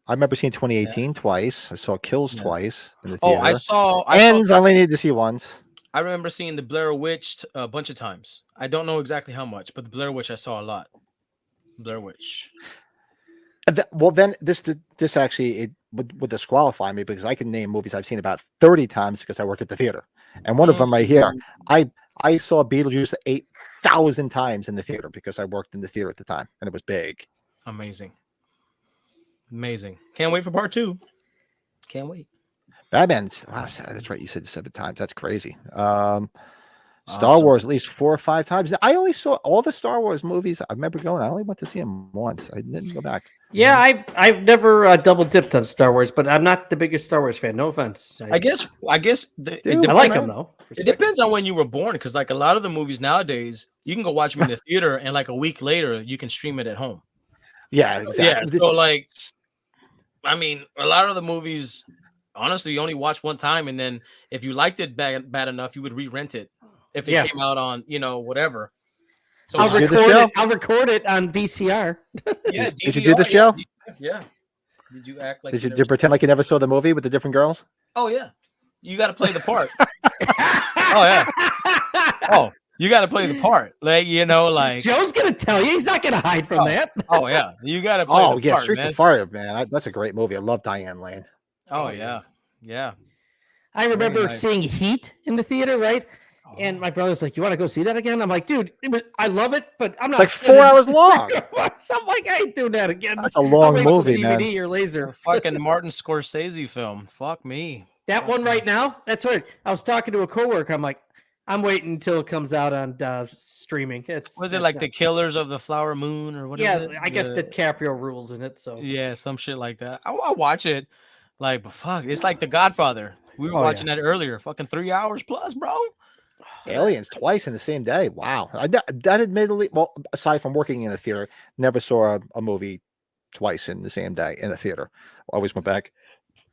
remember seeing 2018 twice. I saw Kills twice in the Oh, theater. I saw Ends. I only need to see once. I remember seeing the Blair Witch a bunch of times. I don't know exactly how much, but the Blair Witch I saw a lot. Blair Witch. Well, then this actually it would disqualify me because I can name movies I've seen about 30 times because I worked at the theater, and one of them right here. I saw Beetlejuice 8,000 times in the theater because I worked in the theater at the time, and it was big. Amazing. Can't wait for part 2. Can't wait. Batman. Wow, that's right. You said 7 times. That's crazy. Star Wars at least 4 or 5 times. I only saw all the Star Wars movies. I remember going. I only went to see them once. I didn't go back. Yeah, I've never double dipped on Star Wars, but I'm not the biggest Star Wars fan. No offense. I guess I like them though. It depends on when you were born, because like a lot of the movies nowadays, you can go watch them in the theater, and like a week later, you can stream it at home. Yeah, exactly. Yeah, so like, I mean, a lot of the movies, honestly, you only watch one time, and then if you liked it bad enough, you would re-rent it if it came out on whatever. So I'll record it on VCR. Yeah, did you do this, Joe? Yeah. Did you act like? Did you pretend like you never saw the movie with the different girls? Oh yeah, you got to play the part. Oh yeah. Oh, you got to play the part, like Joe's gonna tell you. He's not gonna hide from that. Oh yeah, you got to play. Oh the yeah, part, Street man. of Fire, man. That's a great movie. I love Diane Lane. Oh yeah, yeah. I remember seeing Heat in the theater, right? And my brother's like, "You want to go see that again?" I'm like, "Dude, I love it, but I'm not." It's like 4 hours long. I'm like, "I ain't doing that again." That's a long movie, DVD man. or laser. Fucking Martin Scorsese film. Fuck me. That one right now. That's right. I was talking to a coworker. I'm like, I'm waiting until it comes out on streaming. Was it like The Killers of the Flower Moon or what? Yeah, I guess DiCaprio rules in it. So yeah, some shit like that. I'll watch it. Like, but fuck, it's like The Godfather. We were watching that earlier. Fucking 3 hours plus, bro. Aliens twice in the same day. Wow. That admittedly, well, aside from working in a theater, never saw a movie twice in the same day in a theater. Always went back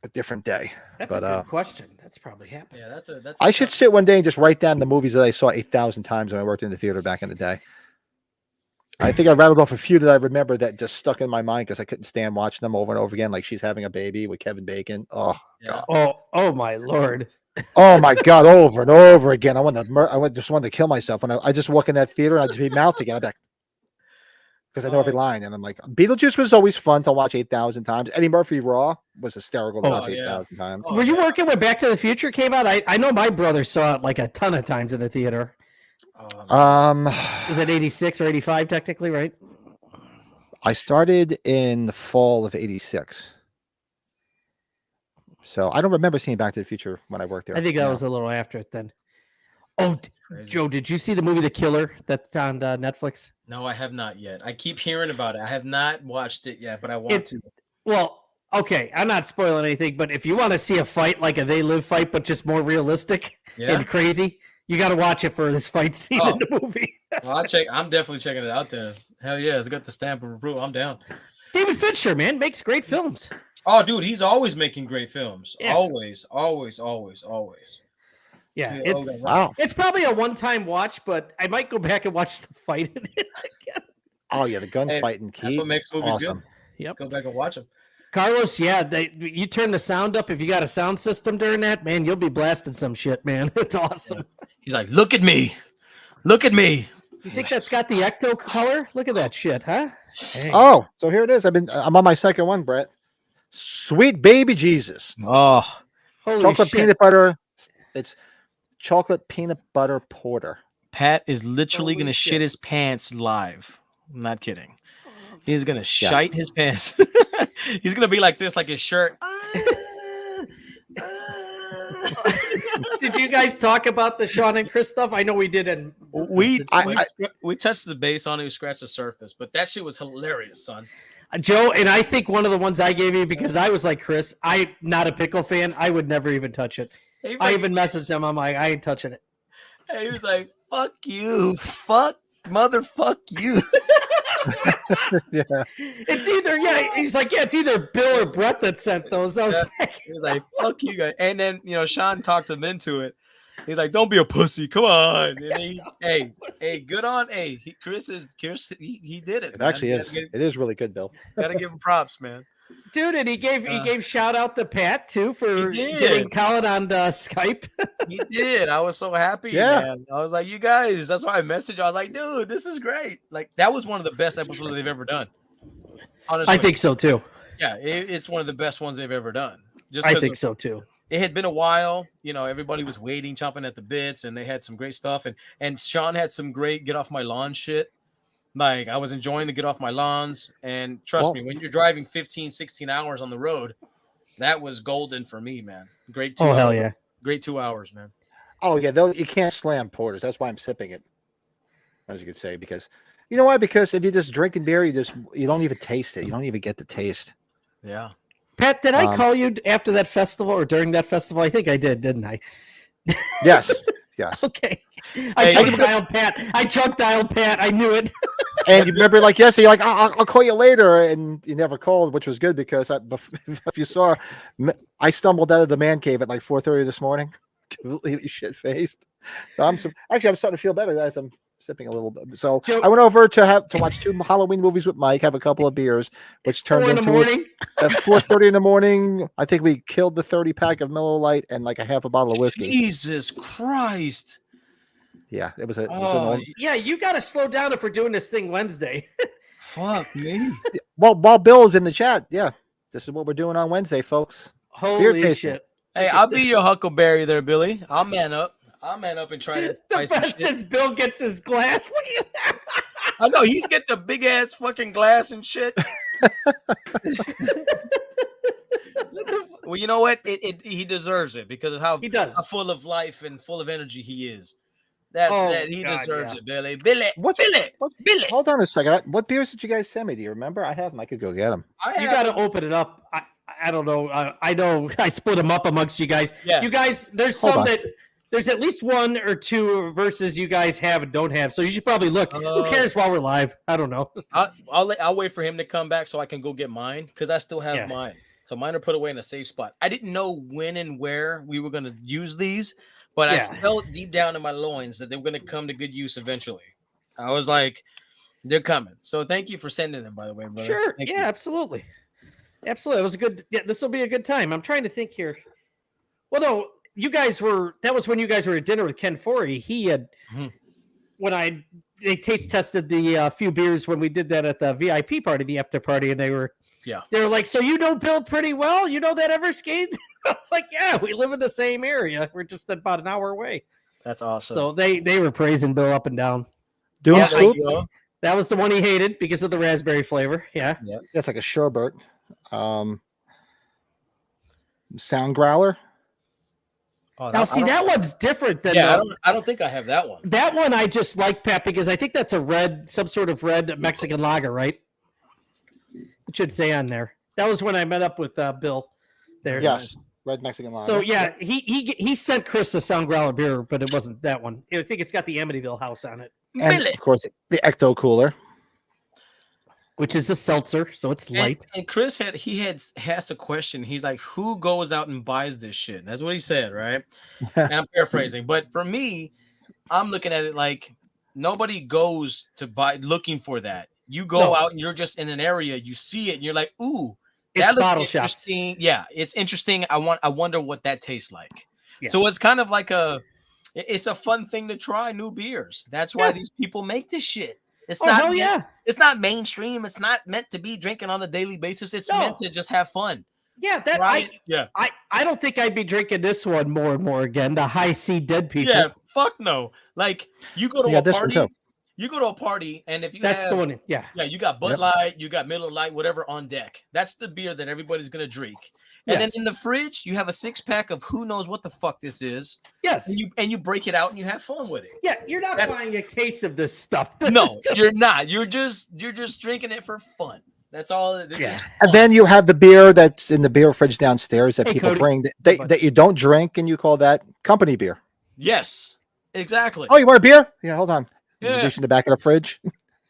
a different day. That's a good question. That's probably happened. Yeah, that's. I should sit one day and just write down the movies that I saw 8,000 times when I worked in the theater back in the day. I think I rattled off a few that I remember that just stuck in my mind because I couldn't stand watching them over and over again. Like She's Having a Baby with Kevin Bacon. Oh, Yeah. God. Oh my Lord. Oh my god, over and over again. Just wanted to kill myself when I just walk in that theater and I just be mouthing it. I'm like, because I know every line, and I'm like, Beetlejuice was always fun to watch 8,000 times. Eddie Murphy Raw was hysterical to Oh, watch yeah. 8,000 times. Oh, Were you yeah. working when Back to the Future came out? I know my brother saw it like a ton of times in the theater. Was it 86 or 85 technically, right? I started in the fall of '86, so I don't remember seeing Back to the Future when I worked there. I think that No. was a little after it then. Oh, Crazy. Joe, did you see the movie The Killer that's on Netflix? No, I have not yet. I keep hearing about it. I have not watched it yet, but I want to. Well, okay, I'm not spoiling anything, but if you want to see a fight like a They Live fight, but just more realistic Yeah. and crazy, you got to watch it for this fight scene in the movie. Well, I'm definitely checking it out there. Hell yeah, it's got the stamp of approval. I'm down. David Fincher, man, makes great films. Oh, dude, he's always making great films. Yeah. Always. Yeah, Yeah, okay. Wow. it's probably a one-time watch, but I might go back and watch the fight in it again. Oh yeah, the gunfighting key. That's what makes movies awesome. good. Yep. Go back and watch them. Carlos, yeah, you turn the sound up if you got a sound system during that, man, you'll be blasting some shit, man. It's awesome. He's like, look at me. Look at me. You think that's got the ecto color? Look at that shit, huh? Dang. Oh, so here it is. I'm on my second one, Brett. Sweet baby Jesus. Oh, Holy Chocolate shit. peanut butter. It's chocolate peanut butter porter. Pat is literally Holy gonna shit. shit his pants live. I'm not kidding. He's gonna shite his pants. He's gonna be like this, like his shirt. Did you guys talk about the Sean and Chris stuff? I know we did. And We touched the base on it, we scratched the surface, but that shit was hilarious, son. Joe, and I think one of the ones I gave you because I was like, Chris, I'm not a pickle fan. I would never even touch it. I even messaged him. I'm like, I ain't touching it. He was like, "Fuck you, motherfuck you." Yeah. It's either he's like, it's either Bill or Brett that sent those. I was like, He was like, "Fuck you guys," and then Sean talked him into it. He's like, "Don't be a pussy, come on." And hey, good on. Chris, he did it. It man. actually is. It is really good, Bill. Gotta give him props, man. dude, and he gave shout out to Pat too for He did. getting Colin on Skype. He did. I was so happy, Yeah. man. I was like, you guys. That's why I messaged you. I was like, dude, this is great. Like, that was one of the best episodes they've ever done. Honestly, I think so too. Yeah, it's one of the best ones they've ever done. Just I 'cause think so too. it had been a while. Everybody was waiting, chomping at the bits, and they had some great stuff. And Sean had some great get off my lawn shit. Like, I was enjoying the get off my lawns. And trust me, when you're driving 15, 16 hours on the road, that was golden for me, man. Great 2 hours. Hell yeah. Great 2 hours, man. Oh yeah, you can't slam porters. That's why I'm sipping it, as you could say. Because you know why? Because if you're just drinking beer, you don't even taste it. You don't even get the taste. Yeah. Pat, did I call you after that festival or during that festival? I think I did, didn't I? Yes. Yes. Okay. I drunk dialed Pat. I knew it. And you remember, like yesterday, you're like, I'll call you later, and you never called, which was good because if you saw, I stumbled out of the man cave at like 4:30 this morning, completely shit faced. So I'm starting to feel better as I'm sipping a little bit. So Joe, I went over to watch 2 Halloween movies with Mike, have a couple of beers, which turned 4 in the into morning. at 4:30 in the morning. I think we killed the 30-pack of Miller Lite and like a half a bottle of whiskey. Jesus Christ. Yeah, it was an Yeah, you got to slow down if we're doing this thing Wednesday. Fuck me. well, while Bill is in the chat, yeah, this is what we're doing on Wednesday, folks. Holy tasting. shit. Hey, I'll be your huckleberry there, Billy. I'll man up. and try to The spice some best shit. is Bill gets his glass. Look at that. I know he's get the big ass fucking glass and shit. Well, you know what? He deserves it because of how He does. how full of life and full of energy he is. That's Oh, that. He God, deserves yeah. it, Billy. Billy. Hold on a second. What beers did you guys send me? Do you remember? I have them. I could go get them. You got to open it up. I don't know. I know I split them up amongst you guys. Yeah. You guys, there's Hold some on. that there's at least 1 or 2 verses you guys have and don't have. So you should probably look. Who cares while we're live? I don't know. I'll wait for him to come back so I can go get mine because I still have Yeah. mine. So mine are put away in a safe spot. I didn't know when and where we were going to use these, but Yeah. I felt deep down in my loins that they were going to come to good use eventually. I was like, they're coming. So thank you for sending them, by the way, brother. Sure. Thank Yeah, you. absolutely. Absolutely. It was a good. Yeah, this will be a good time. I'm trying to think here. Well, no, you guys were. That was when you guys were at dinner with Ken Forey. He had Mhm. when they taste tested the few beers when we did that at the VIP party, the after party, and they were like, "So you know Bill pretty well? You know that Everskate?" I was like, "Yeah, we live in the same area. We're just about an hour away." That's awesome. So they were praising Bill up and down. Doom Yeah, Scoop. That was the one he hated because of the raspberry flavor. Yeah. That's like a sherbet. Sound Growler. Oh, Now, see, that one's different than I don't think I have that one. that one. I just like, Pat, because I think that's some sort of red Mexican lager, right? It should say on there. That was when I met up with Bill there. Yes, red Mexican lager. So yeah, he sent Chris a Sound Growler beer, but it wasn't that one. I think it's got the Amityville house on it, and of course the Ecto Cooler, which is a seltzer, so it's light. And Chris has a question. He's like, "Who goes out and buys this shit?" That's what he said, right? And I'm paraphrasing, but for me, I'm looking at it like nobody goes to buy looking for that. You go out and you're just in an area, you see it, and you're like, "Ooh, that looks interesting." Shops. Yeah, it's interesting. I wonder what that tastes like. Yeah. So it's kind of like it's a fun thing to try new beers. That's why these people make this shit. It's it's not mainstream. It's not meant to be drinking on a daily basis. It's meant to just have fun. Yeah, I don't think I'd be drinking this one more and more again. The High C Dead People. Yeah, fuck no. Like you go to a party. You go to a party, and if you that's the one, you got Bud Light, you got Miller Lite, whatever on deck. That's the beer that everybody's gonna drink. And then in the fridge, you have a 6-pack of who knows what the fuck this is. Yes, and you break it out and you have fun with it. Yeah, you're not buying a case of this stuff. You're not. You're just drinking it for fun. That's all. This is fun. And then you have the beer that's in the beer fridge downstairs that people bring that you don't drink, and you call that company beer. Yes, exactly. Oh, you want a beer? Yeah, hold on. Yeah. Reach in the back of the fridge.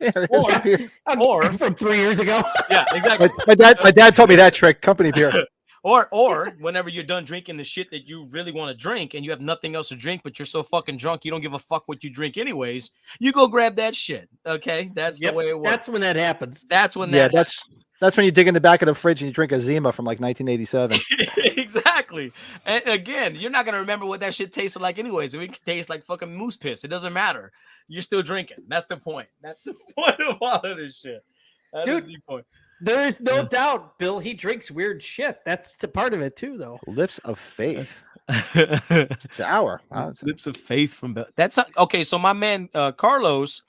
or from 3 years ago. Yeah, exactly. My dad taught me that trick. Company beer. Or whenever you're done drinking the shit that you really want to drink and you have nothing else to drink, but you're so fucking drunk you don't give a fuck what you drink anyways, you go grab that shit. Okay, that's the way it works. That's when that happens. That's when that's when you dig in the back of the fridge and you drink a Zima from like 1987. Exactly. And again, you're not gonna remember what that shit tasted like anyways. If it tastes like fucking moose piss, it doesn't matter. You're still drinking. That's the point. That's the point of all of this shit. That is the point. There is no doubt, Bill. He drinks weird shit. That's the part of it too, though. Lips of Faith. Sour. Wow, Lips of Faith from Bill. That's okay. So my man Carlos,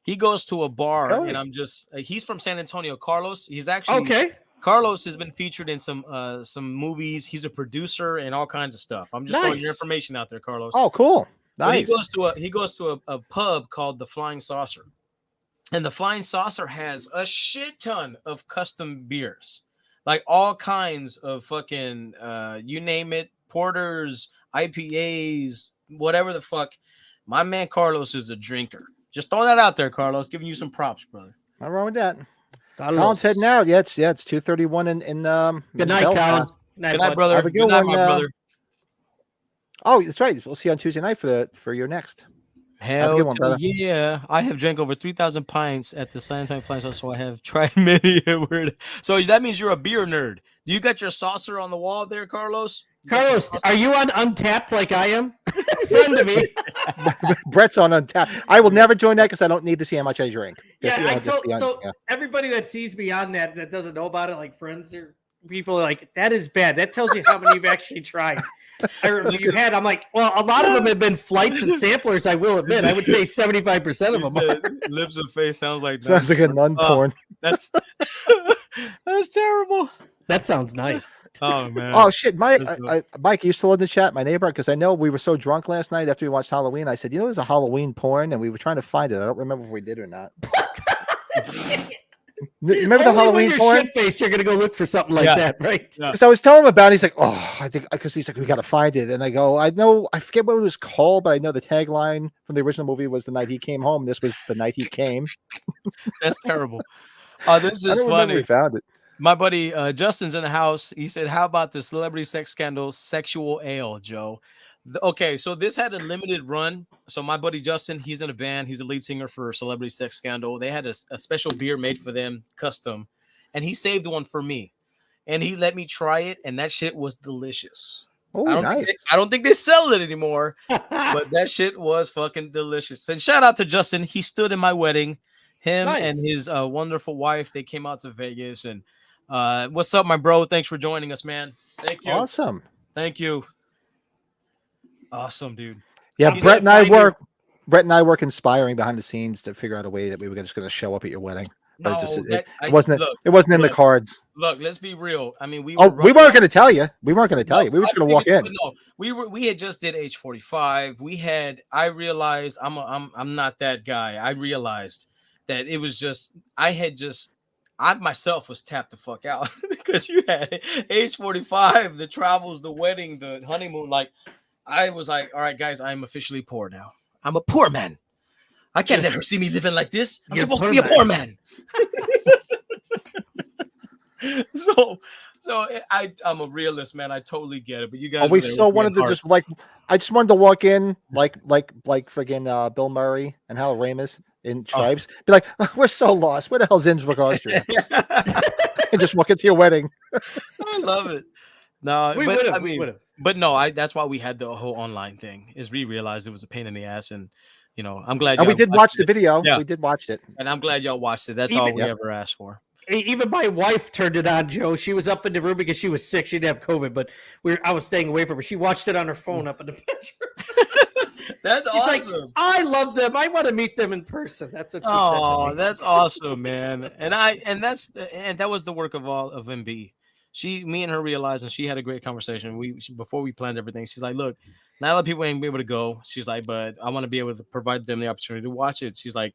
he goes to a bar, and I'm just he's from San Antonio. Carlos, he's actually Carlos has been featured in some movies. He's a producer and all kinds of stuff. I'm just throwing your information out there, Carlos. Oh, cool. Nice. But he goes to a pub called the Flying Saucer. And the Flying Saucer has a shit ton of custom beers, like all kinds of fucking, you name it, porters, IPAs, whatever the fuck. My man Carlos is a drinker. Just throwing that out there, Carlos. Giving you some props, brother. Not wrong with that. Colin's heading out. Yeah, it's 2:31 in Good night, Colin. Good night, brother. Good night, my brother. Oh, that's right. We'll see you on Tuesday night for your next. Hell yeah. I have drank over 3,000 pints at the San Antonio Flying Saucer, so I have tried many. So that means you're a beer nerd. Do you got your saucer on the wall there, Carlos? Carlos, are you on Untapped like I am? Friend to me. Brett's on Untapped. I will never join that because I don't need to see how much I drink. Everybody that sees me on that doesn't know about it, like friends or people, are like, that is bad. That tells you how many you've actually tried. I'm like, well, a lot of them have been flights and samplers. I will admit, I would say 75% of them. Lips of Faith sounds like sounds like a nun porn. That's terrible. That sounds nice. Oh man. Oh shit, Mike, Mike, you still in the chat, my neighbor? Because I know we were so drunk last night after we watched Halloween. I said, there's a Halloween porn, and we were trying to find it. I don't remember if we did or not. Remember the Halloween porn? Shit face, you're gonna go look for something like that, right? Because I was telling him about it. He's like, oh, I think because he's like, we got to find it. And I go, I forget what it was called, but I know the tagline from the original movie was "The Night He Came Home." This was "The Night He Came." That's terrible. Oh, this is funny. We found it. My buddy Justin's in the house. He said, "How about the celebrity sex scandal, sexual ale, Joe?" Okay, so this had a limited run. So my buddy Justin, he's in a band. He's a lead singer for Celebrity Sex Scandal. They had a special beer made for them, custom, and he saved one for me. And he let me try it, and that shit was delicious. Oh, nice. I don't think they sell it anymore, but that shit was fucking delicious. And shout out to Justin. He stood in my wedding. Him and Nice. his wonderful wife. They came out to Vegas. And what's up, my bro? Thanks for joining us, man. Thank you. Awesome. Thank you. Awesome, dude. Yeah, I'm Brett glad and I were conspiring behind the scenes to figure out a way that we were just going to show up at your wedding. But it wasn't in the cards. Look, let's be real. I mean, we weren't going to tell you. We weren't going to tell you. We were just going to walk in. No, we had just did age 45. I realized I'm not that guy. I realized that it was just I myself was tapped the fuck out because you had age 45, the travels, the wedding, the honeymoon. Like I was like, all right, guys, I'm officially poor now. I'm a poor man. I can't let her see me living like this. I'm supposed to be a poor man. so I'm a realist, man. I totally get it. But you guys, we still wanted to just I just wanted to walk in like friggin' Bill Murray and Hal Ramis in Stripes. Be like, we're so lost. Where the hell's Innsbruck, Austria? And just walk into your wedding. I love it. No, We but would've. but no, that's why we had the whole online thing. Is we realized it was a pain in the ass, and I'm glad. And we did watch the video. Yeah. We did watch it, and I'm glad y'all watched it. That's all we ever asked for. Even my wife turned it on, Joe. She was up in the room because she was sick. She didn't have COVID, but I was staying away from her. She watched it on her phone up in the bedroom. That's She's awesome. like, I love them. I want to meet them in person. That's what she said. Oh, that's awesome, man. And that was the work of MB. Me and her realized, and she had a great conversation. Before we planned everything, she's like, look, not a lot of people ain't be able to go. She's like, but I want to be able to provide them the opportunity to watch it. She's like,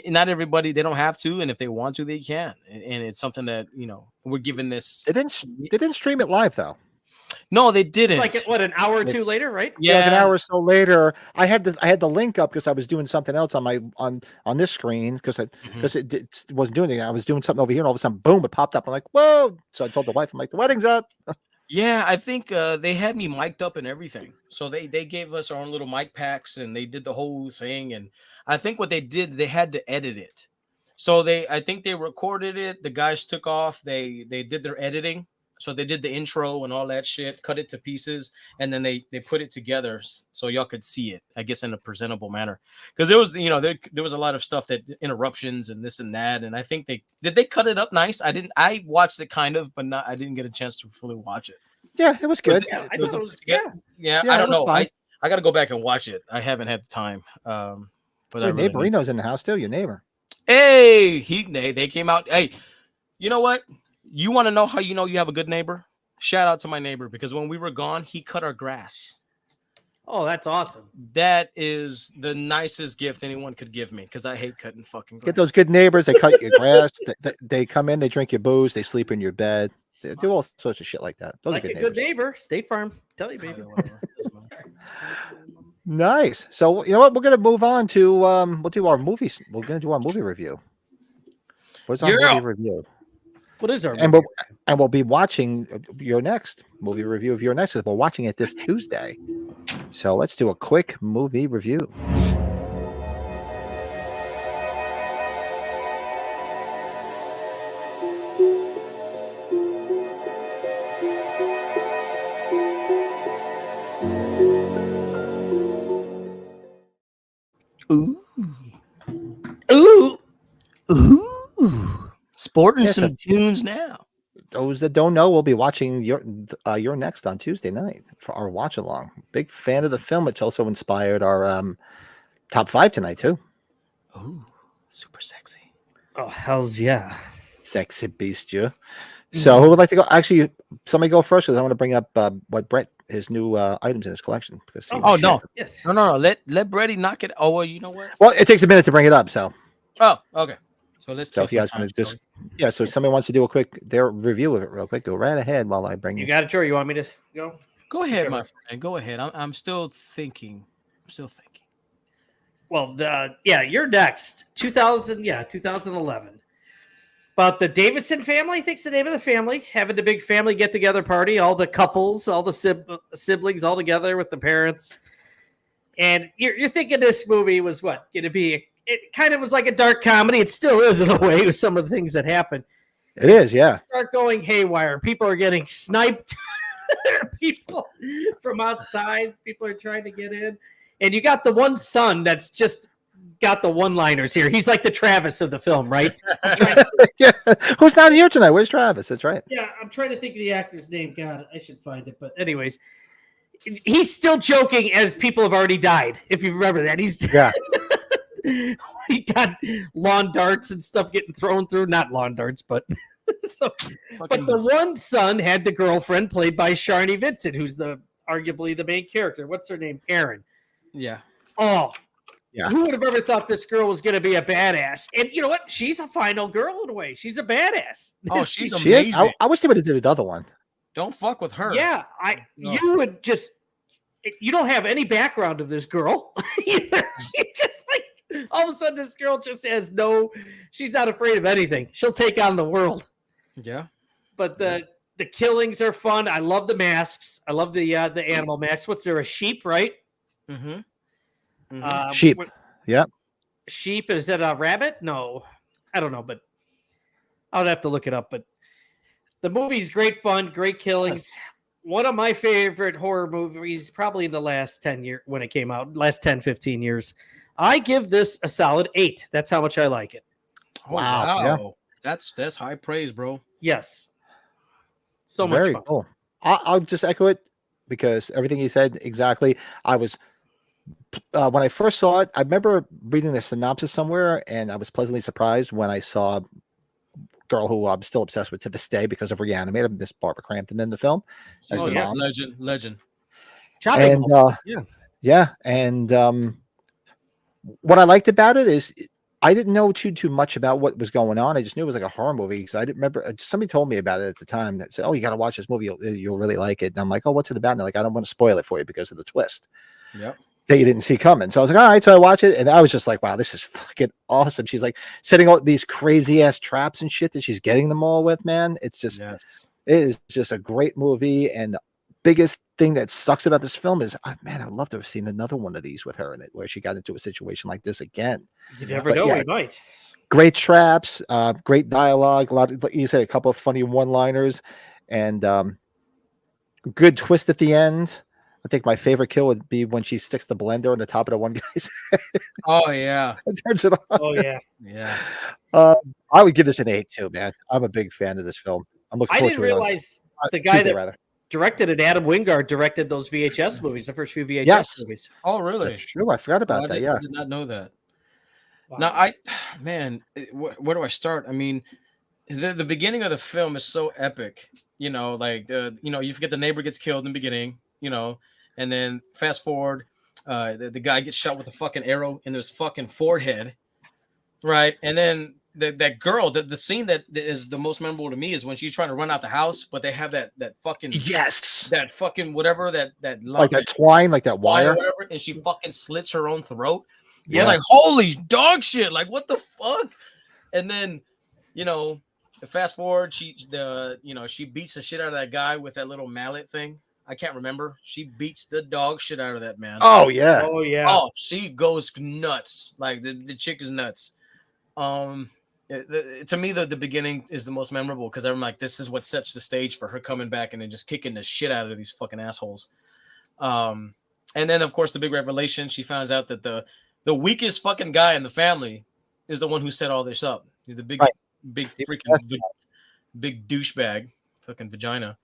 not everybody, they don't have to, and if they want to, they can. And it's something that we're giving this. They didn't stream it live though. No, they didn't. Like an hour or two later, right? Yeah, like an hour or so later. I had the link up because I was doing something else on this screen because it wasn't doing anything. I was doing something over here, and all of a sudden, boom! It popped up. I'm like, whoa! So I told the wife, I'm like, the wedding's up. Yeah, I think they had me mic'd up and everything. So they gave us our own little mic packs, and they did the whole thing. And I think what they did, they had to edit it. So I think they recorded it. The guys took off. They did their editing. So they did the intro and all that shit, cut it to pieces, and then they put it together so y'all could see it, I guess, in a presentable manner. Because there was, there was a lot of stuff that interruptions and this and that. And I think they cut it up nice. I watched it kind of, but I didn't get a chance to fully watch it. Yeah, it was good. I thought it was good. Yeah, I don't know. I got to go back and watch it. I haven't had the time. But your neighbor Reno's in the house too. Your neighbor. Hey, they came out. Hey, you know what? You want to know how you know you have a good neighbor? Shout out to my neighbor, because when we were gone, he cut our grass. Oh, that's awesome. That is the nicest gift anyone could give me, because I hate cutting fucking grass. Get those good neighbors. They cut your grass. They come in. They drink your booze. They sleep in your bed. They do all sorts of shit like that. Those Like are good neighbor. State Farm. Tell you, baby. Nice. So you know what? We're gonna move on to we'll do our movies. We're gonna do our movie review. What's our movie review? What is our and we'll be watching your next movie review of your next. We're watching it this Tuesday. So let's do a quick movie review. Ooh. Sporting some tunes now. Those that don't know, we'll be watching your next on Tuesday night for our watch along. Big fan of the film. It's also inspired our top 5 tonight too. Oh, super sexy. Oh, hell's yeah. Sexy beast, you. So who would like to go? Actually, somebody go first because I want to bring up what Brett, his new items in his collection. Because no. Yes. No. Let Brady knock it. Oh, well, you know what? Well, it takes a minute to bring it up. So. Oh, okay. So let's. So if you guys want to so if somebody wants to do their review of it real quick, go right ahead while I bring you got it, Joe. You want me to go? Go ahead, my friend. Go ahead. I'm still thinking. Well, you're next. 2011. About the Davidson family, I think's the name of the family, having the big family get-together party, all the couples, all the siblings all together with the parents. And you're thinking this movie was what? Going to be, it kind of was like a dark comedy. It still is in a way with some of the things that happen. It is, yeah. Start going haywire. People are getting sniped. people from outside. People are trying to get in. And you got the one son that's just got the one-liners here. He's like the Travis of the film, right? Yeah. Who's not here tonight? Where's Travis? That's right. Yeah, I'm trying to think of the actor's name. God, I should find it. But anyways, he's still joking as people have already died. If you remember that, he's Yeah. he got lawn darts and stuff getting thrown through. Not lawn darts, but so. But the one son had the girlfriend played by Sharni Vincent, who's arguably the main character. What's her name? Erin. Yeah. Oh, Yeah. Who would have ever thought this girl was going to be a badass? And you know what? She's a final girl in a way. She's a badass. Oh, she's She amazing. is. I wish they would have did another one. Don't fuck with her. Yeah, No. you would just. You don't have any background of this girl either. She just like all of a sudden this girl just has no. She's not afraid of anything. She'll take on the world. Yeah. But the killings are fun. I love the masks. I love the animal masks. What's there? A sheep, right? Mm-hmm. Sheep. Yep. Sheep. Is that a rabbit? No, I don't know, but I'll have to look it up. But the movie's great fun, great killings. One of my favorite horror movies, probably in the last 10 years when it came out, last 10, 15 years. I give this a solid 8. That's how much I like it. Oh, Wow. wow. That's high praise, bro. Yes. So much Very fun. cool. I'll just echo it because everything he said exactly. I was when I first saw it, I remember reading the synopsis somewhere, and I was pleasantly surprised when I saw a girl who I'm still obsessed with to this day because of Reanimated, Miss Barbara Crampton in the film. As Oh, the yeah. mom. Legend. Chopping And block. yeah, and what I liked about it is I didn't know too much about what was going on. I just knew it was like a horror movie because I didn't remember. Somebody told me about it at the time that said, "Oh, you got to watch this movie. You'll really like it." And I'm like, "Oh, what's it about?" And they're like, "I don't want to spoil it for you because of the twist Yep. that you didn't see coming." So I was like, "All right." So I watch it, and I was just like, "Wow, this is fucking awesome." She's like setting all these crazy ass traps and shit that she's getting them all with. Man, it's just Yes. it is just a great movie. And the biggest thing that sucks about this film is, man, I'd love to have seen another one of these with her in it, where she got into a situation like this again. You never But know. yeah. We might. Great traps, great dialogue. A lot of, like you said, a couple of funny one-liners, and good twist at the end. I think my favorite kill would be when she sticks the blender on the top of the one guy's head Oh yeah. and turns it on. Oh, yeah. Yeah. I would give this an 8 too, man. I'm a big fan of this film. I'm looking I forward didn't to it. realize the guy Tuesday, that rather. directed it, Adam Wingard, directed those VHS movies, the first few VHS Yes. movies. Oh really? That's true. I forgot about that. I did not know that. Wow. Now where do I start? I mean, the beginning of the film is so epic. You know, like you forget the neighbor gets killed in the beginning. You know, and then fast forward, the guy gets shot with a fucking arrow in his fucking forehead, right? And then that girl, the scene that is the most memorable to me is when she's trying to run out the house, but they have that fucking Yes. that fucking whatever that Like that twine, like that wire wire. or whatever, and she fucking slits her own throat. Yeah. Yeah, like holy dog shit! Like what the fuck? And then, fast forward, she beats the shit out of that guy with that little mallet thing. I can't remember. She beats the dog shit out of that man. Oh yeah. Oh, yeah. Oh, she goes nuts. Like the chick is nuts. To me, the beginning is the most memorable because I'm like, this is what sets the stage for her coming back and then just kicking the shit out of these fucking assholes. And then of course the big revelation, she finds out that the weakest fucking guy in the family is the one who set all this up. He's the big freaking big douchebag, fucking vagina.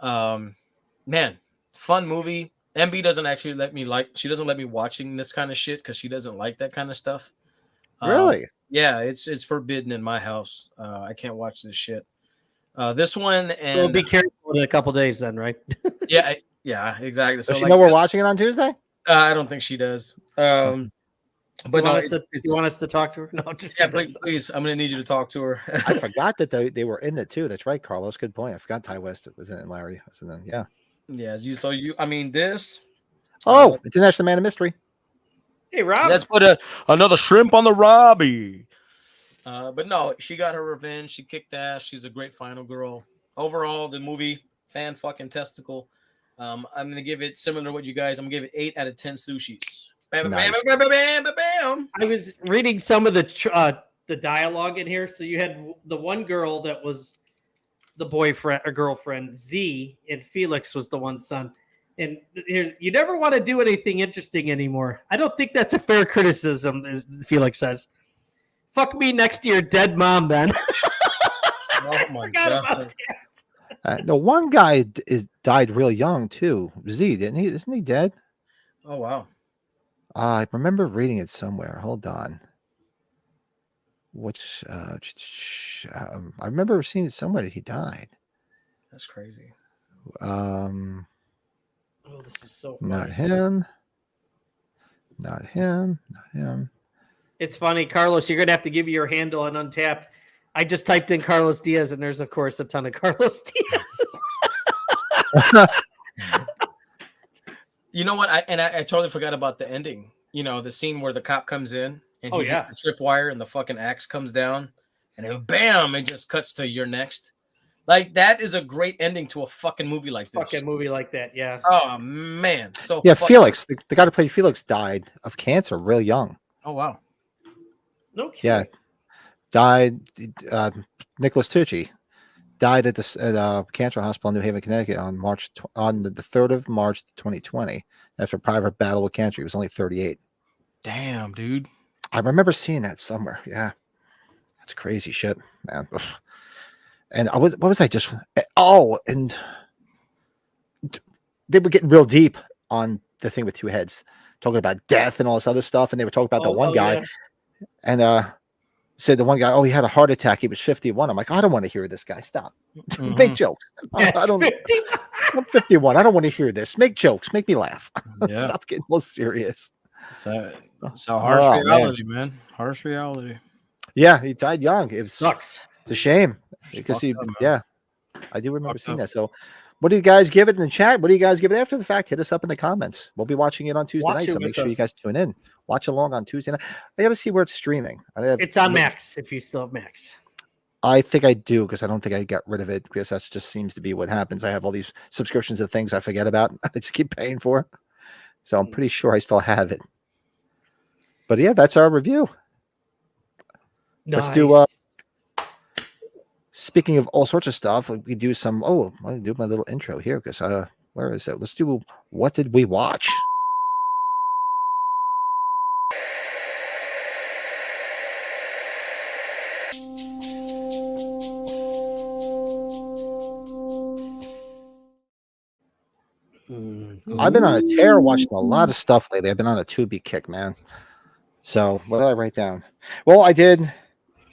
Man, fun movie. MB doesn't actually she doesn't let me watching this kind of shit because she doesn't like that kind of stuff. Really? Yeah, it's forbidden in my house. I can't watch this shit. This one and So be careful in a couple days then, right? yeah, exactly. Does So she like know we're this- watching it on Tuesday? I don't think she does. But no, you want us to talk to her? No, just yeah, kidding. please. I'm gonna need you to talk to her. I forgot that they were in it too. That's right, Carlos. Good point. I forgot Ty West was in it and Larry. So then, yeah. Yeah, I mean this. Oh, International Man of Mystery. Hey, Rob. Let's put another shrimp on the Robbie. But no, she got her revenge. She kicked ass. She's a great final girl. Overall, the movie, fan fucking testicle. I'm gonna give it similar to what you guys. I'm gonna give it 8 out of 10 sushis. Bam, Nice. bam, bam, bam, bam, bam, bam. I was reading some of the dialogue in here. So you had the one girl that was the boyfriend or girlfriend, Z, and Felix was the one son. And you never want to do anything interesting anymore. I don't think that's a fair criticism, as Felix says. Fuck me next to your dead mom, then. Oh my Forgot God. about that. The one guy died real young too. Z, didn't he? Isn't he dead? Oh wow. I remember reading it somewhere. Hold on. Which I remember seeing it somewhere that he died. That's crazy. Um, Oh, this is so funny. not him. Not him. Not him. It's funny, Carlos. You're gonna have to give me your handle on Untapped. I just typed in Carlos Diaz, and there's of course a ton of Carlos Diaz. You know what? I totally forgot about the ending. You know, the scene where the cop comes in and he hits the tripwire and the fucking axe comes down, and then bam, it just cuts to you're next. Like that is a great ending to a fucking movie like this. Fucking movie like that, yeah. Oh man, so Yeah, Felix, the guy who played Felix died of cancer real young. Oh wow. No kidding. Yeah, died. Nicholas Tucci died at the cancer hospital in New Haven, Connecticut on the 3rd of March, 2020, after a private battle with cancer. He was only 38. Damn, dude. I remember seeing that somewhere. Yeah, that's crazy shit, man. And what was I just? Oh, and they were getting real deep on the thing with two heads, talking about death and all this other stuff. And they were talking about the one guy, and said the one guy, oh, he had a heart attack. He was 51. I'm like, I don't want to hear this guy. Stop. Make jokes. I don't. I'm 51. I don't want to hear this. Make jokes. Make me laugh. Yeah. Stop getting a little serious. It's a harsh reality, man. Harsh reality. Yeah, he died young. It Sucks. It's a shame because up, I do remember seeing that. So, what do you guys give it in the chat? What do you guys give it after the fact? Hit us up in the comments. We'll be watching it on Tuesday night, so make sure you guys tune in. Watch along on Tuesday night. I got to see where it's streaming. It's on Max if you still have Max. I think I do because I don't think I got rid of it because that just seems to be what happens. I have all these subscriptions of things I forget about. I just keep paying for. So I'm pretty sure I still have it. But yeah, that's our review. Nice. Let's do. Speaking of all sorts of stuff, we do some. Oh, I'll do my little intro here because where is it? Let's do. What did we watch? I've been on a tear watching a lot of stuff lately. I've been on a Tubi kick, man. So what did I write down? Well, I did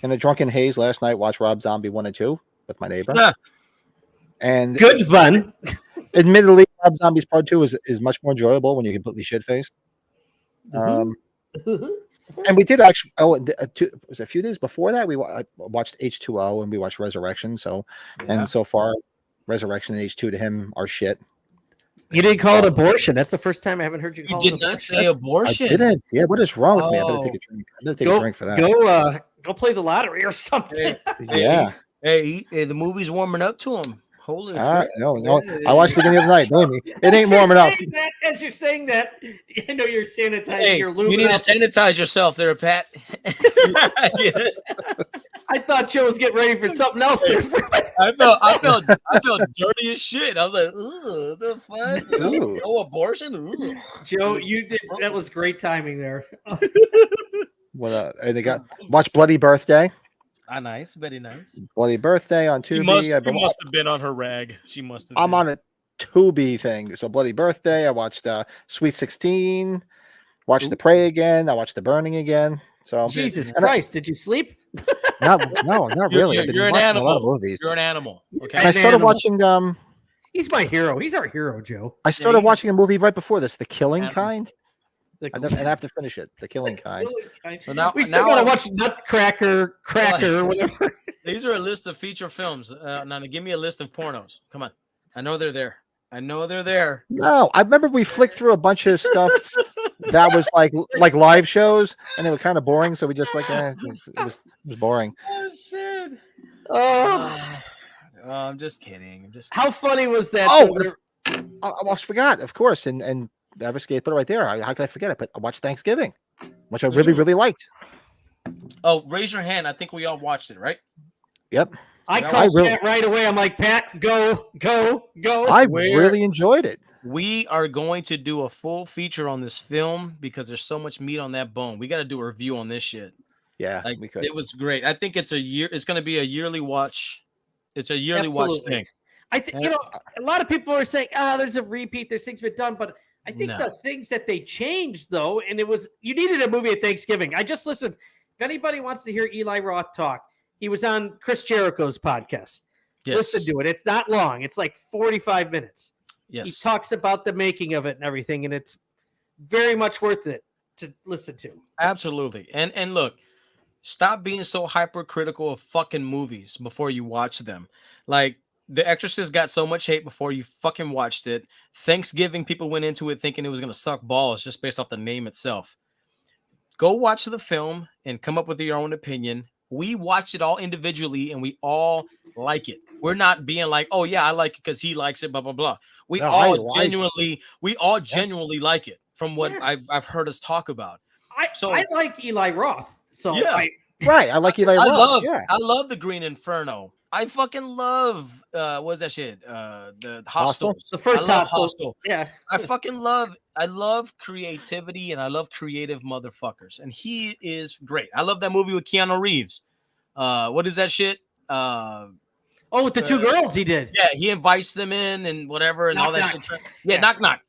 in a drunken haze last night watch Rob Zombie 1 and 2 with my neighbor. Yeah. And good fun. Admittedly, Rob Zombie's Part 2 is much more enjoyable when you're completely shit-faced. And we did actually. Oh, it was a few days before that. I watched H2O and we watched Resurrection. So, and so far, Resurrection and H2 to him are shit. You didn't call it abortion. That's the first time I haven't heard you call it abortion. You did not say abortion. I didn't. Yeah, what is wrong with me? I better take a drink. I better take a drink for that. Go play the lottery or something. Yeah. Hey, the movie's warming up to him. Holy no. I watched it the other night. Believe me, it ain't warming up. As you're saying that, I know you're sanitizing your lube. You need to sanitize yourself there, Pat. I thought Joe was getting ready for something else there. I felt dirty as shit. I was like, "Ugh, the fuck? No abortion." Ugh. Joe, you did that was great timing there. And they got watch Bloody Birthday. Nice, very nice. Bloody Birthday on Tubi. You must have been on her rag. She must have. I'm on a Tubi thing. So Bloody Birthday. I watched Sweet 16. Watched The Prey again. I watched The Burning again. So Jesus Christ, did you sleep? No, not really. You're an animal. A lot of movies. You're an animal. Okay. I started watching. He's my hero. He's our hero, Joe. I started watching a movie right before this, The Killing Kind. And I have to finish it. The Killing Kind. So now we still gotta watch Nutcracker, Cracker, whatever. These are a list of feature films. Now give me a list of pornos. Come on, I know they're there. No, I remember we flicked through a bunch of stuff that was like live shows, and they were kind of boring. So we just it was boring. Oh shit! I'm just kidding. How funny was that? I almost forgot. Of course, and Everscape put it right there. How could I forget it? But I watched Thanksgiving, which I really liked. Oh, raise your hand. I think we all watched it, right? Yep. I That called was- Pat right away. I'm like, Pat, go. I Where- really enjoyed it. We are going to do a full feature on this film because there's so much meat on that bone. We got to do a review on this shit. Yeah, Like we could. it was great. I think it's going to be a yearly watch. It's a yearly watch Absolutely. thing. I think Yeah. a lot of people are saying, there's a repeat, there's things been done, but I think No. the things that they changed though, and it was you needed a movie at Thanksgiving. I just listened. If anybody wants to hear Eli Roth talk, he was on Chris Jericho's podcast. Yes. Listen to it. It's not long. It's like 45 minutes. Yes. He talks about the making of it and everything, and it's very much worth it to listen to. Absolutely. And look, stop being so hypercritical of fucking movies before you watch them. Like The Exorcist got so much hate before you fucking watched it. Thanksgiving, people went into it thinking it was going to suck balls just based off the name itself. Go watch the film and come up with your own opinion. We watched it all individually and we all like it. We're not being like, oh yeah, I like it because he likes it, blah blah blah. We No, I all like genuinely like it from what I've heard us talk about. I like Eli Roth. So Yeah. Right, I like Eli I Roth. Yeah. love the Green Inferno. I fucking love what's that shit? The Hostel? Hostels. the first I love Hostel. Yeah. I love creativity and I love creative motherfuckers. And he is great. I love that movie with Keanu Reeves. What is that shit? With the two girls he did. Yeah, he invites them in and whatever and all Knock, that knock. shit. Yeah, knock knock.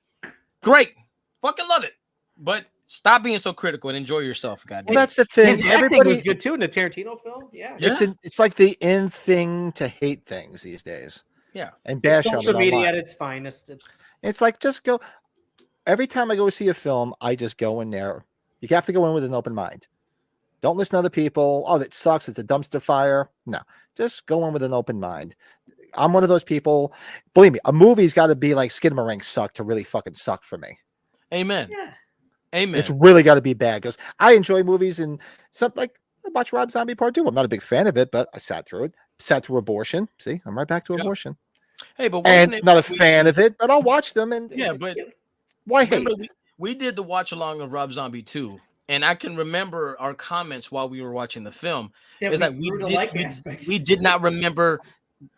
Great. Fucking love it. But stop being so critical and enjoy yourself, Well, goddamn. that's the thing. His acting Everybody, was good too in the Tarantino film. Yeah. it's like the in thing to hate things these days. Yeah. And bash on Social it media online. at its finest. It's like just go. Every time I go see a film, I just go in there. You have to go in with an open mind. Don't listen to other people. Oh, that sucks. It's a dumpster fire. No, just go in with an open mind. I'm one of those people. Believe me, a movie's got to be like Skinamarink suck to really fucking suck for me. Amen. Yeah. Amen. It's really got to be bad because I enjoy movies and something like I watched Rob Zombie Part 2. I'm not a big fan of it, but I sat through it. Sat through Abortion. See, I'm right back to Yeah. Abortion. Hey, but And wasn't it- not a fan of it, but I'll watch them. And Yeah, but why hate? remember, we did the watch along of Rob Zombie 2, and I can remember our comments while we were watching the film. That It's we like grew to like aspects. we did not remember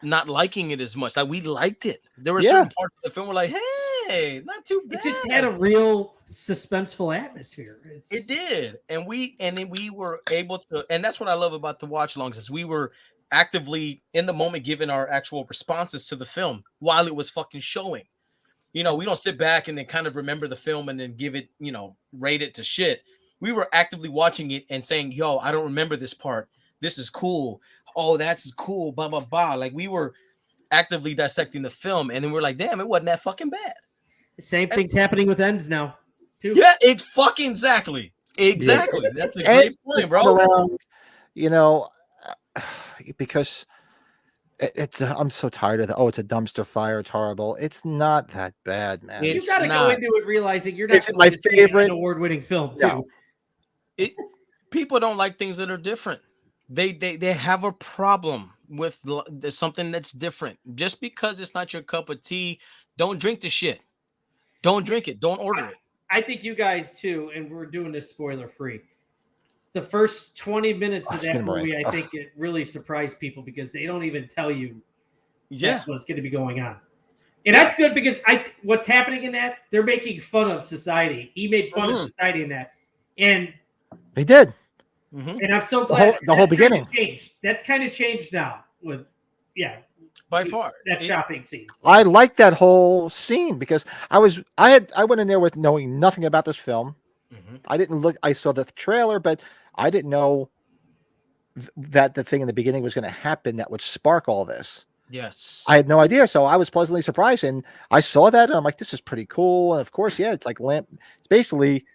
not liking it as much. Like we liked it. There were Yeah. certain parts of the film we're like, hey, not too bad. It just had a real suspenseful atmosphere. It did, and then we were able to, and that's what I love about the watch alongs is we were actively in the moment giving our actual responses to the film while it was fucking showing. You know, we don't sit back and then kind of remember the film and then give it, rate it to shit. We were actively watching it and saying, yo, I don't remember this part. This is cool. Oh, that's cool. Blah, blah, blah. Like we were actively dissecting the film and then we're like, damn, it wasn't that fucking bad. The same thing's happening with Ends now, too. Yeah, it fucking exactly. That's a great point, bro. Around, because it's I'm so tired of the it's a dumpster fire, it's horrible. It's not that bad, man. You It's got to go not. into it realizing you're not It's going my to see favorite- an award-winning film, too. No. People don't like things that are different. They have a problem with something that's different. Just because it's not your cup of tea, don't drink the shit. Don't drink it. Don't order it. I think you guys, too, and we're doing this spoiler-free. The first 20 minutes of that Skinamarink. movie, I think it really surprised people because they don't even tell you Yeah. what's going to be going on. And that's good because what's happening in that, they're making fun of society. He made fun of society in that. And He did. Mhm. I'm so The glad whole that's kind of beginning. changed. That's kind of changed now with By far. that It- shopping scene. I like that whole scene because I went in there with knowing nothing about this film. Mhm. I didn't look. I saw the trailer, but I didn't know that the thing in the beginning was going to happen that would spark all this. Yes. I had no idea, so I was pleasantly surprised, and I saw that, and I'm like, "This is pretty cool." And of course, yeah, it's like It's basically,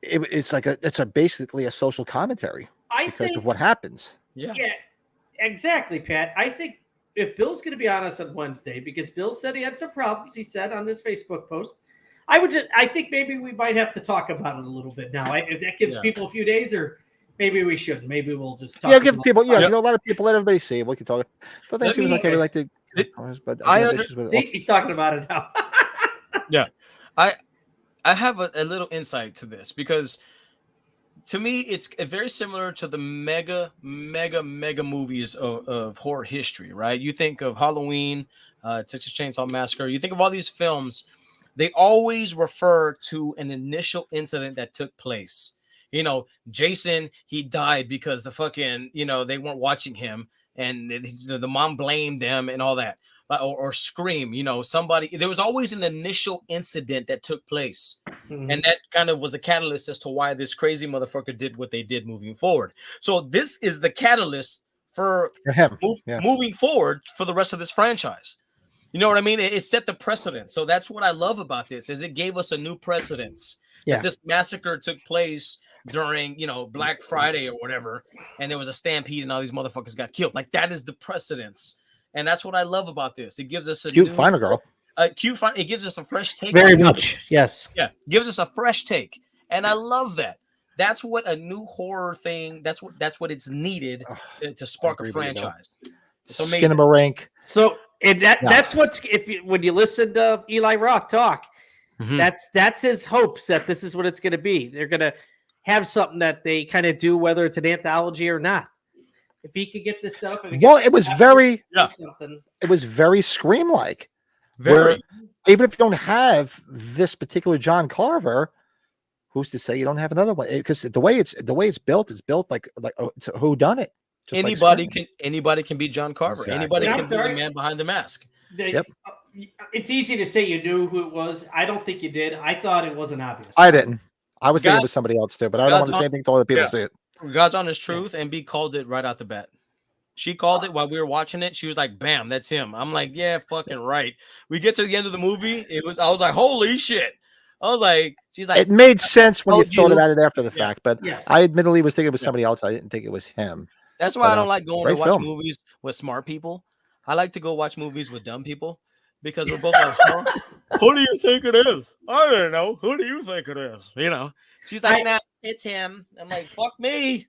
it's basically a social commentary I because think of what happens. Yeah. Yeah, exactly, Pat. I think if Bill's going to be on us on Wednesday, because Bill said he had some problems, he said on his Facebook post, I think maybe we might have to talk about it a little bit now. If that gives Yeah. people a few days, or maybe we shouldn't. Maybe we'll just talk. Yeah, give about people. it. Yeah, Yep. a lot of people. Let everybody see. We can talk. For things me- like I would like to. It- But I have under- issues with- See, he's talking about it now. I have a little insight to this because to me, it's very similar to the mega movies of horror history, right? You think of Halloween, Texas Chainsaw Massacre. You think of all these films. They always refer to an initial incident that took place. Jason, he died because the fucking, they weren't watching him, and the mom blamed them and all that. Or Scream, somebody. There was always an initial incident that took place. And that kind of was a catalyst as to why this crazy motherfucker did what they did moving forward. So this is the catalyst for him moving forward for the rest of this franchise. You know what I mean? It set the precedent. So that's what I love about this, is it gave us a new precedence. Yeah. That this massacre took place during, Black Friday or whatever, and there was a stampede and all these motherfuckers got killed. Like, that is the precedence. And that's what I love about this. It gives us a cute new final girl. It gives us a fresh take. Very much, yes. Yeah, gives us a fresh take, and I love that. That's what a new horror thing. That's what it's needed to spark a franchise. It's amazing. Skinamarink. So that's what's when you listen to Eli Roth talk, that's his hopes that this is what it's going to be. They're going to have something that they kind of do, whether it's an anthology or not. If he could get this up, it was very Scream-like. Very. Even if you don't have this particular John Carver, who's to say you don't have another one? Because the way it's built like it's a whodunit. Anybody can be John Carver. Exactly. Anybody can be the man behind the mask. It's easy to say you knew who it was. I don't think you did. I thought it wasn't obvious. I didn't. I was thinking it was somebody else too, but I don't want to say anything until other people see it. God's honest truth, and B called it right out the bat. She called it while we were watching it. She was like, "Bam, that's him." I'm like, "Yeah, fucking right." We get to the end of the movie. I was like, "Holy shit!" I was like, "She's like." It made sense when you thought about it after the fact, but Yes. I admittedly was thinking it was somebody else. I didn't think it was him. That's why I don't like going to watch film. movies with smart people. I like to go watch movies with dumb people, because we're both like, huh? "Who do you think it is?" "I don't know. Who do you think it is?" She's like, "Nah, it's him." I'm like, "Fuck me."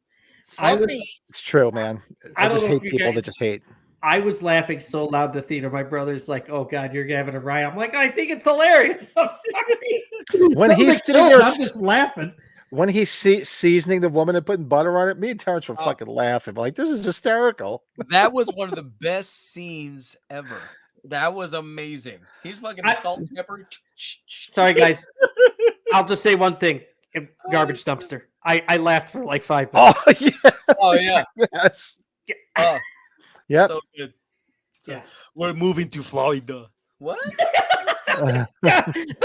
It's true, man. I just hate people that just hate. I was laughing so loud in the theater. My brother's like, "Oh God, you're having a riot." I'm like, "I think it's hilarious." I'm sorry. When he's sitting there, I'm just laughing. When he's seasoning the woman and putting butter on it, me and Terrence were fucking laughing. We're like, this is hysterical. That was one of the best scenes ever. That was amazing. He's fucking the salt and pepper. Sorry, guys. I'll just say one thing. Garbage dumpster. I laughed for like 5 minutes. Oh yeah. Oh yeah. Yes. Yeah. So good. So, Yeah. We're moving to Florida. What? The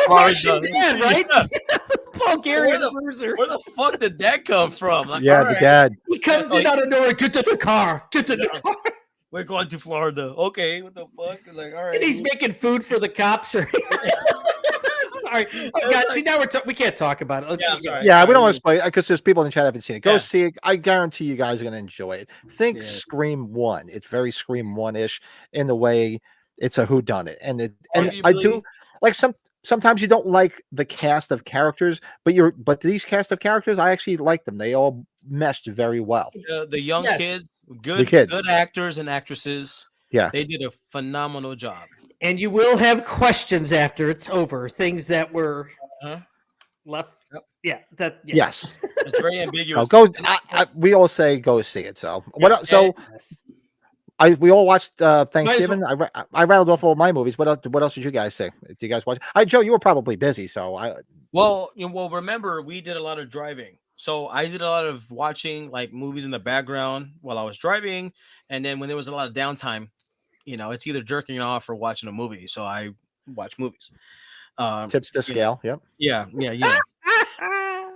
Russian dad, right? Bulgarian loser. Where the fuck did that come from? Like, Yeah, the dad. He comes in out of nowhere. Get to the car. Get to the car. We're going to Florida. Okay, what the fuck? Like, all right. And he's making food for the cops. Sorry. Oh God. See, now we can't talk about it. Yeah, I'm sorry. Yeah, we don't want to spoil it because there's people in the chat haven't seen it. Go Yeah. see it. I guarantee you guys are going to enjoy it. Think Scream 1. It's very Scream 1-ish in the way it's a whodunit. And I do like sometimes you don't like the cast of characters, but these cast of characters, I actually like them. They all meshed very well. The young kids, The kids. good actors and actresses. Yeah. They did a phenomenal job. And you will have questions after it's over. Things that were left. Yeah. Yes. It's very ambiguous. We all say go see it. So we all watched Thanksgiving. I rattled off all my movies. What else did you guys say? Did you guys watch? Joe, you were probably busy, so I. Well, remember we did a lot of driving, so I did a lot of watching like movies in the background while I was driving, and then when there was a lot of downtime, it's either jerking off or watching a movie. So I watch movies. Tips to scale. Yep. Yeah.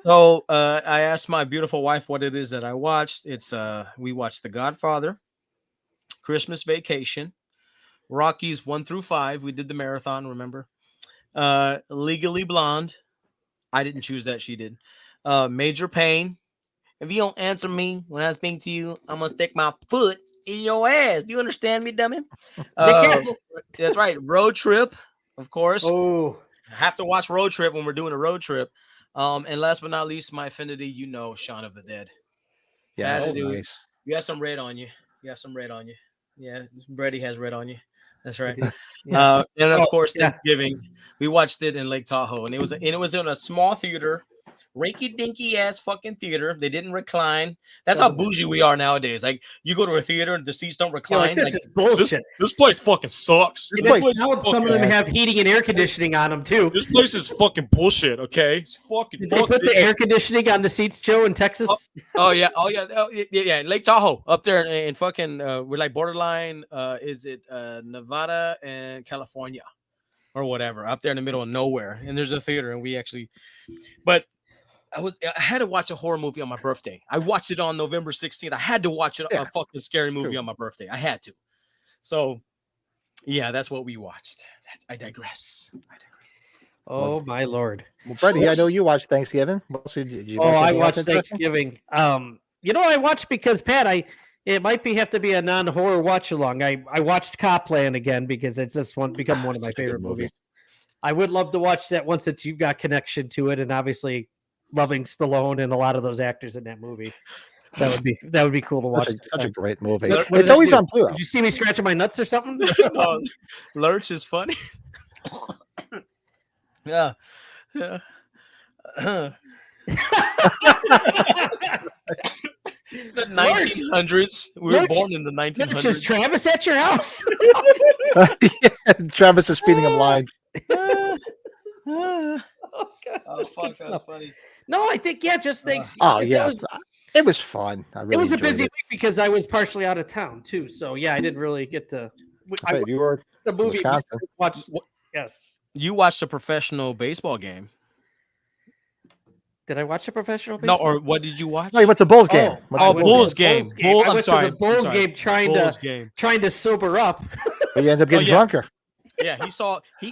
So I asked my beautiful wife what it is that I watched. It's we watched The Godfather, Christmas Vacation, Rockies 1 through 5. We did the marathon, remember? Legally Blonde. I didn't choose that. She did. Major Pain. If you don't answer me when I speak to you, I'm going to stick my foot in your ass. Do you understand me, dummy? That's right. Road Trip, of course. Oh. I have to watch Road Trip when we're doing a road trip. And last but not least, my affinity, Shaun of the Dead. Yeah, Nice. you You have some red on you. Yeah, Brady has red on you. That's right. And of course, Thanksgiving. We watched it in Lake Tahoe, and it was in a small theater rinky dinky ass fucking theater. They didn't recline. That's how bougie we are nowadays. Like you go to a theater and the seats don't You're recline. like, this is bullshit. This place fucking sucks. And This then place, now some of them bad. have heating and air conditioning on them too. this place is fucking bullshit. Okay, it's fucking. Did they put the air conditioning on the seats, Joe, in Texas? Oh yeah, yeah. Lake Tahoe up there in fucking. We're like borderline. Is it Nevada and California, or whatever? Up there in the middle of nowhere, and there's a theater, and we actually. But I had to watch a horror movie on my birthday. I watched it on November 16th. I had to watch it a fucking scary movie on my birthday. I had to. So, yeah, that's what we watched. I digress. Oh my lord! Well, Brady, I know you watched Thanksgiving. What else did you Oh, watch? I Anything else watched interesting? Thanksgiving. I watched because Pat, it might have to be a non-horror watch along. I watched Copland again because it's just become one of my Such a good favorite movie. movies. I would love to watch that once that you've got connection to it, and obviously loving Stallone and a lot of those actors in that movie. That would be cool to watch. Such a great movie. What did It's I always do? on Pluto. Did you see me scratching my nuts or something? No, Lurch is funny. Yeah. Yeah. The 1900s. We were Lurch- born in the Is 1900s. Travis at your house? Travis is feeding him lines. Oh, God, Oh, that's fuck, good that was stuff. funny. No, I think just thanks. Oh it yeah, was, it was fun. I really it was a enjoyed busy it. week because I was partially out of town too. So yeah, I didn't really get to. I Wait, watched you were the movie. Wisconsin. Watched, yes. You watched a professional baseball game. Did I watch a professional? No, Baseball? or what did you watch? No, you went to Bulls game. Went to Oh, Bulls Bulls game. game. I I'm went sorry. to the Bulls I'm sorry. game Bulls game. trying to sober up. But you end up getting yeah. drunker. Yeah,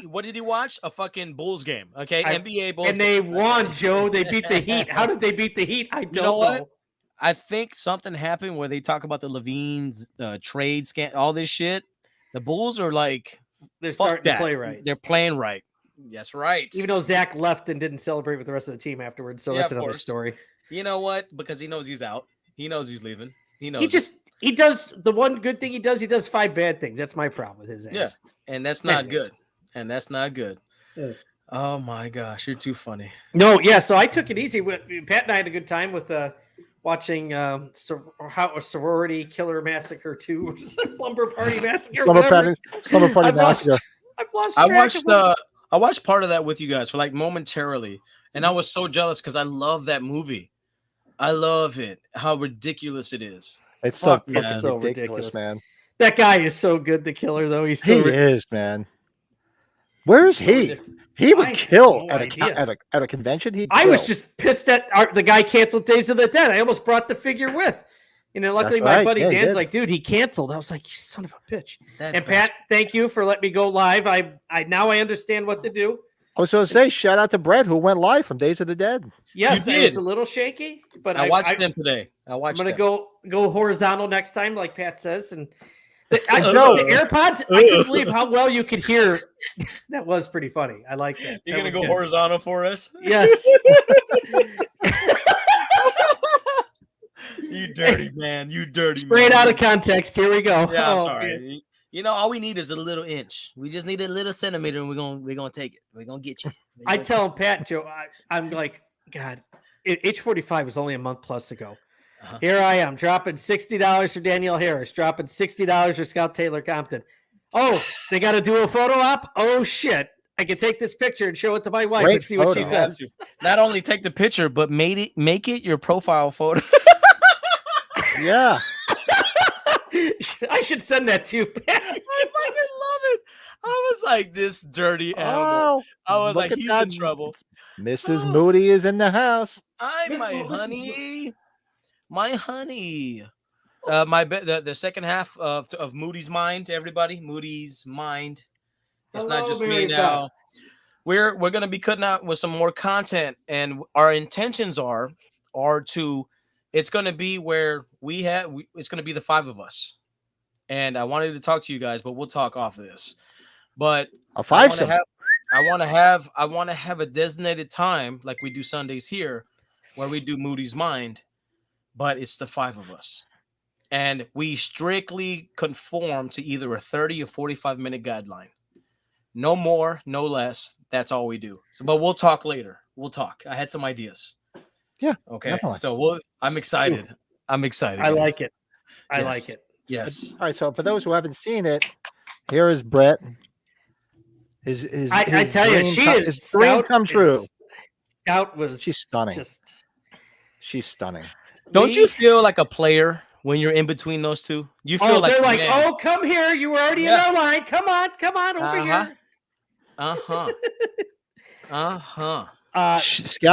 what did he watch? A fucking Bulls game. Okay, NBA Bulls And game. they won, Joe. They beat the Heat. How did they beat the Heat? I don't know what? know. I think something happened where they talk about the Levine's trade all this shit. The Bulls are like, They're fuck starting that. to play right. They're playing right. That's right. Even though Zach left and didn't celebrate with the rest of the team afterwards, so Yeah, that's of another course. story. You know what? Because he knows he's out. He knows he's leaving. He knows. He does the one good thing he does 5 bad things. That's my problem with his ass. Yeah, and that's not Anyways. good. And that's not good. Yeah. Oh my gosh, you're too funny. No, yeah. So I took it easy. Pat and I had a good time with watching how a sorority killer massacre 2 or slumber party massacre. Summer whatever. party I've lost- massacre. I've lost I track watched of what- I watched part of that with you guys for like momentarily, and I was so jealous because I love that movie. I love it. How ridiculous it is. It's so Fuck, fucking man. So ridiculous, ridiculous. man. That guy is so good, the killer though. He's so He is, man. Where is he? He I would have kill no at idea. a convention. He'd I was kill. just pissed that the guy canceled Days of the Dead. I almost brought the figure with. And then luckily That's my right. buddy Yeah, he Dan's did. like, dude, he canceled. I was like, you son of a bitch. That And Pat, thank you for letting me go live. I now I understand what to do. I was going to say, shout out to Brett who went live from Days of the Dead. Yes, You I was did. a little shaky, but I watched them today. I I'm watched. gonna them. go horizontal next time, like Pat says. And Joe. the AirPods, I couldn't believe how well you could hear. That was pretty funny. I like that. You're That gonna was go good. horizontal for us? Yes. You dirty man. You dirty. Straight man. out of context. Here we go. Yeah, I'm Oh, sorry. man. You know, all we need is a little inch. We just need a little centimeter, and we're gonna take it. We're gonna get you. I tell him, Pat, Joe, I'm like, God, H45 was only a month plus ago. Uh-huh. Here I am dropping $60 for Danielle Harris, dropping $60 for Scout Taylor Compton. Oh, they got to do a photo op? Oh, shit. I can take this picture and show it to my wife Great and see what she photo. says. Not only take the picture, but make it your profile photo. Yeah. I should send that to you, Pat. I fucking love it. I was like, this dirty animal. Oh, I was look like, at he's that. in trouble. Mrs. Oh. Moody is in the house. Hi, Miss my Mo- Mrs. honey. My honey. The second half of Moody's Mind, everybody. Moody's Mind. It's not Hello, just Mary me now. We're gonna be cutting out with some more content, and our intentions are to. It's gonna be where it's gonna be the 5 of us, and I wanted to talk to you guys, but we'll talk off of this. But A I five-some. want to have a designated time like we do Sundays here, where we do Moody's Mind, but it's the 5 of us, and we strictly conform to either a 30 or 45-minute guideline. No more, no less. That's all we do. So, but we'll talk later. We'll talk. I had some ideas. Yeah, Okay. definitely. So I'm excited. I'm excited. I guys. like it. I like Yes. it. Yes. All right, so for those who haven't seen it, here is Brett. His I tell you, dream she come, is his dream Scout come true. Scout was She's stunning. just. She's stunning. Don't you feel like a player when you're in between those two? You feel like they're like, man, oh, come here. You were already in our line. Come on over here. Scout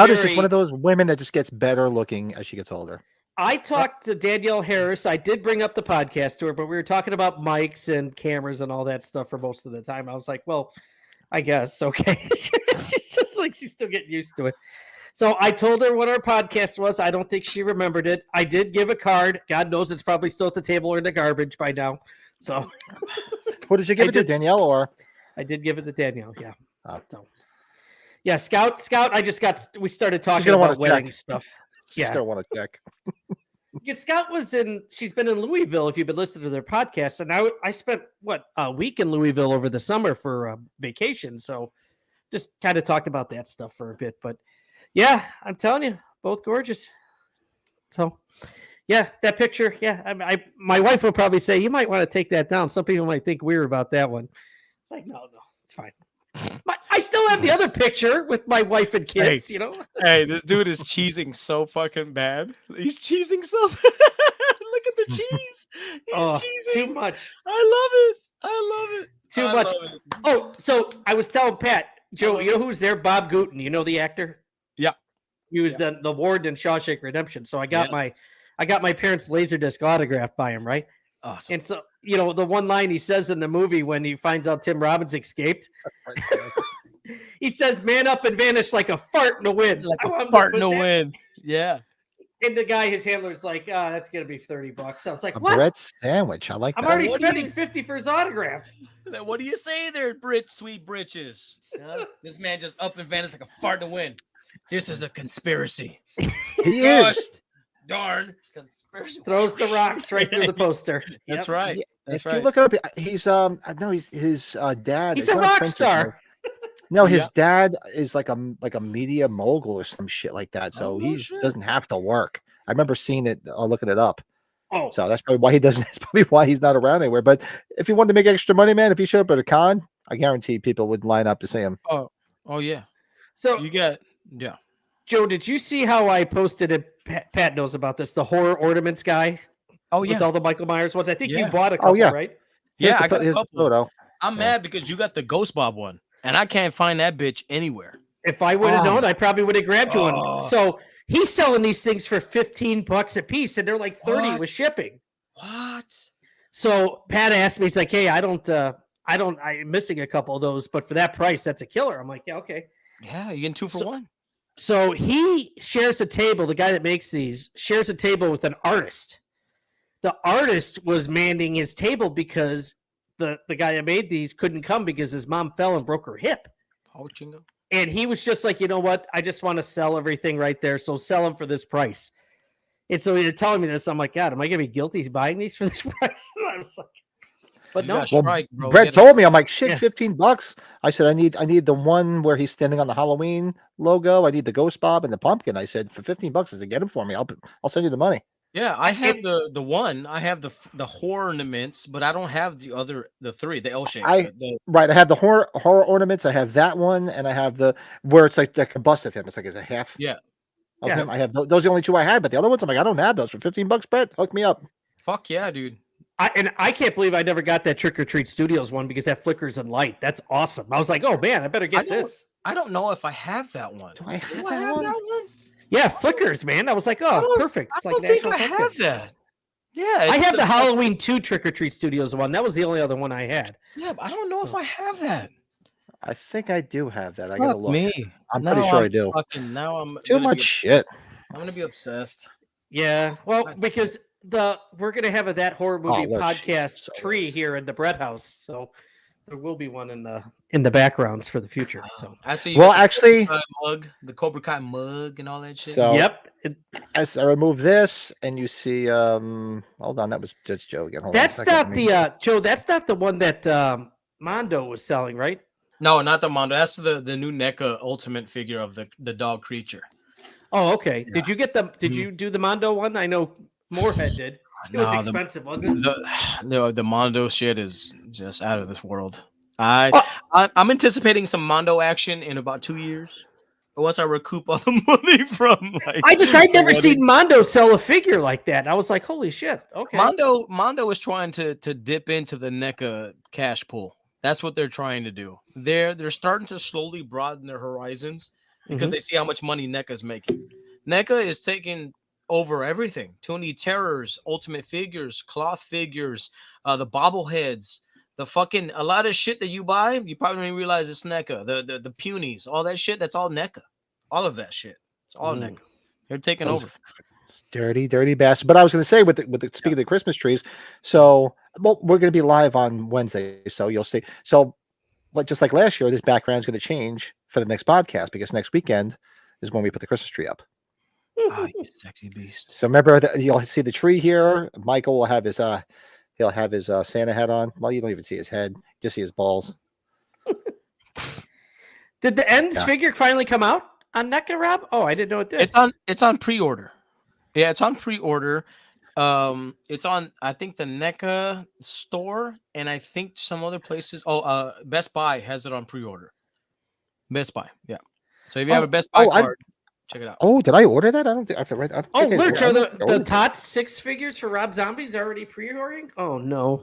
is just Jerry- one of those women that just gets better looking as she gets older. I talked to Danielle Harris. I did bring up the podcast to her, but we were talking about mics and cameras and all that stuff for most of the time. I was like, well, I guess. Okay. She's just like, she's still getting used to it. So I told her what our podcast was. I don't think she remembered it. I did give a card. God knows it's probably still at the table or in the garbage by now. So Who did you give it to, Danielle, or? I did give it to Danielle. Yeah. Oh. So, yeah, Scout. We started talking gonna about wanna wedding check. stuff. She's gonna want to check. Yeah, Scout she's been in Louisville if you've been listening to their podcast. And I spent a week in Louisville over the summer for vacation. So just kind of talked about that stuff for a bit. But yeah, I'm telling you, both gorgeous. So yeah, that picture. Yeah. My wife will probably say, you might want to take that down. Some people might think weird about that one. It's like, no, it's fine. I still have the other picture with my wife and kids, you know. Hey, this dude is cheesing so fucking bad. He's cheesing so bad. Look at the cheese. He's cheesing. Too much. I love it. Too much. Oh, so I was telling Pat, Joe, you know who's there? Bob Gooten. You know the actor? Yeah. He was the warden in Shawshank Redemption. So I got my parents' Laserdisc autographed by him, right? Awesome. And so, you know, the one line he says in the movie when he finds out Tim Robbins escaped, he says, man up and vanish like a fart in the wind. Like a fart in the wind. Yeah. And the guy, his handler's like, that's going to be $30. I was like, A what? bread sandwich. I like that. I'm already spending $50 for his autograph. What do you say there, sweet britches? This man just up and vanished like a fart in the wind. This is a conspiracy. He is. Darn conspiracy. Throws the rocks right through the poster. That's right. That's right. If you look it up, he's no, he's his dad. He's is a one of rock Prince's star. No, his dad is like a media mogul or some shit like that. So he doesn't have to work. I remember seeing it, looking it up. Oh, so that's probably why he doesn't. That's probably why he's not around anywhere. But if he wanted to make extra money, man, if he showed up at a con, I guarantee people would line up to see him. Oh yeah. So you got Joe, did you see how I posted it? Pat knows about this. The horror ornaments guy. Oh yeah. With all the Michael Myers ones. I think you Yeah. bought a couple, right? Yeah, I got his photo. I'm mad because you got the Ghost Bob one, and I can't find that bitch anywhere. If I would have known, I probably would have grabbed one. Oh. So he's selling these things for $15 a piece, and they're like 30 What? with shipping. What? So Pat asked me, he's like, hey, I'm missing a couple of those, but for that price, that's a killer. I'm like, yeah, okay. Yeah, you're getting 2 for 1. So he shares a table, the guy that makes these shares a table with an artist. The artist was manning his table because the guy that made these couldn't come because his mom fell and broke her hip. Oh, chingo. And he was just like, you know what? I just want to sell everything right there. So sell them for this price. And so you're telling me this. I'm like, God, am I going to be guilty buying these for this price? And I was like, but no. Well, Brett told me, I'm like, shit, $15. I said, I need the one where he's standing on the Halloween logo. I need the Ghost Bob and the pumpkin. I said, for $15, I said, get them for me. I'll send you the money. Yeah, I have the one. I have the horror ornaments, but I don't have the 3, the L shape. Right. I have the horror ornaments. I have that one, and I have the where it's like a bust of him. It's like it's a half. Yeah. Of him. I have those. Are the only 2 I had, but the other ones, I'm like, I don't have those for $15. Brett, hook me up. Fuck yeah, dude. I can't believe I never got that Trick or Treat Studios one because that flickers in light. That's awesome. I was like, oh man, I better get this. I don't know if I have that one. Do I have that one? Yeah, flickers, man. I was like, oh, perfect. It's I like don't think I have that. Yeah, I have the Halloween 2 Trick or Treat Studios one. That was the only other one I had. Yeah, but I don't know if I have that. I think I do have that. I gotta look. Me. I'm pretty sure I do. Now I'm too much shit. I'm gonna be obsessed. Yeah, well, because we're gonna have that horror movie podcast tree here in the Bread House, so there will be one in the backgrounds for the future. So I see. Well, actually, the Cobra Kai mug and all that shit. So yep. As I remove this, and you see, hold on, that was just Joe again. That's not the Joe. That's not the one that Mondo was selling, right? No, not the Mondo. That's the new NECA Ultimate figure of the dog creature. Oh, okay. Yeah. Did you get the? Did you do the Mondo one? I know Moorhead did. It was No, expensive, wasn't it? the Mondo shit is just out of this world. Oh. I'm anticipating some Mondo action in about 2 years. Once I recoup all the money from like I'd never the seen wedding. Mondo sell a figure like that. I was like, holy shit. Okay. Mondo is trying to dip into the NECA cash pool. That's what they're trying to do. They're starting to slowly broaden their horizons because Mhm. they see how much money NECA's making. NECA is taking over everything. Toonie Terrors, Ultimate Figures, cloth figures, the bobbleheads, the fucking a lot of shit that you buy, you probably don't even realize it's NECA. The punies, all that shit, that's all NECA. All of that shit. It's all NECA. They're taking Those over. dirty bastard. But I was going to say with the speaking of the Christmas trees, so well, we're going to be live on Wednesday, so you'll see. So just like last year, this background is going to change for the next podcast because next weekend is when we put the Christmas tree up. Oh, you sexy beast. So remember that you'll see the tree here. Michael will have his he'll have his Santa hat on. Well, you don't even see his head, just see his balls. Did the ends Yeah. figure finally come out on NECA, Rob? Oh, I didn't know it did. It's on pre-order. Yeah, it's on pre-order. It's on I think the NECA store and I think some other places. Oh, Best Buy has it on pre-order. Best Buy, yeah. So if you have a Best Buy card, check it out. Oh, did I order that? I don't think I've read. Oh, Lurch, are the Tots 6 figures for Rob Zombies already pre-ordering? Oh no.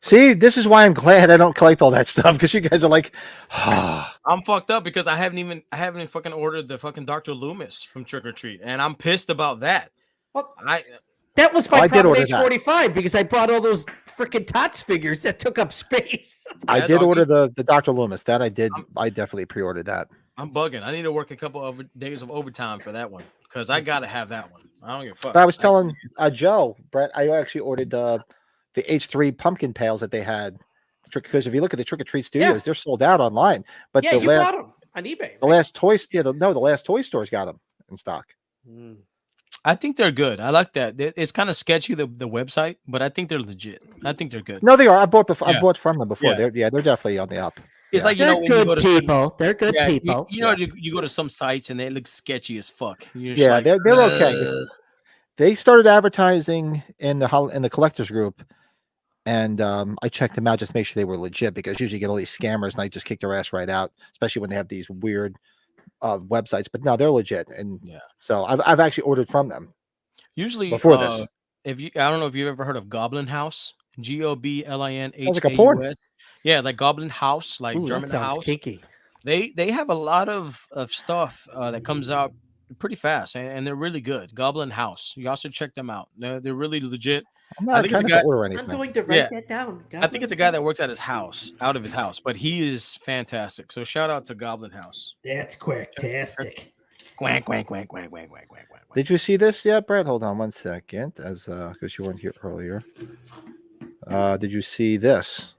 See, this is why I'm glad I don't collect all that stuff because you guys are like, I'm fucked up because I haven't even fucking ordered the fucking Dr. Loomis from Trick or Treat, and I'm pissed about that. Well, I that was my I did problem order age that. 45 because I brought all those freaking Tots figures that took up space. I Yeah, did doggy. order the Dr. Loomis. That I did. I definitely pre-ordered that. I'm bugging. I need to work a couple of days of overtime for that one because I gotta have that one. I don't give a fuck. But I was telling Joe, Brett, I actually ordered the H3 pumpkin pails that they had. Because if you look at the Trick or Treat Studios, they're sold out online. But Yeah, the you last bought them on eBay. the last toy the last toy stores got them in stock. I think they're good. I like that. It's kind of sketchy the website, but I think they're legit. I think they're good. No, they are. I bought before. Yeah. I bought from them before. Yeah. They're definitely on the up. It's like They're when you go good to certain- people. They're good yeah, people. You know, you go to some sites and they look sketchy as fuck. You're just Yeah, like, they're okay. They started advertising in the collectors group, and I checked them out just to make sure they were legit because usually you get all these scammers and I just kick their ass right out, especially when they have these weird websites. But no, they're legit, and so I've actually ordered from them Usually before this. If you, I don't know if you've ever heard of Goblin House, GOBLINHAUS. Sounds like a porn. Yeah, like Goblin House, like Ooh, that German sounds house. kinky. They have a lot of stuff that comes out pretty fast, and they're really good. Goblin House, you also check them out. They're really legit. I'm I not think trying it's to a guy- order I'm anything. going to write Yeah. that down. I think it's a guy that works at his house, out of his house, but he is fantastic. So shout out to Goblin House. That's quacktastic. Quack quack quack quack quack quack quack quack. Did you see this yet, Brett? Hold on one second, as because you weren't here earlier. Did you see this?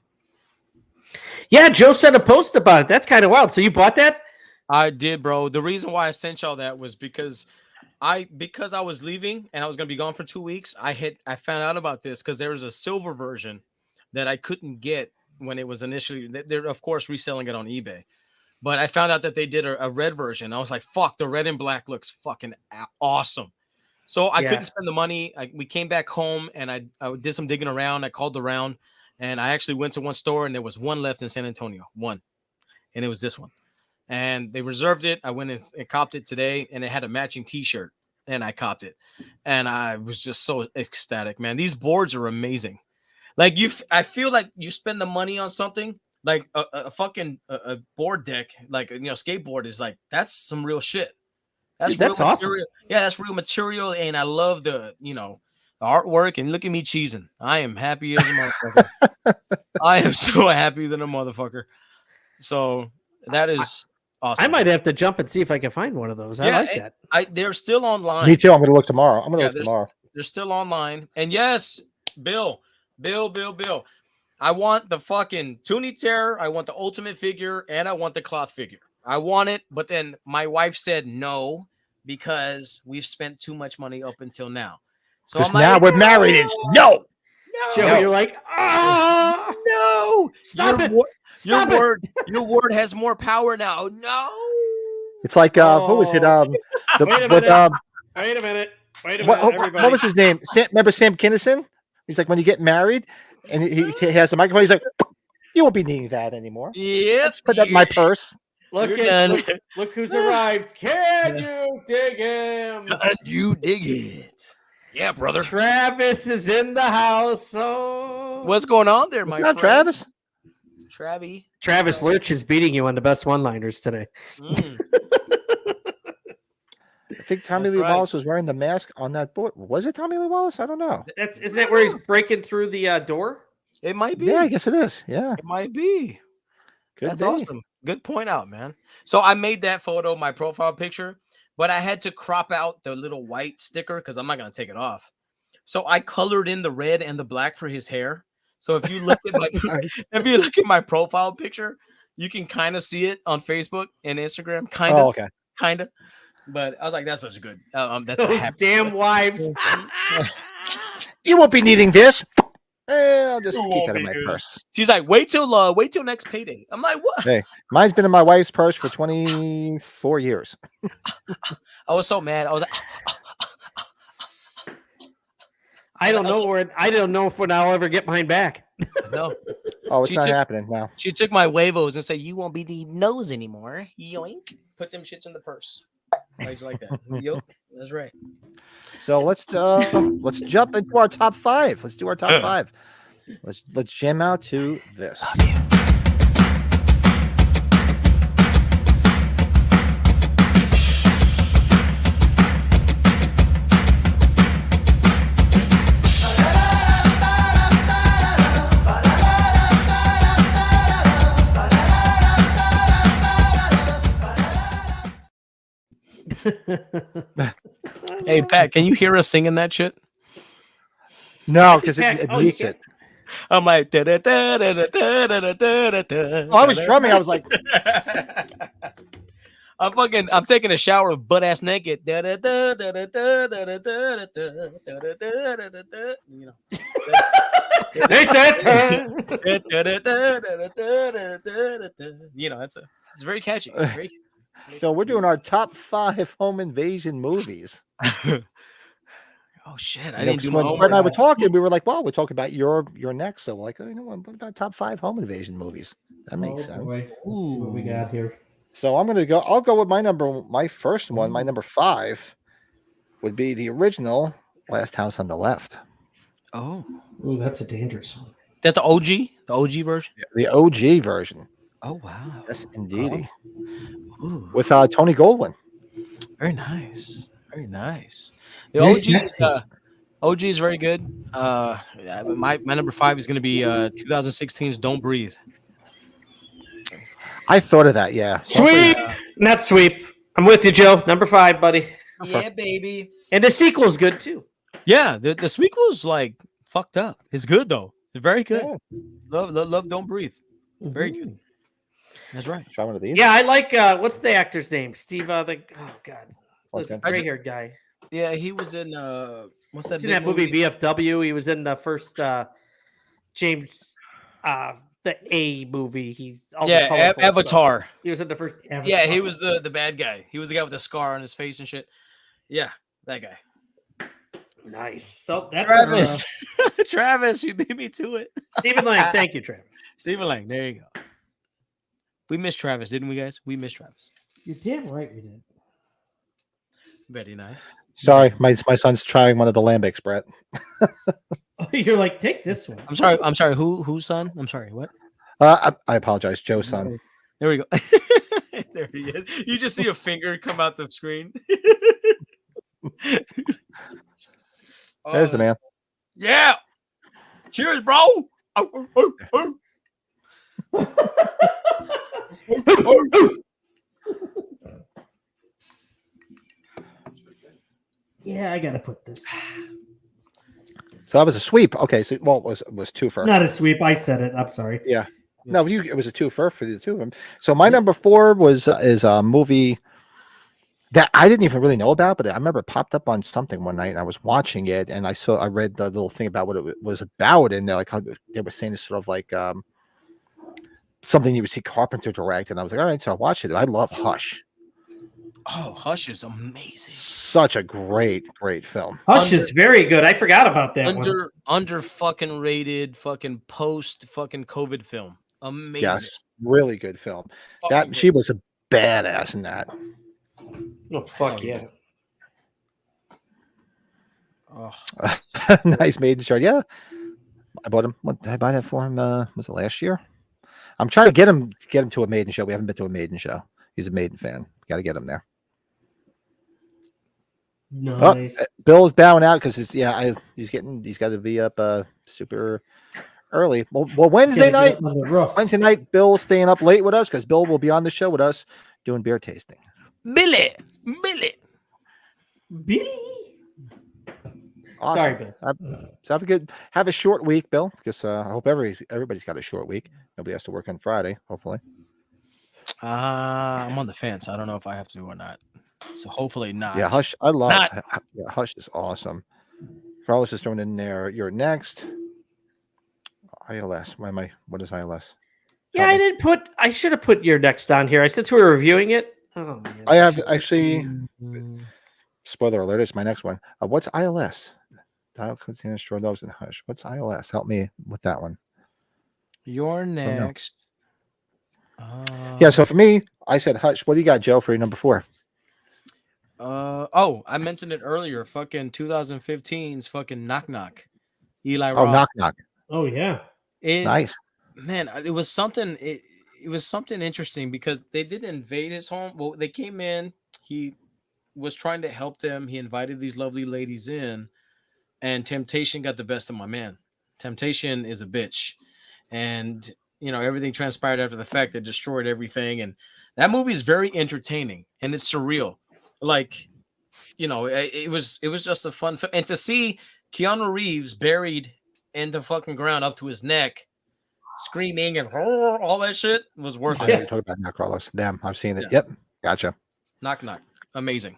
Yeah, Joe sent a post about it. That's kind of wild. So you bought that? I did, bro. The reason why I sent y'all that was because I was leaving and I was gonna be gone for 2 weeks. I found out about this because there was a silver version that I couldn't get when it was initially. They're of course reselling it on eBay, but I found out that they did a red version. I was like, "Fuck, the red and black looks fucking awesome." So I couldn't spend the money. We came back home and I did some digging around. I called around and I actually went to one store and there was one left in San Antonio, one, and it was this one. And they reserved it. I went and copped it today, and it had a matching T-shirt, and I copped it, and I was just so ecstatic, man. These boards are amazing. Like I feel like you spend the money on something like a fucking a board deck, like skateboard is like that's some real shit. Dude, that's real awesome. material. Yeah, that's real material, and I love the the artwork. And look at me cheesing. I am happy as a motherfucker. I am so happy than a motherfucker. So that is. Awesome. I might have to jump and see if I can find one of those. I like that. They're still online. Me too. I'm going to look tomorrow. I'm going to look tomorrow. They're still online. And yes, Bill. I want the fucking Toonie Terror. I want the ultimate figure, and I want the cloth figure. I want it, but then my wife said no because we've spent too much money up until now. So I'm now like, we're married. It's no. Joe, you're like, no. Stop it. Your word has more power now. No. It's like who was it? Oh. The, Wait a with, minute. Wait a minute. Wait a minute, everybody. what was his name? Remember Sam Kinison? He's like when you get married, and he has a microphone. He's like, you won't be needing that anymore. Yep. Just put that in my purse. Look You're at done. look who's arrived. Can you dig him? Can you dig it? Yeah, brother. Travis is in the house. So What's going on there, my Not friend? Travis. Travie. Travis Lurch is beating you on the best one-liners today. Mm. I think Tommy That's Lee right. Wallace was wearing the mask on that board. Was it Tommy Lee Wallace? I don't know. Isn't that where he's breaking through the door? It might be. Yeah, I guess it is. Yeah, It might be. could That's be. awesome. Good point out, man. So I made that photo my profile picture, but I had to crop out the little white sticker because I'm not gonna take it off. So I colored in the red and the black for his hair. So if you look at my if you look at my profile picture, you can kind of see it on Facebook and Instagram, kind of, Oh, okay. kind of. But I was like, that's such a good. That's a Those happy. damn wives. You won't be needing this. I'll just You keep won't that in be my good. purse. She's like, wait till next payday. I'm like, what? Hey, mine's been in my wife's purse for 24 years. I was so mad. I was like, I don't know when I'll ever get mine back. no. Oh, it's She not took- happening now. She took my huevos and said, you won't be needing nose anymore. Yoink. Put them shits in the purse. I just like that. Yup. That's right. So let's jump into our top five. Let's do our top five. Let's jam out to this. Hey, Pat, can you hear us singing that shit? No, because it Oh, mutes yeah. it. I'm like, Oh, I was drumming. I was like, I'm taking a shower butt ass naked. You know. You know, it's very catchy. Very so we're doing our top 5 home invasion movies. Oh shit! I You know, didn't do 'cause my when homework. Brett and I were talking, we were like, well, we're talking about your next. So we're like, oh, you know what about top 5 home invasion movies? That makes sense. Boy. Let's see what we got here. So I'll go with my first one. My number 5 would be the original Last House on the Left. Oh, Ooh, that's a dangerous one. that's the OG version. The OG version. Oh wow! Yes, indeed. Ooh, With Tony Goldwyn. very nice, very nice. The Very OG, sexy. OG is very good. My number 5 is going to be 2016's "Don't Breathe." I thought of that, yeah. Sweep, not sweep. I'm with you, Joe. Number 5, buddy. Yeah, baby. And the sequel's good too. Yeah, the sequel's like fucked up. It's good though. It's very good. Yeah. Love, Don't Breathe. Very good. That's right. Try one of these. Yeah, I like what's the actor's name? Steve oh god. What's The that? gray-haired guy. Yeah, he was in what's that? He's in that movie VFW. He was in the first James the A movie. He's all the Yeah, colorful stuff. Avatar. He was in the first Avatar. Yeah, he was the bad guy. He was the guy with the scar on his face and shit. Yeah, that guy. Nice. So that's Travis. Travis, you beat me to it. Stephen Lang. Thank you, Travis. Stephen Lang. There you go. We missed Travis, didn't we, guys? We missed Travis. You're damn right we did. Very nice. Sorry, my son's trying one of the lambics, Brett. You're like, take this one. I'm sorry. Whose son? I'm sorry. What? I apologize, Joe's son. There we go. There he is. You just see a finger come out the screen. There's the man. Yeah. Cheers, bro. Oh, oh, oh, oh. Yeah, I gotta put this. So that was a sweep. Okay, so well, it was 2 for. Not a sweep. I said it. I'm sorry. Yeah. No, it was a 2 for the two of them. So my number 4 is a movie that I didn't even really know about, but I remember it popped up on something one night and I was watching it and I read the little thing about what it was about, and they're like how they were saying it's sort of like something you would see Carpenter direct, and I was like, all right, so I watched it. I love Hush. Oh, Hush is amazing. Such a great film. Hush is very good. I forgot about that one. Under fucking rated fucking post fucking COVID film. Amazing. Yes, really good film. Fucking She was a badass in that. Oh fuck yeah! Oh, Nice maiden shirt. Yeah, I bought him. What did I buy that for him? Was it last year? I'm trying to get him to a maiden show. We haven't been to a maiden show. He's a maiden fan. Got to get him there. Nice. Oh, Bill's bowing out because he's got to be up super early. Well, Wednesday night, Bill's staying up late with us because Bill will be on the show with us doing beer tasting. Billy. Awesome. Sorry, Bill. So have a short week, Bill, because I hope everybody's got a short week. Nobody has to work on Friday, hopefully. I'm on the fence. I don't know if I have to or not. So hopefully not. Yeah, Hush. I love Yeah, Hush is awesome. Carlos is throwing in there. You're next. ILS. What is ILS? Yeah, I should have put your next on here. Since we were reviewing it. Oh man. I have actually. Spoiler alert! It's my next one. What's ILS? Dial Container Straw Dogs and Hush. What's ILS? Help me with that one. You're next. Yeah. So for me, I said Hush. What do you got, Joe, for your number 4? I mentioned it earlier. Fucking 2015's fucking Knock Knock. Eli Roth. Oh, Knock Knock. Oh yeah. Nice. Man, it was something. It was something interesting because they didn't invade his home. Well, they came in. He was trying to help them. He invited these lovely ladies in, and temptation got the best of my man. Temptation is a bitch, and everything transpired after the fact that destroyed everything. And that movie is very entertaining and it's surreal. Like, it was just a fun film. And to see Keanu Reeves buried in the fucking ground up to his neck, screaming and all that shit was worth it. You're talking about now, Carlos. Damn, I've seen it. Yeah. Yep, gotcha. Knock Knock, amazing,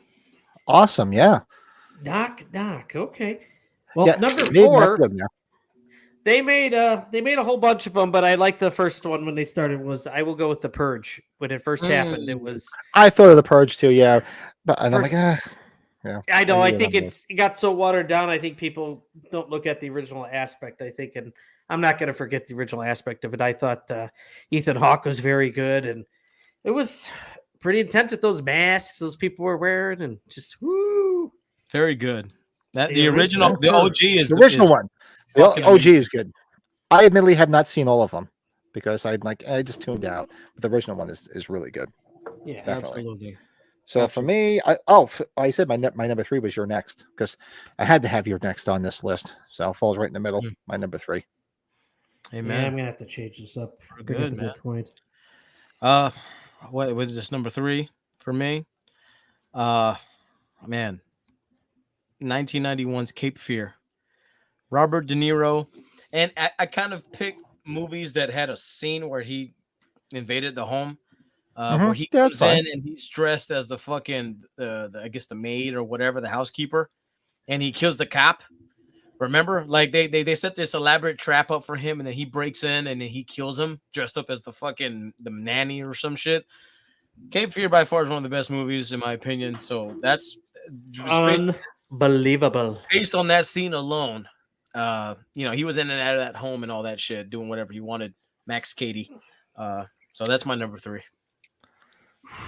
awesome. Yeah. Knock Knock. Okay. Well, Yeah, number made 4. that film, They made a whole bunch of them, but I like the first one when they started. I will go with The Purge. When it first happened, it was. I thought of The Purge too. Yeah, but I'm like, yeah. I know. I think it got so watered down. I think people don't look at the original aspect. I think, and I'm not going to forget the original aspect of it. I thought Ethan Hawke was very good, and it was pretty intense with those masks those people were wearing, and just woo. very good. The original, the OG is the original one. The OG amazing. is good. I admittedly have not seen all of them because I just tuned out. But the original one is really good. Yeah, definitely. Absolutely. So for me, I said my number 3 was your next because I had to have your next on this list. So it falls right in the middle. My number 3. Amen. Yeah, I'm gonna have to change this up. Good, man. Point. What was this number 3 for me? Man, 1991's Cape Fear. Robert De Niro, and I kind of picked movies that had a scene where he invaded the home, where he comes in and he's dressed as the fucking I guess the maid or whatever, the housekeeper, and he kills the cop. Remember, like they set this elaborate trap up for him, and then he breaks in and then he kills him dressed up as the nanny or some shit. Cape Fear by far is one of the best movies in my opinion. So that's unbelievable. Based on that scene alone. He was in and out of that home and all that shit, doing whatever he wanted. Max Cady. So that's my number 3.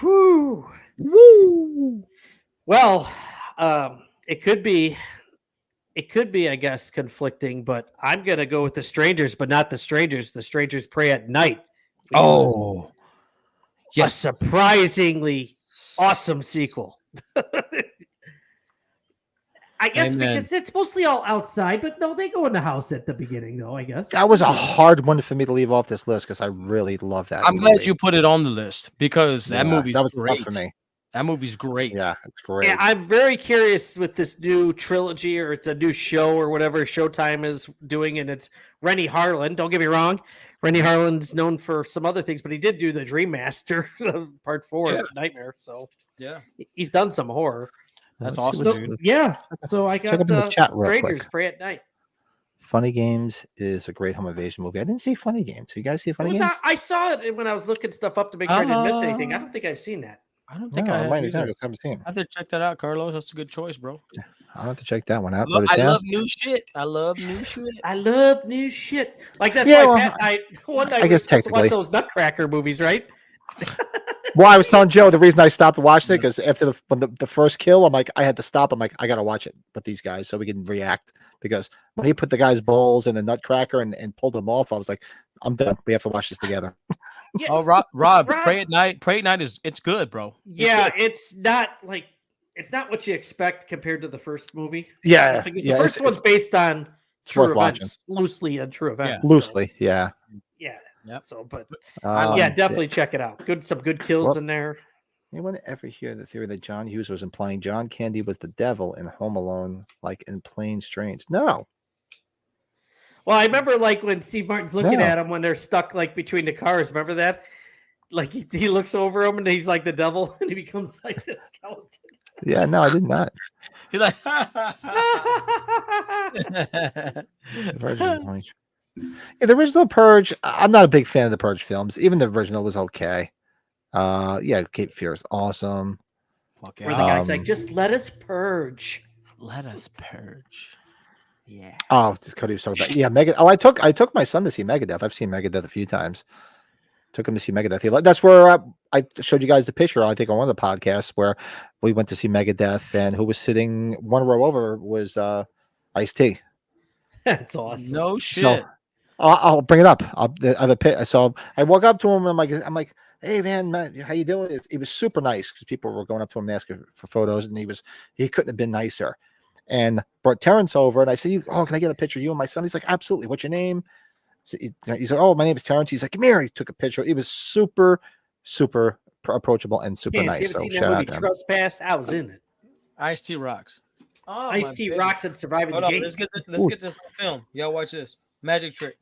Woo. Woo. Well, it could be, I guess, conflicting, but I'm gonna go with The Strangers, but not The Strangers. The Strangers Pray at Night. Oh, yes, a surprisingly awesome sequel. I guess because it's mostly all outside, but no, they go in the house at the beginning, though, I guess. That was a hard one for me to leave off this list because I really love that. I'm glad you put it on the list because that movie's great. Tough for me. That movie's great. Yeah, it's great. Yeah, I'm very curious with this new trilogy, or it's a new show or whatever Showtime is doing, and it's Rennie Harlan. Don't get me wrong. Rennie Harlan's known for some other things, but he did do the Dream Master Part 4 Nightmare. So yeah, he's done some horror. That's awesome, dude. Yeah. So I got the chat real Strangers quick. Pray at Night. Funny Games is a great home invasion movie. I didn't see Funny Games. You guys see Funny Games? I saw it when I was looking stuff up to make sure I didn't miss anything. I don't think I've seen that. I don't think No, I I have might either. have haven't seen. I have to check that out, Carlos. That's a good choice, bro. I'll have to check that one out. Look, Wrote it I down. love new shit. I love new shit. I love new shit. Like that's Yeah, why well, one night I we were guess supposed to watch technically. those Nutcracker movies, right? Well, I was telling Joe the reason I stopped watching it because after the first kill, I'm like, I had to stop. I'm like, I gotta watch it with these guys so we can react. Because when he put the guy's balls in a nutcracker and pulled them off, I was like, I'm done. We have to watch this together. Yeah. Oh, Rob, Pray at Night. Pray at Night it's good, bro. Yeah, good. it's not what you expect compared to the first movie. Yeah, Because yeah, the first one's based on it's true worth watching. events, loosely on true events. Loosely, yeah. Yeah. Yep. So, but I yeah, definitely check it out. Some good kills Well, in there. Anyone ever hear the theory that John Hughes was implying John Candy was the devil in Home Alone, like in Plain Strange? No. Well, I remember like when Steve Martin's looking No. at him when they're stuck like between the cars. Remember that? Like he looks over him and he's like the devil and he becomes like the skeleton. Yeah, no, I did not. He's like, The original Purge, I'm not a big fan of the Purge films. Even the original was okay. Yeah, Cape Fear is awesome. Fuck Where the guy's like, Um, just let us purge. let us purge. Yeah. Oh, this Cody was talking about. Yeah, Megadeth. Oh, I took my son to see Megadeth. I've seen Megadeth a few times. Took him to see Megadeth. That's where I showed you guys the picture. I think on one of the podcasts where we went to see Megadeth, and who was sitting one row over was Ice-T. That's awesome. No shit. So I'll bring it up. I have a pit. So I walk up to him and I'm like, hey man, how you doing? He was super nice because people were going up to him and asking for photos, and he couldn't have been nicer. And brought Terrence over, and I said, "Oh, can I get a picture of you and my son?" He's like, "Absolutely. What's your name?" So he's like, "Oh, my name is Terrence." He's like, "Come here." He took a picture. He was super, super approachable and super You nice. ever So seen shout that out movie to him. Trespass? I was in it. Ice-T rocks. Oh, Ice-T rocks and surviving Hold the on, game. let's get this on film. Y'all watch this. Magic trick.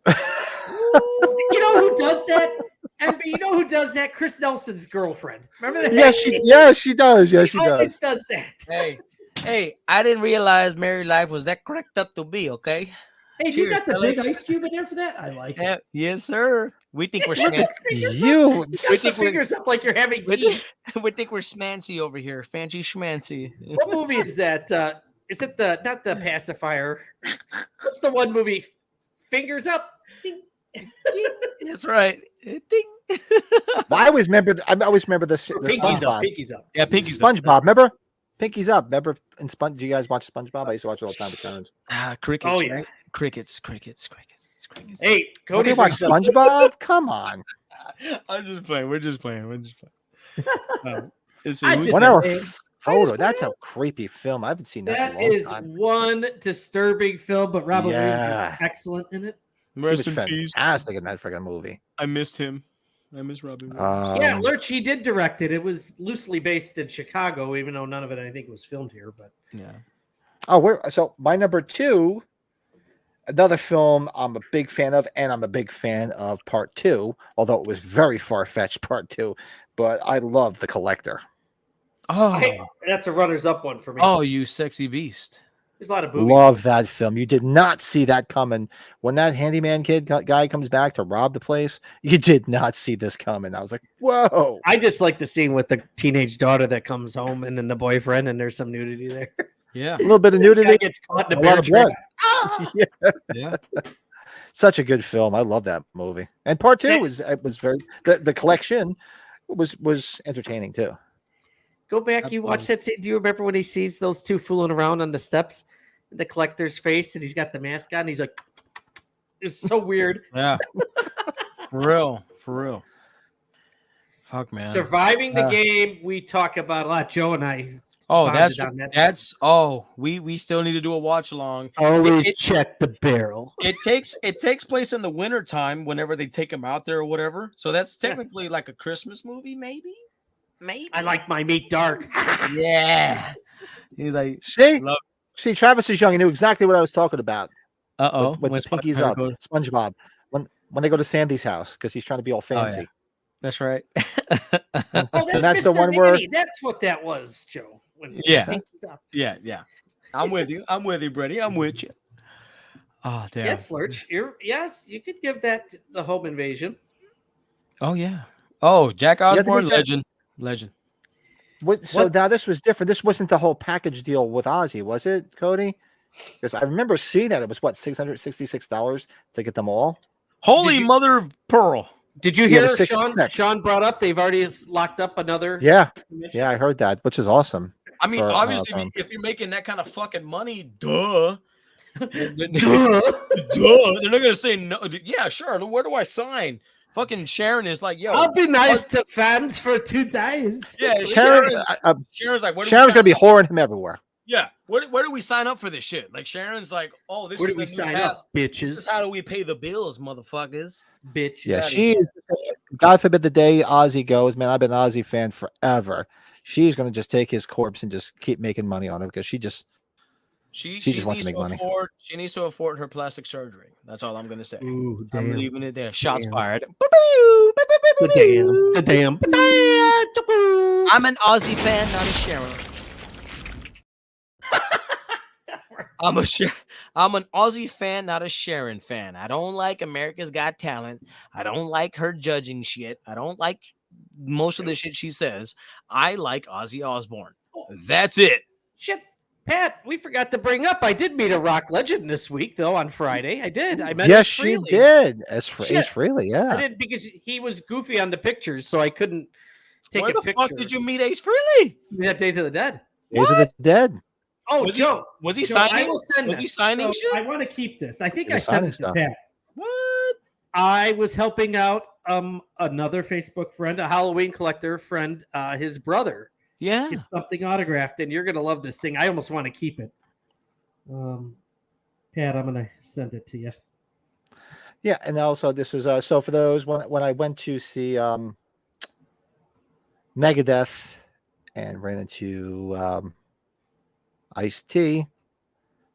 You know who does that? And you know who does that? Chris Nelson's girlfriend. Remember that? Yes, she does. Yes, she always does. does that. Hey, I didn't realize married life was that correct up to be, okay? Hey, Cheers, you got the big fellas. ice cube in there for that? I like it. Yeah, yes, sir. We think we're Look schmancy. at fingers You. up. You got the fingers up like you're having tea. We think we're schmancy over here. Fancy schmancy. What movie is that? Is it not the pacifier? What's the one movie? Fingers up. Ding. That's right. Ding. I always remember. I always remember the Pinky's up. SpongeBob. Pinky's up. Yeah, Pinky's up. SpongeBob. Remember? Pinky's up. Remember? And do you guys watch SpongeBob? I used to watch it all the time with Terrence. Crickets. Oh, yeah. Right? Crickets. Hey, Don't Cody you watch SpongeBob? Come on. I'm just playing. We're just playing. Let's see, I who's- just- 1 hour man. photo. That's a creepy film. I haven't seen that in That a long is time. one disturbing film, but Robin Williams Yeah. is excellent in it. He Rest was in peace. fantastic in that freaking movie. I missed him. I miss Robin. Williams. Yeah, Lurch, he did direct it. It was loosely based in Chicago, even though none of it, I think, was filmed here. But Yeah. So my number 2, another film I'm a big fan of, and I'm a big fan of part 2, although it was very far-fetched part 2, but I love The Collector. Oh, that's a runners-up one for me. oh, you sexy beast. There's a lot of boobies. Love that film. You did not see that coming. When that handyman guy comes back to rob the place, you did not see this coming. I was like, whoa. I just like the scene with the teenage daughter that comes home and then the boyfriend, and there's some nudity there. Yeah. A little bit of Guy nudity, gets caught in a a lot bear of trap. blood. Yeah. Such a good film. I love that movie. And part 2 was very the collection was entertaining too. Go back, you watch that scene. Do you remember when he sees those two fooling around on the steps? The collector's face, and he's got the mask on. And he's like, it's so weird. Yeah. For real. Fuck, man. Surviving the game, we talk about a lot. Joe and I. Oh, bonded on that. We still need to do a watch along. Always check the barrel. It takes place in the winter time whenever they take him out there or whatever. So that's technically like a Christmas movie, maybe. I like my meat dark. Yeah. He's like, See, Travis is young. He knew exactly what I was talking about. uh-oh. With the pinkies up, SpongeBob. When they go to Sandy's house because he's trying to be all fancy. yeah. That's right. Oh, that's the Mr. one where- Nanny. That's what that was, Joe. When Yeah. pinky's up. Yeah. I'm with you, Brady. I'm with you. Oh, damn. Yes, Lurch. Yes, you could give that the home invasion. Oh, yeah. Oh, Jack Osborne, make that- legend. Legend. So What? now this was different. This wasn't the whole package deal with Ozzy, was it, Cody? Because I remember seeing that it was what $666 to get them all. Holy you- mother of pearl. Did you Yeah, it hear was 6 Sean? six. Sean brought up they've already locked up another. Yeah, convention? yeah, I heard that, which is awesome. I mean, for, obviously, them. if you're making that kind of fucking money, duh. Duh. Duh. They're not gonna say no. Yeah, sure. Where do I sign? Fucking Sharon is like, yo. I'll be nice to fans for 2 days. Yeah, Sharon, Sharon's like, where do Sharon's we gonna be whoring him everywhere. Yeah, where do we sign up for this shit? Like Sharon's like, oh, this Where is do we the new sign path. up, This bitches? is how do we pay the bills, motherfuckers? Bitch. Yeah, outta she here. is. God forbid the day Ozzy goes, man. I've been an Ozzy fan forever. She's gonna just take his corpse and just keep making money on it because she just just wants to make money. She needs to afford her plastic surgery. That's all I'm gonna say. Ooh, I'm damn. leaving it there. Shots Damn. fired. Damn. I'm an Aussie fan, not a Sharon. I'm an Aussie fan, not a Sharon fan. I don't like America's Got Talent. I don't like her judging shit. I don't like most of the shit she says. I like Ozzy Osbourne. That's it. Shit, Pat, we forgot to bring up. I did meet a rock legend this week, though, on Friday. I did. I met Yes, Ace she Frehley. did. Ace Shit. Frehley, I yeah. did because he was goofy on the pictures, so I couldn't take Where a the picture. fuck did you meet Ace Frehley? We had Days of the Dead. Days of the Dead. Oh, Was he- Joe. Was he Joe, I signing? will send Was this. he signing So shit? I want to keep this. I think He I was sent signing it to stuff. Pat. What? I was helping out another Facebook friend, a Halloween collector friend, his brother Yeah. get something autographed, and you're gonna love this thing. I almost want to keep it. Pat, I'm gonna send it to you. Yeah, and also this is so for those when I went to see Megadeth and ran into Ice-T.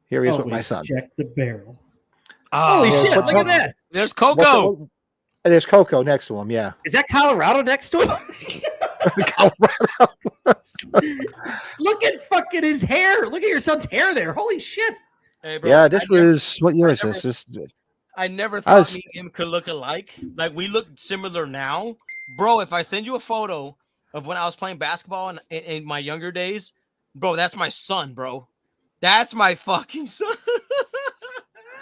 Here he is with my Always son. Check the barrel. Oh, Holy yeah, shit! but Look at that. There's What's Coco. the- there's Coco next to him. Yeah, Is that Colorado next to him? Colorado. Look at fucking his hair. Look at your son's hair there. Holy shit. Hey, bro, Yeah, this I never- was what year is never- this? This I never I thought was- me and him could look alike. Like we look similar now, bro. If I send you a photo of when I was playing basketball in my younger days, bro, that's my son, bro. That's my fucking son.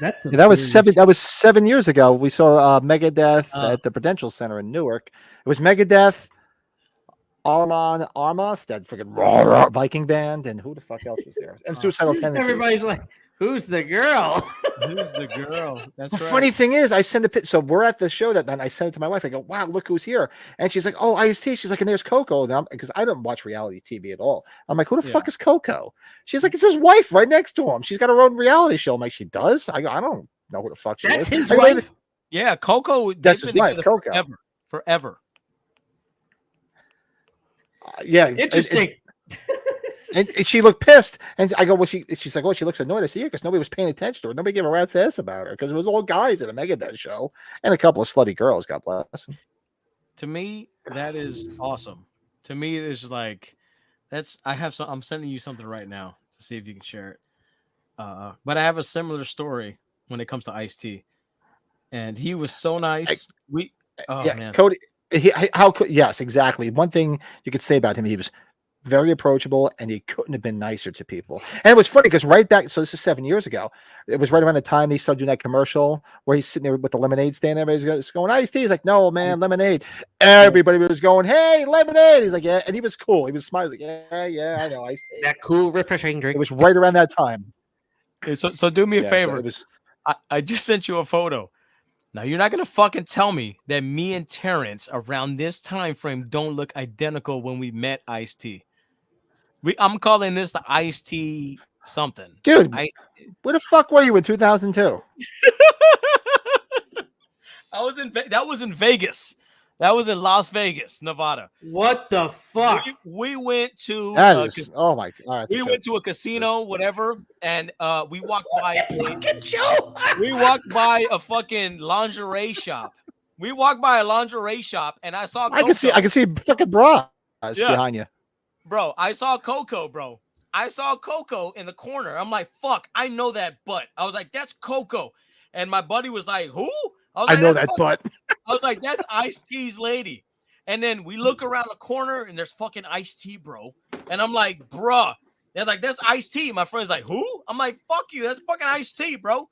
That's Yeah, that was 7 years ago. We saw Megadeth at the Prudential Center in Newark. It was Megadeth, Armand Armoth, that freaking Viking band, and who the fuck else was there? And Suicidal Tendencies. Everybody's like, who's the girl? Who's the girl? That's The right. funny thing is, I sent a picture. So we're at the show that night. I sent it to my wife. I go, "Wow, look who's here!" And she's like, "Oh, Ice-T." She's like, "And there's Coco." Because I don't watch reality TV at all. I'm like, "Who the fuck is Coco?" She's like, "It's his wife right next to him. She's got her own reality show." I'm like, "She does?" I go, "I don't know who the fuck she That's is." his I go, wife. Yeah, Coco. That's they've his been wife, together Coco. Forever. Yeah, Interesting. And she looked pissed, and I go, "Well, she's like, oh, she looks annoyed." I see, because nobody was paying attention to her. Nobody gave a rat's ass about her because it was all guys at a Megadeth show and a couple of slutty girls. God bless them. To me, that is awesome. To me, it's like that's. I have some. I'm sending you something right now to see if you can share it. But I have a similar story when it comes to Ice-T, and he was so nice. Man. Cody. Yes, exactly. One thing you could say about him, he was very approachable, and he couldn't have been nicer to people. And it was funny because right back, so this is 7 years ago. It was right around the time they started doing that commercial where he's sitting there with the lemonade stand. Everybody's going, Ice-T. He's like, "No, man, lemonade." Everybody was going, "Hey, lemonade." He's like, "Yeah," and he was cool. He was smiling, like, "Yeah, I know, Ice-T." That cool, refreshing drink. It was right around that time. So do me a Yeah, so favor. it was. I just sent you a photo. Now you're not gonna fucking tell me that me and Terrence around this time frame don't look identical when we met Ice-T. I'm calling this the Ice-T something. Dude, where the fuck were you in 2002? That was in Vegas. That was in Las Vegas, Nevada. What the fuck? We went to That is, oh my god. we went to a casino, whatever, and we walked by Fucking show. we walked by a fucking lingerie shop. We walked by a lingerie shop, and I saw Coco. I can see fucking bras Yeah. behind you. Bro, I saw Coco, bro. I saw Coco in the corner. I'm like, fuck, I know that butt. I was like, that's Coco. And my buddy was like, who? I was I like, know "That's that butt. I was like, that's Ice-T's lady. And then we look around the corner and there's fucking iced tea, bro. And I'm like, bruh. They're like, that's iced tea. My friend's like, who? I'm like, fuck you. That's fucking iced tea, bro.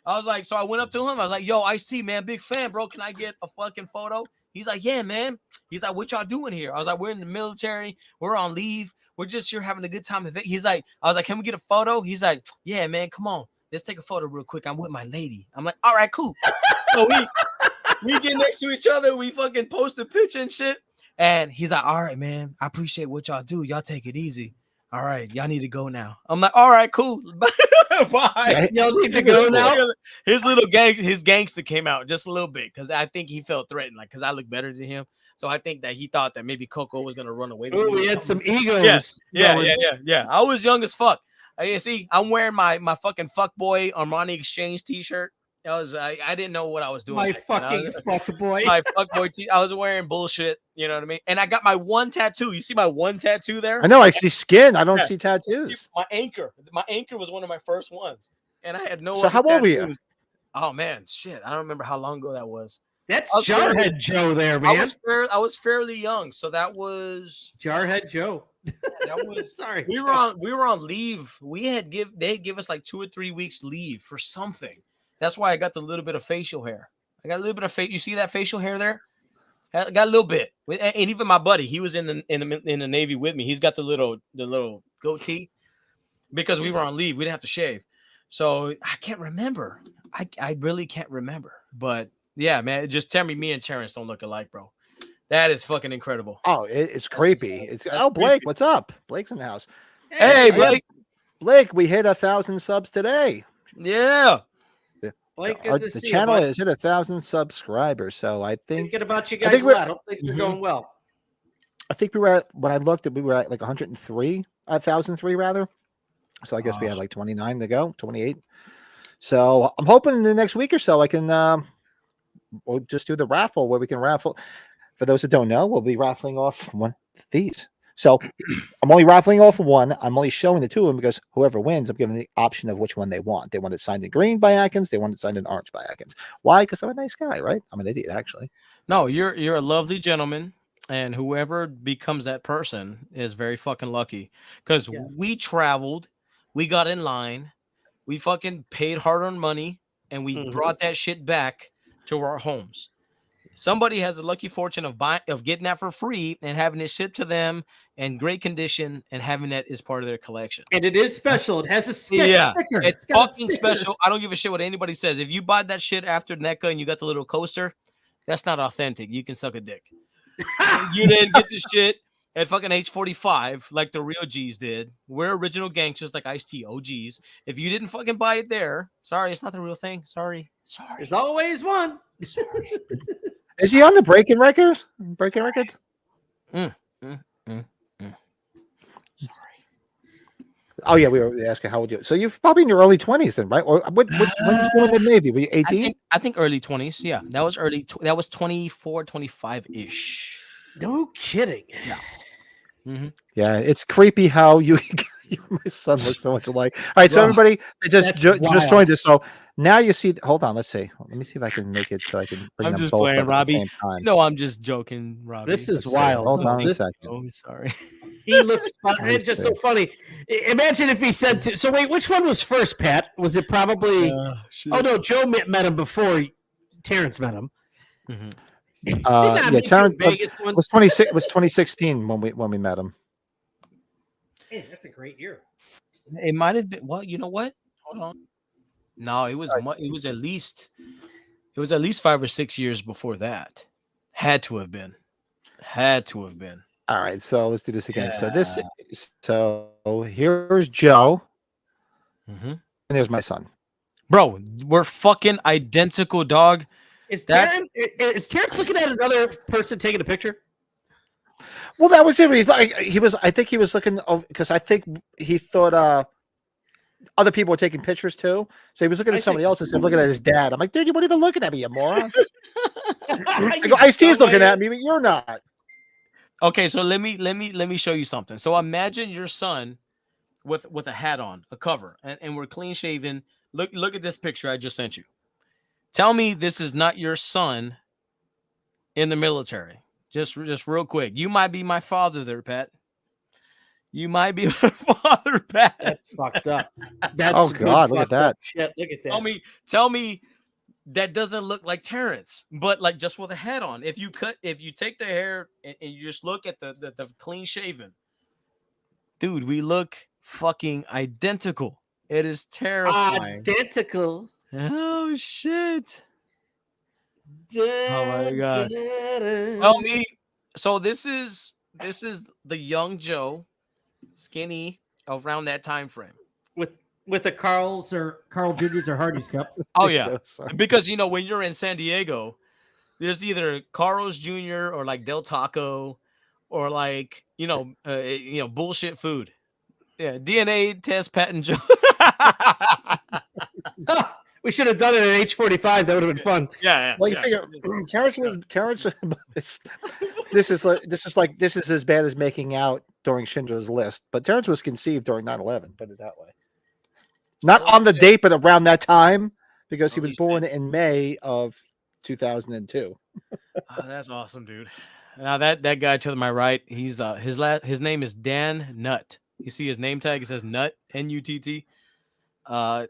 I was like, so I went up to him. I was like, yo, iced tea, man. Big fan, bro. Can I get a fucking photo? He's like, yeah, man. He's like, what y'all doing here? I was like, we're in the military. We're on leave. We're just here having a good time. He's like, I was like, can we get a photo? He's like, yeah, man. Come on. Let's take a photo real quick. I'm with my lady. I'm like, all right, cool. So we get next to each other. We fucking post a picture and shit. And he's like, all right, man. I appreciate what y'all do. Y'all take it easy. All right, y'all need to go now. I'm like, all right, cool. Bye. Y'all need to go now. His gangster came out just a little bit because I think he felt threatened, like because I look better than him. So I think that he thought that maybe Coco was gonna run away. Ooh, we had some egos. Yeah. I was young as fuck. You see, I'm wearing my fucking fuckboy Armani Exchange T-shirt. I didn't know what I was doing. My fucking fuckboy. My fuckboy I was wearing bullshit. You know what I mean? And I got my one tattoo. You see my one tattoo there? I know. I see skin. I don't see tattoos. My anchor. My anchor was one of my first ones, and I had no. So how old were you? Oh man, shit! I don't remember how long ago that was. That's Jarhead Joe there, man. I was fairly young, so that was Jarhead Joe. That was sorry. We were on leave. They give us like 2 or 3 weeks leave for something. That's why I got the little bit of facial hair. I got a little bit of face. You see that facial hair there? I got a little bit. And even my buddy, he was in the Navy with me. He's got the little goatee because we were on leave. We didn't have to shave. So I can't remember. I really can't remember. But yeah, man, just tell me and Terrence don't look alike, bro. That is fucking incredible. Oh, it's creepy. Blake, what's up? Blake's in the house. Hey, Blake. Blake, we hit 1,000 subs today. Yeah. Blake, the channel is at 1,000 subscribers. So I think thinking about you guys. I don't think we're going well. I think we were at, when I looked at, we were at like 103, 1,003 rather. So I guess we had like 29 to go, 28. So I'm hoping in the next week or so I can we'll just do the raffle where we can raffle. For those that don't know, we'll be raffling off one of these. So I'm only raffling off one. I'm only showing the two of them because whoever wins, I'm giving the option of which one they want. They want it signed in green by Atkins. They want it signed in orange by Atkins. Why? Because I'm a nice guy, right? I'm an idiot, actually. No, you're a lovely gentleman, and whoever becomes that person is very fucking lucky. Because we traveled, we got in line, we fucking paid hard-earned money, and we brought that shit back to our homes. Somebody has a lucky fortune of getting that for free and having it shipped to them in great condition and having that as part of their collection. And it is special. It has a sticker. It's fucking special. I don't give a shit what anybody says. If you buy that shit after NECA and you got the little coaster, that's not authentic. You can suck a dick. You didn't get the shit at fucking H45 like the real G's did. We're original gangsters like Ice-T, OGs. If you didn't fucking buy it there, sorry, it's not the real thing. Sorry. There's always one. Sorry. Is he on the breaking records? Breaking records? Sorry. Oh yeah, we were asking how old you. So you're probably in your early 20s then, right? Or when did you go in the Navy? Were you 18? I think early 20s. Yeah, that was early. That was 24, 25 ish. No kidding. Yeah. Mm-hmm. Yeah, it's creepy how you and my son look so much alike. All right, so everybody just joined us. So now you see. Hold on, let's see. Let me see if I can make it so I can bring I'm them just both playing, up Robbie. at the same time. No, I'm just joking, Robbie. This is Let's wild. see. Hold on a second. Oh, sorry. He looks fun. It's just so funny. Imagine if he said to. So wait, which one was first, Pat? Was it probably? Oh no, Joe met him before Terrence met him. Mm-hmm. Yeah, Terrence was 26. Was 2016 when we met him. Hey, that's a great year. It might have been. Well, you know what? Hold on. No, it was. It was at least 5 or 6 years before that. Had to have been. All right, so let's do this again. So here's Joe, and there's my son. Bro, we're fucking identical, dog. Is Terrence looking at another person taking a picture? Well, that was it. I think he was looking because I think he thought other people were taking pictures too. So he was looking at somebody else instead of looking at his dad. I'm like, dude, you weren't even looking at me, you moron. I go, Ice-T's looking at me, but you're not. Okay, so let me show you something. So imagine your son with a hat on, a cover, and we're clean shaven. Look at this picture I just sent you. Tell me this is not your son in the military. Just real quick. You might be my father there, Pat. You might be my father, Pat. That's fucked up. That's Oh, good God, look at fucked up that. shit. Look at that. Tell me that doesn't look like Terrence, but like just with a head on. If you take the hair and you just look at the clean shaven, dude, we look fucking identical. It is terrifying. Identical. Oh shit. Oh my God. Tell me. So this is the young Joe, skinny around that time frame. with the Carl Juniors or Hardy's cup. Oh yeah, Yes. because when you're in San Diego, there's either Carl's Jr. or like Del Taco, or like bullshit food. Yeah, DNA test patent Joe. We should have done it at H45. That would have been fun. Yeah. Well, you figure Terrence. This is as bad as making out during Schindler's List, but Terrence was conceived during 9/11. Put it that way. Not on the date, but around that time, because he was born in May of 2002. Oh, that's awesome, dude. Now that guy to my right, he's his name is Dan Nutt. You see his name tag? It says Nutt, Nutt.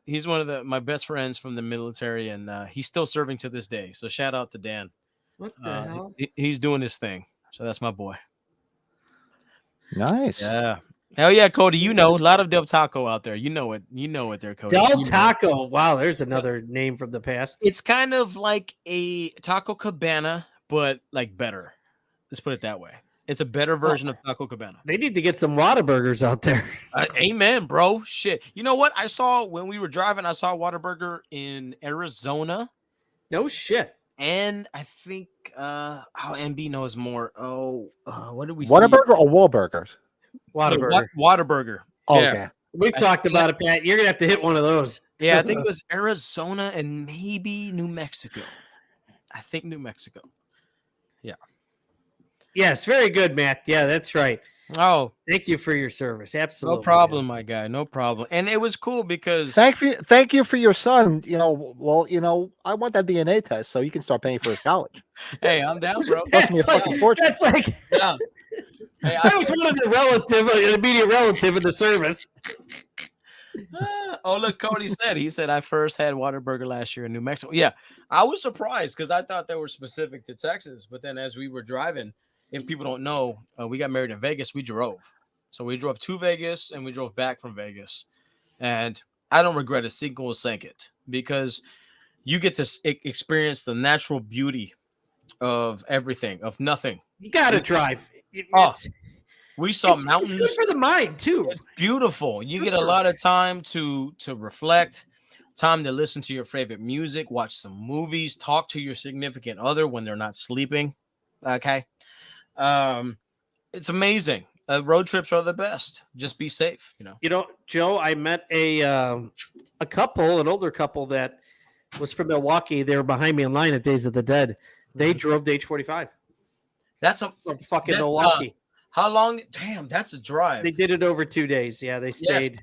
He's one of my best friends from the military, and he's still serving to this day. So shout out to Dan. What the hell? He's doing his thing. So that's my boy. Nice. Yeah. Hell yeah, Cody. A lot of Del Taco out there. You know it there, Cody. Del Taco. Wow, there's another name from the past. It's kind of like a Taco Cabana, but like better. Let's put it that way. It's a better version of Taco Cabana. They need to get some Whataburgers out there. Amen, bro. Shit. You know what? I saw when we were driving, I saw Whataburger in Arizona. No shit. And I think MB knows more. What did we see? Whataburger or Wahlburgers? Whataburger. Whataburger. Oh, Yeah. okay. We've talked about it, Pat. You're gonna have to hit one of those. Yeah, I think it was Arizona and maybe New Mexico. I think New Mexico. Yeah. Yes, very good, Matt. Yeah, that's right. Oh, thank you for your service. Absolutely. No problem, my guy. No problem. And it was cool because thank you for your son. I want that DNA test so you can start paying for his college. Hey, I'm down, bro. Cost me a fucking fortune. That's like yeah. Hey, I was one of the an immediate relative in the service. Oh, look, Cody said I first had Whataburger last year in New Mexico. Yeah, I was surprised because I thought they were specific to Texas. But then as we were driving, if people don't know, we got married in Vegas. We drove. So we drove to Vegas and we drove back from Vegas. And I don't regret a single second because you get to experience the natural beauty of everything, of nothing. You got to drive. We saw mountains. It's good for the mind, too. It's beautiful. You get a lot of time to reflect, time to listen to your favorite music, watch some movies, talk to your significant other when they're not sleeping. Okay. It's amazing. Road trips are the best. Just be safe, Joe, I met a couple, an older couple that was from Milwaukee. They were behind me in line at Days of the Dead. They drove to H45. That's from fucking Milwaukee. How long? Damn, that's a drive. They did it over 2 days. Yeah, they stayed.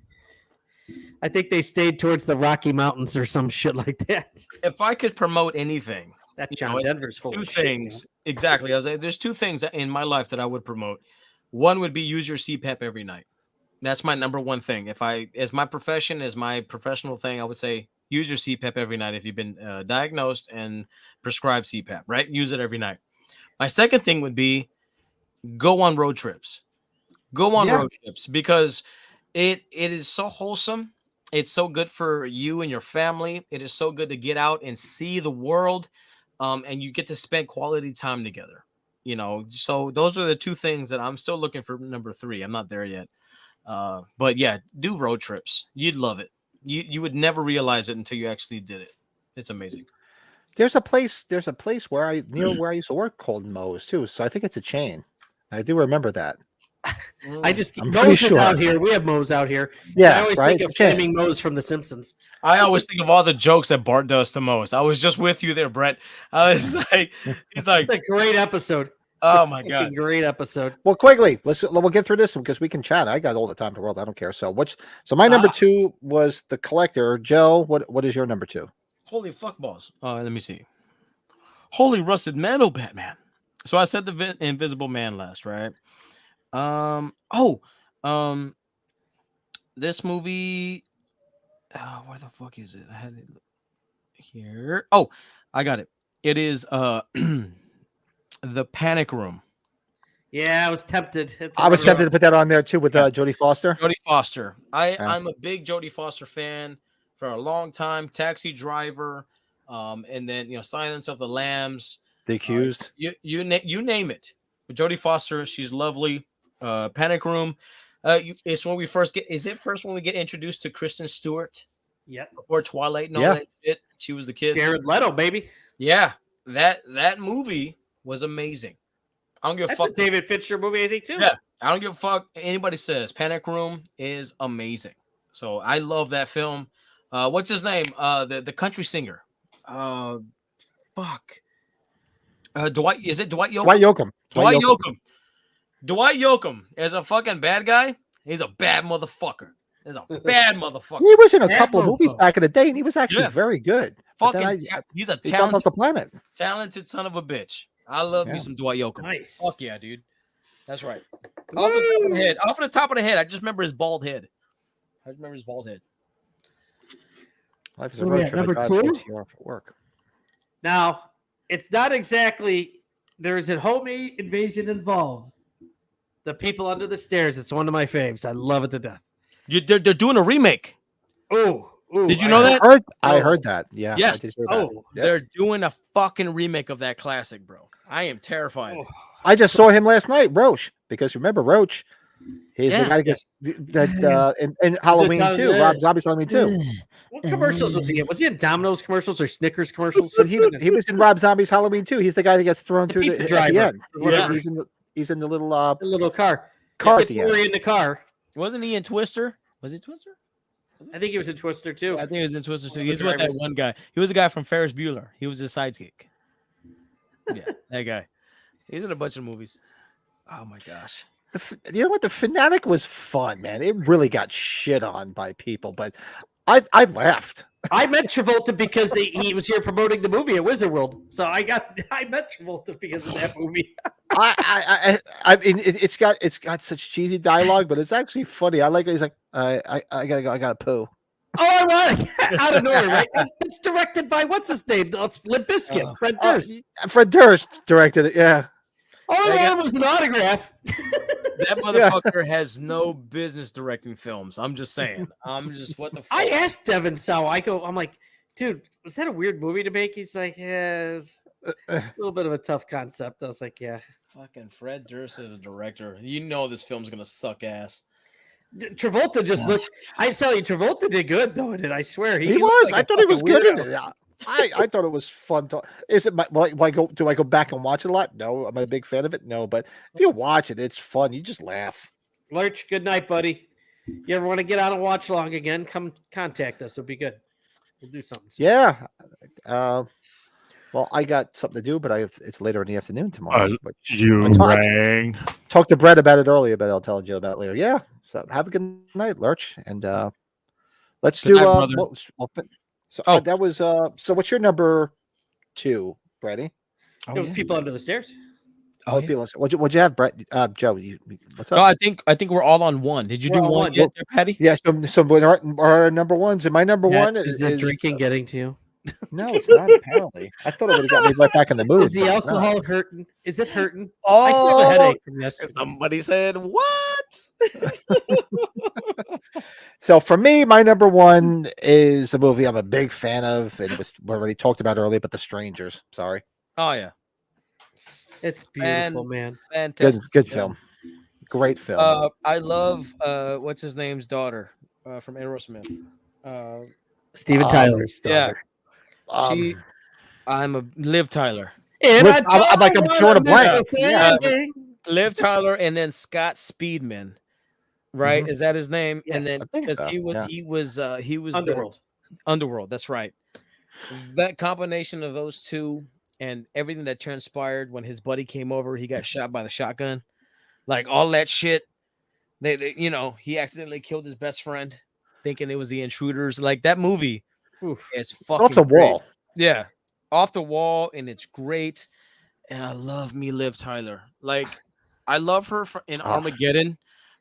Yes. I think they stayed towards the Rocky Mountains or some shit like that. If I could promote anything, that John Denver's full two of things. Shit, exactly. There's two things in my life that I would promote. One would be use your CPAP every night. That's my number one thing. As my profession, as my professional thing, I would say use your CPAP every night. If you've been diagnosed and prescribed CPAP, right? Use it every night. My second thing would be go on road trips. Go on road trips because it is so wholesome. It's so good for you and your family. It is so good to get out and see the world, and you get to spend quality time together. So those are the two things that I'm still looking for. Number 3, I'm not there yet. But yeah, do road trips. You'd love it. You would never realize it until you actually did it. It's amazing. There's a place where I used to work called Moe's too. So I think it's a chain. I do remember that. I'm Moe's is out here. We have Moe's out here. Yeah, I always think of Flaming Moe's from The Simpsons. I always think of all the jokes that Bart does to Moe's. I was just with you there, Brett. I was like, he's like, it's a great episode. Oh my god, great episode. Well, quickly, we'll get through this one because we can chat. I got all the time in the world. I don't care. So my number 2 was the collector. Joe, what is your number 2? Holy fuck balls. Let me see. Holy rusted metal Batman. So I said the Invisible Man last, right? Oh, um, this movie. Where the fuck is it? I had it here. Oh, I got it. It is the Panic Room. Yeah, I was tempted. I was tempted to put that on there too with Jodie Foster. Jodie Foster. I'm a big Jodie Foster fan for a long time. Taxi Driver, and then Silence of the Lambs. The Accused. You name it. But Jodie Foster, she's lovely. Panic Room. It's when we first get. Is it first when we get introduced to Kristen Stewart? Yep. Before Twilight and all that shit. She was the kid. Jared Leto, baby. Yeah, that movie was amazing. I don't give a fuck. A David Fincher movie, I think, too. Yeah, I don't give a fuck. Anybody says Panic Room is amazing. So I love that film. What's his name? The country singer. Fuck. Dwight. Is it Dwight Yoakam? Dwight Yoakam. Dwight Yoakam. Dwight Yoakam is a fucking bad guy. He's a bad motherfucker. He's a bad motherfucker. He was in a couple of movies back in the day, and he was actually very good. Fucking, he's a talented off the planet. Talented son of a bitch. I love me some Dwight Yoakam. Nice. Fuck yeah, dude. That's right. Off the top of the head. Off the top of the head. I just remember his bald head. Life is a road trip. Number 2? Work. Now, it's not exactly. There is a home invasion involved. The People Under the Stairs. It's one of my faves. I love it to death. They're doing a remake. Oh, did you know that? I heard that. Yeah. Yes. They're doing a fucking remake of that classic, bro. I am terrified. I just saw him last night, Roach, because remember Roach, he's the guy that in Halloween 2, Rob Zombie's Halloween 2. What commercials was he in? Was he in Domino's commercials or Snickers commercials? He was in Rob Zombie's Halloween 2. He's the guy that gets thrown through the driver. Yeah. He's in the little car. Car in the car. Wasn't he in Twister? Was it Twister? I think he was in Twister too. I think he was in Twister too. He's with that one guy. He was the guy from Ferris Bueller. He was his sidekick. Yeah, that guy. He's in a bunch of movies. Oh my gosh. You know what? The Fanatic was fun, man. It really got shit on by people, but I laughed. I met Travolta because he was here promoting the movie at Wizard World. So I met Travolta because of that movie. I mean, it's got such cheesy dialogue, but it's actually funny. I like it. He's like, I gotta go. I gotta poo. Oh, I was out of nowhere, right? It's directed by what's his name? Limp Bizkit, Fred Durst. Fred Durst directed it. Yeah. All I wanted was an autograph. That motherfucker has no business directing films. I'm just saying. What the fuck? I asked Devin Sow. I'm like, dude, was that a weird movie to make? He's like, yeah, it's a little bit of a tough concept. I was like, yeah. Fucking Fred Durst is a director. You know this film's gonna suck ass. Travolta just looked. I tell you, Travolta did good though in it. I swear he was. Like I thought he was good in it. Yeah. I thought it was fun. Is it? Do I go back and watch it a lot? No. Am I a big fan of it? No. But if you watch it, it's fun. You just laugh. Lurch, good night, buddy. You ever want to get out and watch along again? Come contact us. It'll be good. We'll do something. Yeah. Well, I got something to do, but it's later in the afternoon tomorrow. Talked to Brett about it earlier, but I'll tell Jill about it later. Yeah. So have a good night, Lurch, and let's do. That was. So what's your number 2, Brady? It was People Under the Stairs. People. What'd you have, Brett? Joe, what's up? No, I think we're all on one. Did you do one yet, Patty? Yeah. So our number ones, and my number one is the drinking getting to you. No, it's not. Apparently, I thought it would have got me right back in the mood. Is the alcohol hurting? Is it hurting? Oh, I still have a headache from yesterday. Somebody said what? So for me, my number 1 is a movie I'm a big fan of, and we already talked about earlier, but The Strangers. Sorry. Oh yeah, it's beautiful, man. Fantastic. Good film. Great film. I love what's his name's daughter from Aerosmith. Steven Tyler's daughter. Yeah. I'm a Liv Tyler. I'm drawing a blank. Yeah. Liv Tyler and then Scott Speedman, right? Mm-hmm. Is that his name? Yes, and then because he was Underworld. Underworld. That's right. That combination of those two and everything that transpired when his buddy came over, he got shot by the shotgun, like all that shit. They he accidentally killed his best friend, thinking it was the intruders. Like that movie is fucking off the wall. Yeah, off the wall, and it's great. and I love me Liv Tyler. Like, I love her in Oh. Armageddon,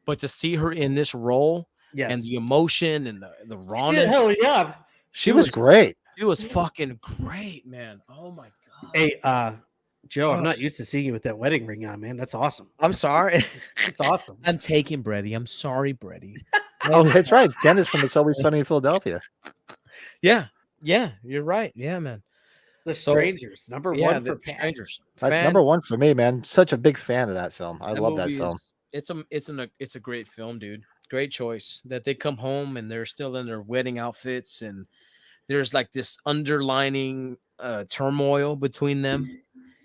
but to see her in this role Yes. and the emotion and the She did, rawness, hell yeah. She was great. she was fucking great, man. Oh my god. Hey, Joe, I'm Oh. not used to seeing you with that wedding ring on, man. That's awesome. I'm sorry. It's awesome. I'm taking Brady. I'm sorry, Brady. Oh, that's right. It's Dennis from It's Always Sunny in Philadelphia. Yeah, you're right. Yeah, man. The So- Strangers, number Yeah, one the for Pat. Strangers. That's Fan- number one for me, man. Such a big fan of that film. I love that movie film. It's a great film, dude. Great choice. That they come home and they're still in their wedding outfits, and there's like this underlining turmoil between them.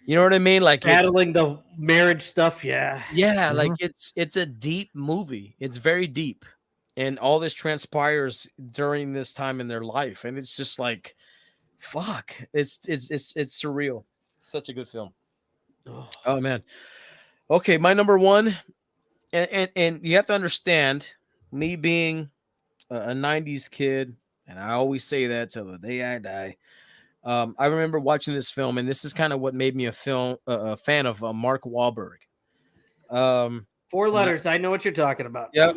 You know what I mean? Like it's, Battling the marriage stuff, yeah. yeah, like Mhm. it's a deep movie. It's very deep, and all this transpires during this time in their life, and it's just like, fuck. It's surreal. It's such a good film. Oh man. Okay, my number one, and you have to understand, me being a 90s kid, and I always say that till the day I die. I remember watching this film, and this is kind of what made me a fan of Mark Wahlberg. 4 letters. I know what you're talking about. Yep.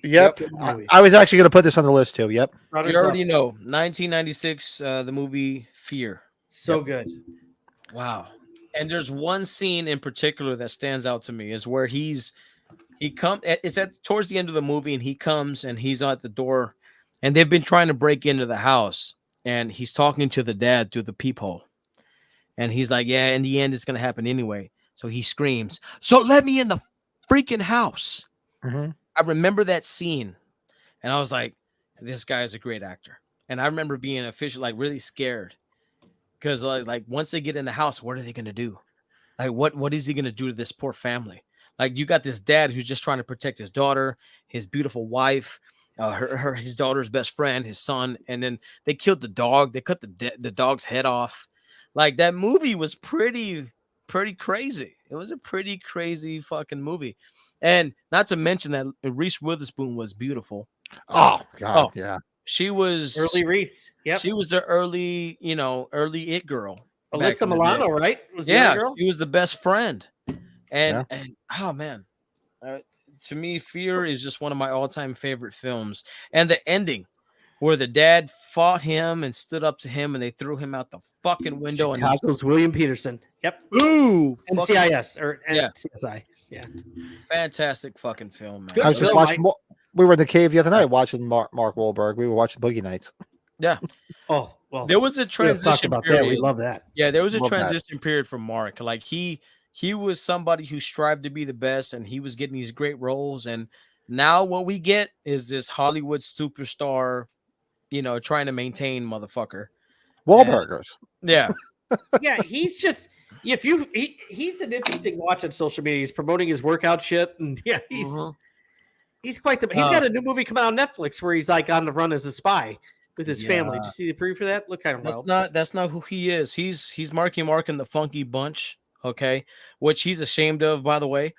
Yep. Good I, movie. I was actually going to put this on the list too. Yep. Runners You already up. know, 1996, the movie Fear. So good. Wow. And there's one scene in particular that stands out to me is where it's at towards the end of the movie, and he comes and he's at the door, and they've been trying to break into the house, and he's talking to the dad through the peephole, and he's like, yeah, in the end it's gonna happen anyway. So he screams, so let me in the freaking house. Mm-hmm. I remember that scene, and I was like, this guy is a great actor. And I remember being like really scared, because like once they get in the house, what are they gonna do? Like what is he gonna do to this poor family? Like, you got this dad who's just trying to protect his daughter, his beautiful wife, his daughter's best friend, his son, and then they killed the dog. They cut the dog's head off. Like, that movie was pretty crazy. It was a pretty crazy fucking movie, and not to mention that Reese Witherspoon was beautiful. Oh God. Oh. Yeah. She was Early Reese. Yep. She was the early it girl. back Alyssa in the day. Milano, right? Was the Yeah, other girl? she was the best friend. And oh man, to me, Fear is just one of my all-time favorite films. And the ending, where the dad fought him and stood up to him, and they threw him out the fucking window. And Chicago's William Peterson. Yep. ooh, fucking NCIS or Yeah. CSI. Yeah. fantastic fucking film, man. Good I was just film, watching. We were in the cave the other night watching Mark Wahlberg. We were watching Boogie Nights. Yeah, Oh, well. there was a we have to talk transition about period. that. We love that. Yeah, there was a Love that. transition period for Mark. Like, he was somebody who strived to be the best, and he was getting these great roles. And now what we get is this Hollywood superstar, trying to maintain motherfucker. Wahlburgers. Yeah, Yeah, he's just he's an interesting watch on social media. He's promoting his workout shit, and yeah, he's quite the. He's got a new movie coming out on Netflix where he's like on the run as a spy with his family. Did you see the preview for that? Look kind of wild. that's not who he is. He's Marky Mark in the Funky Bunch, okay, which he's ashamed of, by the way.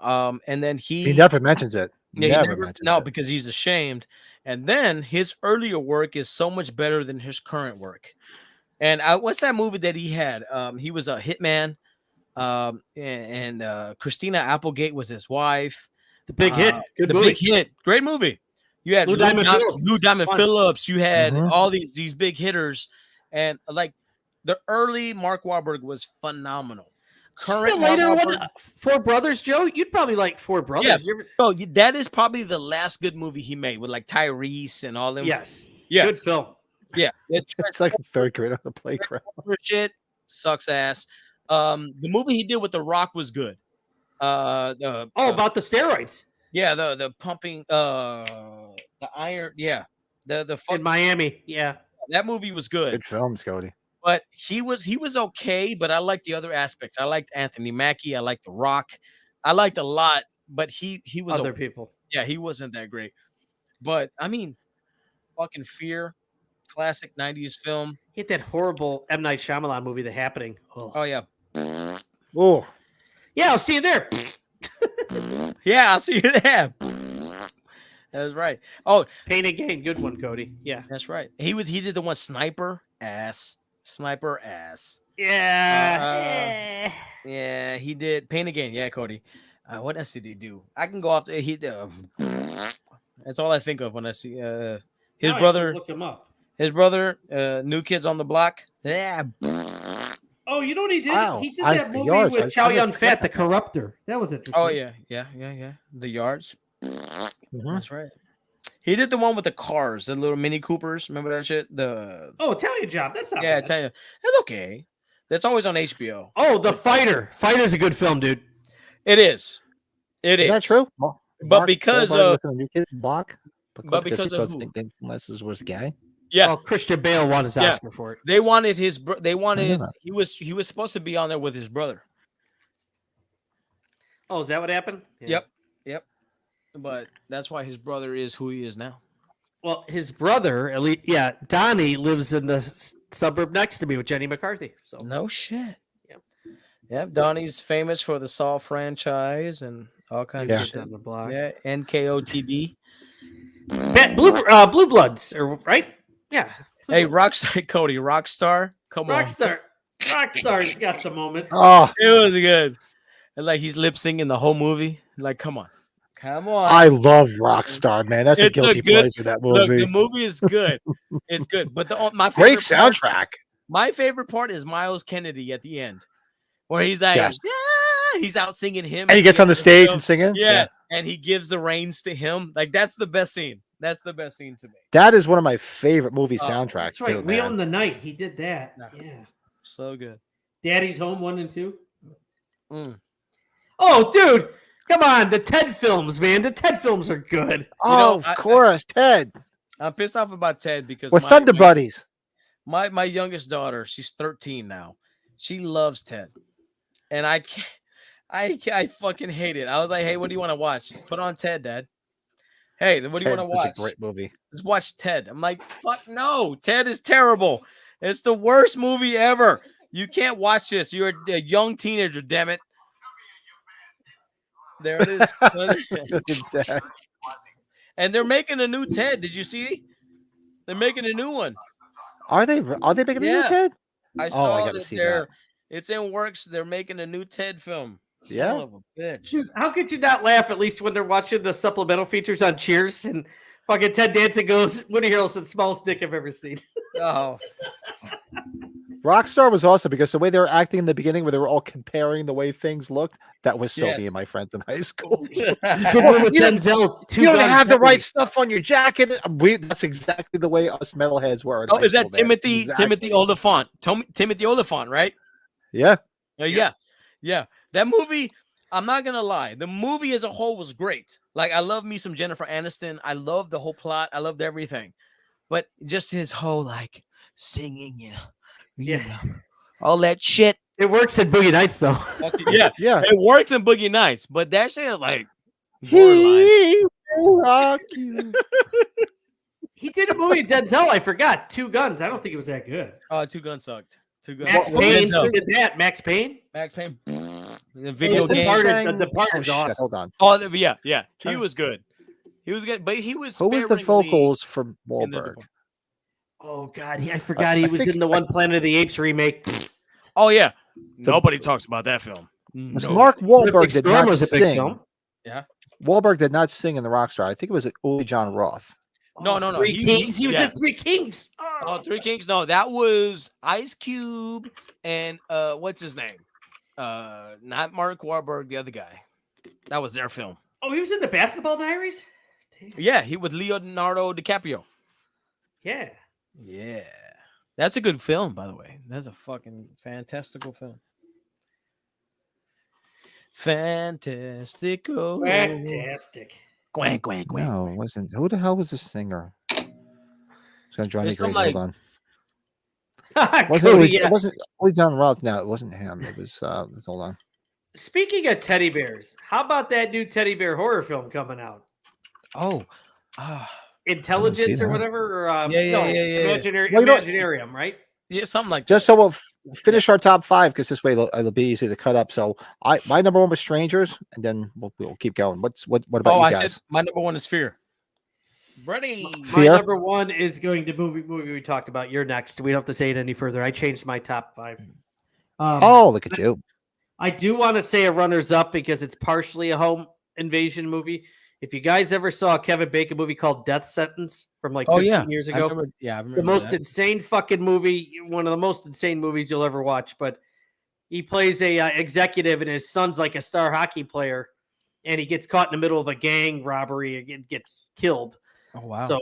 And then He never mentions it. Yeah, Never mentions it. because he's ashamed. And then his earlier work is so much better than his current work. And what's that movie that he had? He was a hitman. And Christina Applegate was his wife. The big hit. Good movie. Big hit. Great movie. You had Lou Diamond Phillips. Lou Diamond Fun. Phillips. You had Mhm. all these big hitters. And like, the early Mark Wahlberg was phenomenal. Current The later Mark one, Wahlberg, Four Brothers, Joe. You'd probably like Four Brothers. Yeah. You ever- bro, that is probably the last good movie he made with like Tyrese and all them. Yes. Yeah. Good film. Yeah. It's like a third grade on the playground. Shit sucks ass. The movie he did with The Rock was good. About the steroids the pumping the iron, the fuck, in Miami. Yeah. that movie was good. Good films, Cody. But he was okay, but I liked the other aspects. I liked Anthony Mackie, I liked The Rock. I liked a lot, but he was Other people. he wasn't that great. But I mean, fucking Fear, classic 90s film. Hit that horrible M. Night Shyamalan movie, The Happening. Oh yeah. Oh, Yeah, I'll see you there. Yeah, I'll see you there. That's right. Oh, Pain and Gain. Good one, Cody. Yeah. that's right. He did the one Sniper. Ass. Sniper ass. Yeah. Yeah, he did Pain Again. Yeah, Cody. What else did he do? I can go off. He that's all I think of when I see his Now I have to brother. look him up. His brother, New Kids on the Block. Yeah. Oh, you know what he did? Wow, He did I- that the movie Yards, with I Chow never Yun forgot Fat, The Corruptor. That was interesting. Oh yeah. The Yards. Mhm. That's right. He did the one with the cars, the little Mini Coopers. Remember that shit? Oh, Italian Job. That's not Yeah, bad. Italian. It's okay. That's always on HBO. Oh, The Fighter. Fighter's a good film, dude. It is. It is. Is that true? But because of the New Kids block, but because of who? unless it was gay. Yeah, Well, Christian Bale won his Yeah. Oscar for it. they wanted his. They wanted. that. He was supposed to be on there with his brother. Oh, is that what happened? Yeah. Yep. But that's why his brother is who he is now. Well, his brother, Donnie, lives in the suburb next to me with Jenny McCarthy. So No shit. Yep. Yep. Donnie's famous for the Saw franchise and all kinds Yeah. of Kids shit. on the block. Yeah. NKOTB. Blue Bloods, or right? Yeah. Hey, Rockstar Cody, Rockstar. Come on. Rockstar's got some moments. Oh, It was good. And like he's lip syncing the whole movie. Like, come on. I love Rockstar, man. That's a It's a guilty good- pleasure. That Look, movie. the movie is good. It's good. But my Great favorite part- soundtrack. my favorite part is Miles Kennedy at the end, where he's like, Yes. yeah, he's out singing him. And he gets on the stage and singing. yeah, and he gives the reins to him. Like that's the best scene. That's the best scene to me. That is one of my favorite movie Oh, soundtracks That's right. too, We man. Own the Night. He did that. No. Yeah. So good. Daddy's Home 1 and 2. Mm. Oh, dude. Come on. The Ted films, man. The Ted films are good. Oh, of course, Ted I'm pissed off about Ted because with Thunder Buddies. My youngest daughter, she's 13 now. She loves Ted, and I can't. I fucking hate it. I was like, hey, what do you want to watch? Put on Ted, Dad. Hey, what do you want to Ted's watch? such a great movie. Let's watch Ted. I'm like, fuck no. Ted is terrible. It's the worst movie ever. You can't watch this. You're a young teenager, damn it. There it is. Look at that. And they're making a new Ted. Did you see? They're making a new one. Are they making a new Yeah. Ted? I I saw gotta that see they're that. it's in works. They're making a new Ted film. Son Yeah? of a bitch. Dude, how could you not laugh at least when they're watching the supplemental features on Cheers and fucking Ted Danson goes, Woody Harrelson, smallest dick I've ever seen. Oh, Rockstar was awesome because the way they were acting in the beginning, where they were all comparing the way things looked, that was so me Yes. and my friends in high school. Did one with you don't- Denzel. You don't have the right stuff on your jacket. That's exactly the way us metalheads were. in oh, high is that school, man. Timothy Exactly. Oliphant? Timothy Oliphant, right? Yeah. Yeah. That movie, I'm not gonna lie. The movie as a whole was great. Like, I love me some Jennifer Aniston. I love the whole plot. I loved everything. But just his whole like singing, you know, all that shit. It works at Boogie Nights, though. Yeah, Yeah. it works in Boogie Nights, but that shit is like borderline. He will rock you. He did a movie with Denzel. I forgot. Two Guns. I don't think it was that good. Oh, Two Guns sucked. Two Guns. Max what Payne Denzel? did that. Max Payne. Max Payne. The video The game. Departed. The Oh, Departed's shit, awesome. hold on. Oh, yeah. He Trying to- was good. He was good, but he was. Who was the sparingly vocals for in the Wahlberg? department. Oh God, I forgot he I was think- in the one Planet of the Apes remake. Oh yeah. Nobody talks about that film. Was Nobody. Mark Wahlberg Perfect did Storm not was a big sing. film. Wahlberg did not sing in the Rockstar. I think it was Uli John Roth. No. Three Kings. He was yeah. in Three Kings. Oh, Three Kings. No, that was Ice Cube and what's his name? Not Mark Wahlberg, the other guy. That was their film. Oh, he was in the Basketball Diaries. Damn. Yeah, he with Leonardo DiCaprio. Yeah. Yeah. That's a good film, by the way. That's a fucking fantastical film. Fantastical. Fantastic. Quack, quack, quack. No, it wasn't. Who the hell was the singer? It's gonna drive me It's some, crazy. like- Hold on. Cody, It wasn't Uli John Roth. No, it wasn't him. It was. Hold on. Speaking of teddy bears, how about that new teddy bear horror film coming out? Oh. Intelligence or that. whatever? Or, Yeah. Imaginary, Well, you know- Imaginarium, right? Yeah, something like Just that. so we'll finish our top five, because this way it'll be easy to cut up. So my number one was Strangers, and then we'll keep going. What about Oh, you I guys? said my number one is Fear. Brady. My Fear. number one is going to movie we talked about. You're next. We don't have to say it any further. I changed my top 5. Oh, look at you. I do want to say a runners up because it's partially a home invasion movie. If you guys ever saw a Kevin Bacon movie called Death Sentence from like 15 years ago, I remember the most that. insane fucking movie, one of the most insane movies you'll ever watch. But he plays a executive, and his son's like a star hockey player, and he gets caught in the middle of a gang robbery and gets killed. Oh wow. So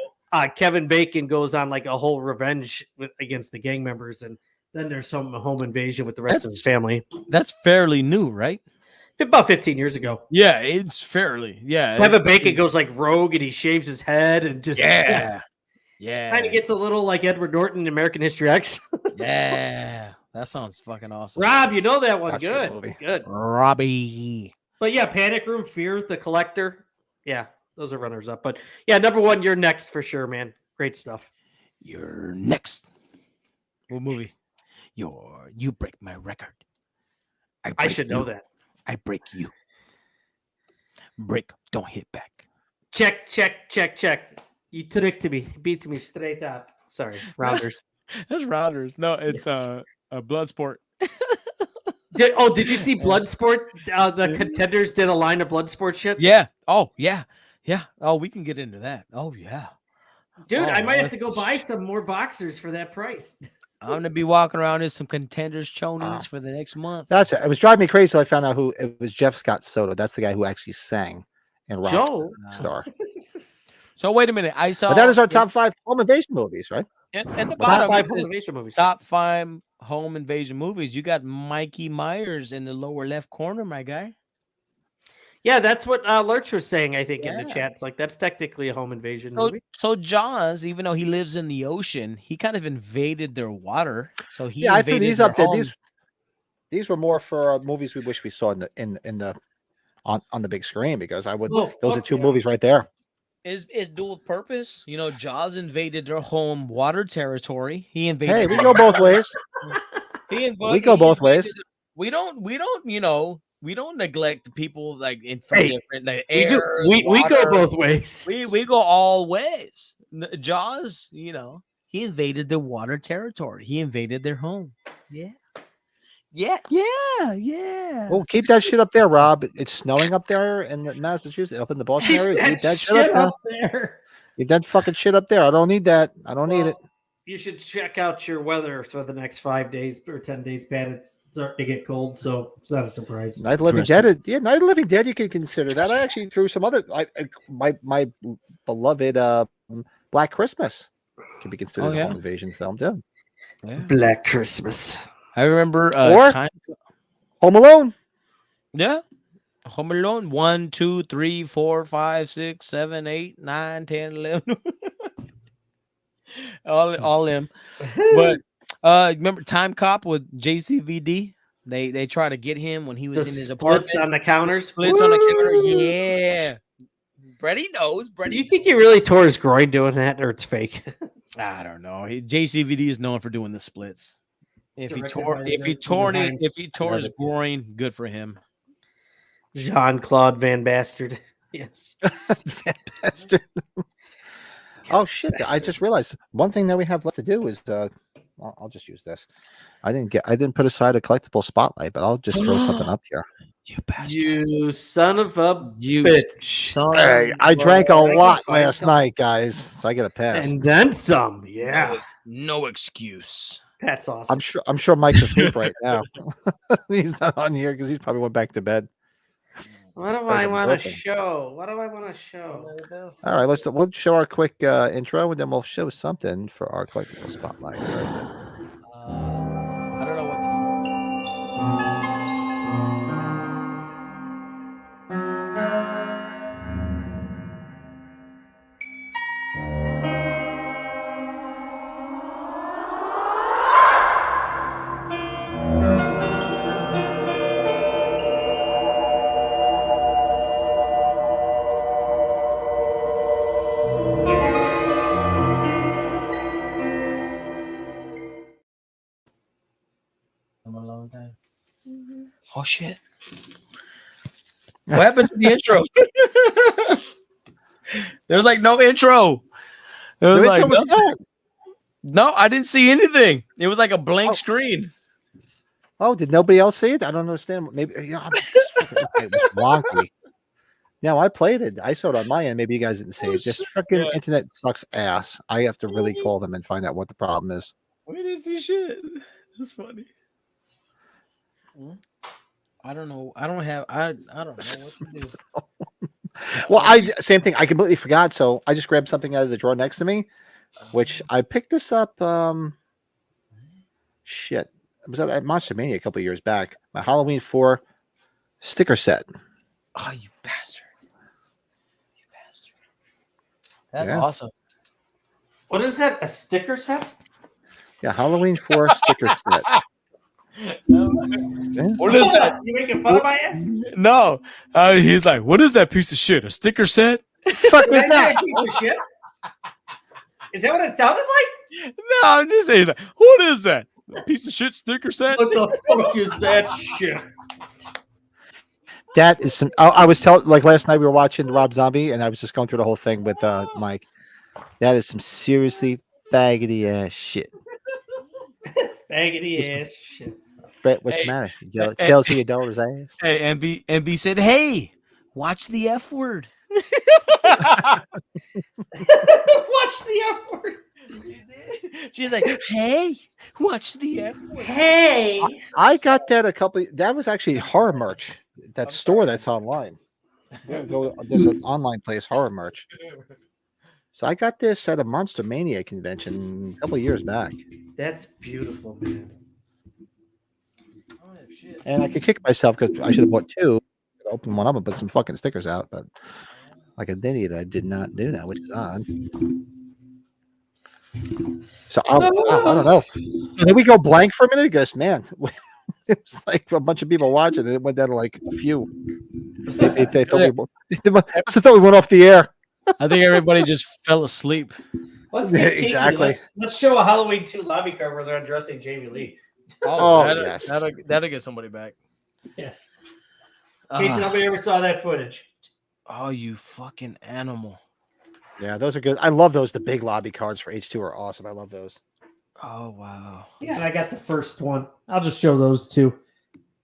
Kevin Bacon goes on like a whole revenge against the gang members, and then there's some home invasion with the rest of his family. That's fairly new, right? About 15 years ago. Yeah, it's fairly. Yeah. Kevin Bacon goes like rogue, and he shaves his head and just Yeah. kind of gets a little like Edward Norton in American History X. Yeah. That sounds fucking awesome. Rob, you know that one. That's a good Good. movie. Good. Robbie. But yeah, Panic Room, Fear, The Collector. Yeah, those are runners up. But yeah, number one, you're next for sure, man. Great stuff. You're next. What movie? You break my record. I break should know you. that. I break you. Break, don't hit back. Check. You tricked me. Beat me straight up. Sorry, Rounders. That's Rounders. No, it's Yes. a blood sport. Did you see Bloodsport? The Contenders did a line of Bloodsport shit. Yeah. Oh, yeah. Yeah. Oh, we can get into that. Oh, yeah. Dude, Oh, I might have to that's- go buy some more boxers for that price. I'm gonna be walking around in some Contenders chonies for the next month. That's it. It was driving me crazy. So I found out who it was. Jeff Scott Soto. That's the guy who actually sang in Rock Joe. Star. So wait a minute. I saw. But that is our top 5 home invasion movies, right? And the Top bottom 5 it home says invasion movies. top 5 home invasion movies. You got Mikey Myers in the lower left corner, my guy. Yeah, that's what Lurch was saying, I think, in the Yeah. chat. It's like, that's technically a home invasion So, movie. so Jaws, even though he lives in the ocean, he kind of invaded their water. So he Yeah, I threw invaded these their up there. home. These were more for movies we wish we saw in the on the big screen because I would. Oh, Those are fuck 2 yeah. movies right there. is dual purpose. You know, Jaws invaded their home water territory. He invaded. Hey, we go both ways. We go both ways. We don't, we don't neglect the people like in Hey, different like We, do- air. we go water. both ways. We go all ways. Jaws, he invaded their water territory. He invaded their home. Yeah. Oh, keep that shit up there, Rob. It's snowing up there in Massachusetts, up in the Boston area. Keep that shit up there. there. Keep that fucking shit up there. I don't need that. I don't need it. You should check out your weather for the next 5 days or 10 days, Pat. It's starting to get cold, so it's not a surprise. Night of the Living Dead. Yeah, Night of the Living Dead. You can consider that. I actually threw some other. My beloved Black Christmas can be considered Oh, yeah? a home invasion film too. Yeah. Black Christmas. I remember Or- time. Home Alone. Yeah. Home Alone 1, 2, 3, 4, 5, 6, 7, 8, 9, 10, 11. all them. But remember Time Cop with JCVD? They try to get him when he was in his apartment. Splits on the counters. Splits on the counter. Woo! Yeah. Brady knows. Do Brady. you think he really tore his groin doing that, or it's fake? I don't know. JCVD is known for doing the splits. Directed by Jim tore Hines. his groin, good for him. Jean-Claude Van Bastard. Yes. That bastard. Oh shit! I just realized one thing that we have left to do is I'll just use this. I didn't put aside a collectible spotlight, but I'll just throw something up here. You bastard. You son of a bitch. bitch. Hey, I drank a lot last night, guys, so I get a pass. And then some. Yeah. No excuse. That's awesome. I'm sure Mike's asleep right now. He's not on here because he's probably went back to bed. What do Doesn't I want to open. show? What do I want to show? All right, we'll show our quick intro and then we'll show something for our collectible spotlight. Where is it? I don't know what the Oh shit. What happened to the intro? There's like no intro. It was The like, intro was good. no, I didn't see anything. It was like a blank screen. Oh, did nobody else see it? I don't understand. Maybe I'm just fucking, okay, it was wonky. No, I played it. I saw it on my end. Maybe you guys didn't see it. This freaking internet sucks ass. I have to really call them and find out what the problem is. We didn't see shit. That's funny. I don't know. I don't know what to do. Well, same thing. I completely forgot. So I just grabbed something out of the drawer next to me, which I picked this up. Shit. It was at Monster Mania a couple of years back. My Halloween 4 sticker set. Oh, you bastard. You bastard. That's Yeah. awesome. What is that? A sticker set? Yeah, Halloween 4 sticker set. What is that? You making fun of my ass? No. He's like, what is that piece of shit? A sticker set? Fuck Did I is say that? a piece of shit? Is that what it sounded like? No, I'm just saying. He's like, what is that? A piece of shit sticker set? What the fuck is that shit? That is some. I was telling, like last night we were watching Rob Zombie, and I was just going through the whole thing with Mike. That is some seriously faggoty ass shit. Faggoty ass shit. Brett, what's Hey, the matter? You jealous of your daughter's ass? Hey, MB said, hey, watch the F word. Watch the F word. She's like, hey, watch the F word. Hey. I got that a couple. That was actually horror merch. That store that's online. There's an online place, horror merch. So I got this at a Monster Mania convention a couple of years back, That's beautiful, man. and I could kick myself because I should have bought two. Open one up and put some fucking stickers out, but like an idiot, I did not do that, which is odd. So I don't know. So did we go blank for a minute? Because man, it was like a bunch of people watching, and it went down to like a few. They thought they must have thought we went off the air. I think everybody just fell asleep. Let's Yeah, get kinky. exactly. Let's show a Halloween 2 lobby card where they're undressing Jamie Lee. Oh, that'll, yes. that'll get somebody back. Yeah. In case nobody ever saw that footage. Oh, you fucking animal. Yeah, those are good. I love those. The big lobby cards for H2 are awesome. I love those. Oh, wow. Yeah, and I got the first one. I'll just show those two.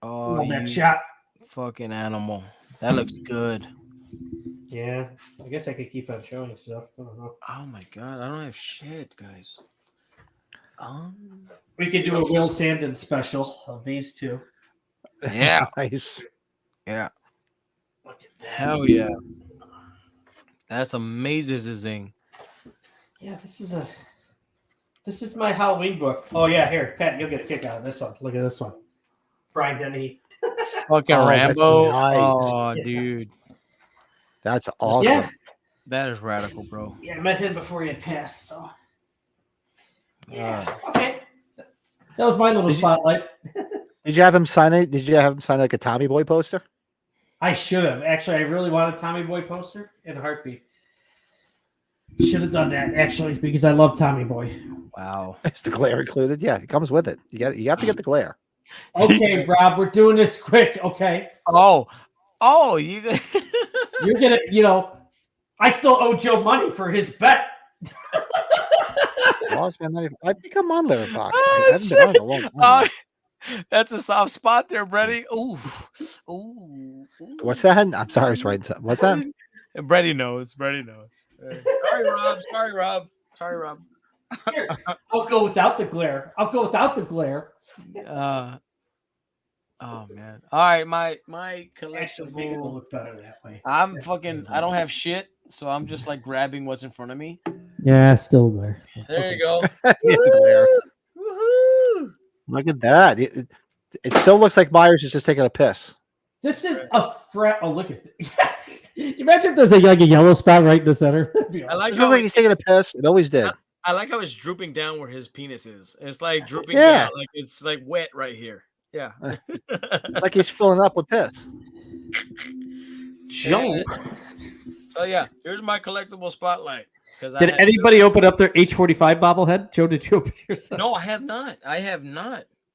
Oh, Love that you shot. fucking animal. That looks good. Yeah, I guess I could keep on showing stuff. I don't know. Oh, my God. I don't have shit, guys. We could do a Will Sandin special of these two. Yeah. Nice. Yeah. Look at that. Hell yeah. That's amazing. Yeah, this is my Halloween book. Oh yeah, here, Pat, you'll get a kick out of this one. Look at this one. Brian Dennehy. Fucking Oh, that's Rambo. nice. Oh, Yeah. dude. That's awesome. Yeah, That is radical, bro. yeah, I met him before he had passed. So yeah, okay. That was my little Did you- spotlight. Did you have him sign it? Did you have him sign like a Tommy Boy poster? I should have. Actually, I really want a Tommy Boy poster in a heartbeat. Should have done that actually because I love Tommy Boy. Wow. Is the glare included? Yeah, it comes with it. You got to get the glare. Okay, Rob, we're doing this quick. Okay, Oh, you. you're gonna, I still owe Joe money for his bet. Lost my money. I think I'm on Letterboxd. I haven't been on in a long time. Oh, that's a soft spot there, Brady. Ooh. What's that? I'm sorry, I was writing something. What's that? Brady knows. Sorry, Rob. Sorry, Rob. Here, I'll go without the glare. Oh man. All right, my Actually, make it collectible. look better that way. I don't have shit, so I'm just like grabbing what's in front of me. Yeah, still glare. There you go. Yeah, the glare. Woohoo! Look at that. It still looks like Myers is just taking a piss. This is a fret. Oh, look at that. Imagine if there's like a yellow spot right in the center. That'd be I awesome. like It how looks like he's taking a piss. It always did. I like how it's drooping down where his penis is. It's like drooping Yeah. down, like it's like wet right here. Yeah. It's like he's filling up with piss. Joe. So yeah, here's my collectible spotlight. Because Did anybody open up their H45 bobblehead? Joe, did you open yours? No, I have not.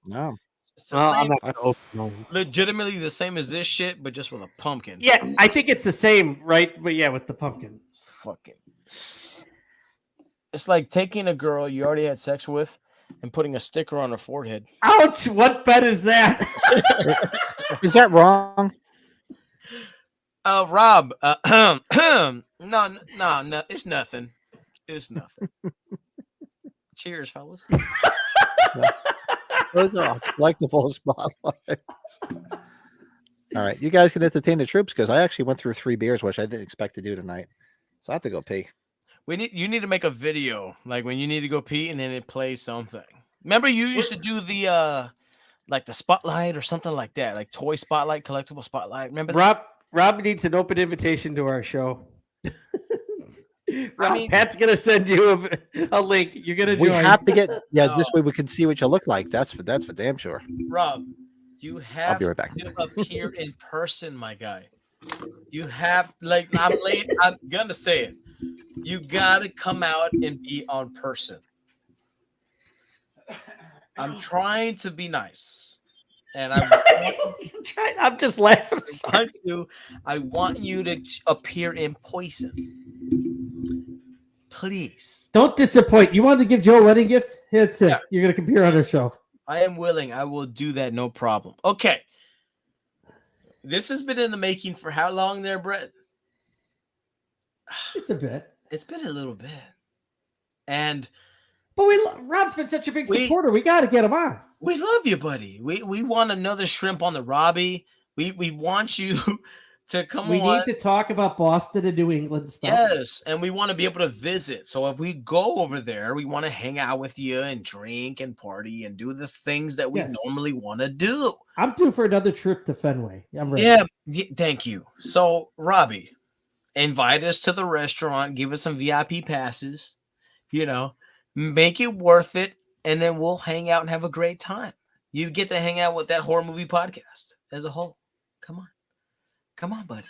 No. It's the same, not gonna open them. legitimately the same as this shit, but just with a pumpkin. Yeah, I think it's the same, right? But yeah, with the pumpkin. Fucking. It's like taking a girl you already had sex with and putting a sticker on her forehead. Ouch! What bet is that? Is that wrong? Rob, no, it's nothing. It's nothing. Cheers, fellas. Those are collectible spotlights. All right, you guys can entertain the troops because I actually went through 3 beers, which I didn't expect to do tonight. So I have to go pee. You need to make a video like when you need to go pee and then it plays something. Remember you used to do the like the spotlight or something like that, like toy spotlight, collectible spotlight. Remember that? Rob needs an open invitation to our show. I mean, Pat's gonna send you a link. You're gonna We join. have to get this way we can see what you look like. That's for damn sure. Rob, you have be right back. to appear in person, my guy. You have I'm gonna say it. You gotta come out and be on person. I'm trying to be nice, and I'm just laughing. I want you to appear in person, please. Don't disappoint. You wanted to give Joe a wedding gift? It's it. Yeah. You're gonna appear on our show. I am willing. I will do that. No problem. Okay. This has been in the making for how long there, Brett? It's a bit. It's been a little bit. And But Rob's been such a big We- supporter. We got to get him on. we love you, buddy. We want another shrimp on the Robbie. We want you to come We on. need to talk about Boston and New England stuff. Yes, and we want to be able to visit. So if we go over there, we want to hang out with you and drink and party and do the things that we Yes. normally want to do. I'm due for another trip to Fenway. I'm ready. Yeah, thank you. So, Robbie, invite us to the restaurant, give us some VIP passes, make it worth it, and then we'll hang out and have a great time. You get to hang out with that horror movie podcast as a whole. Come on. Come on, buddy.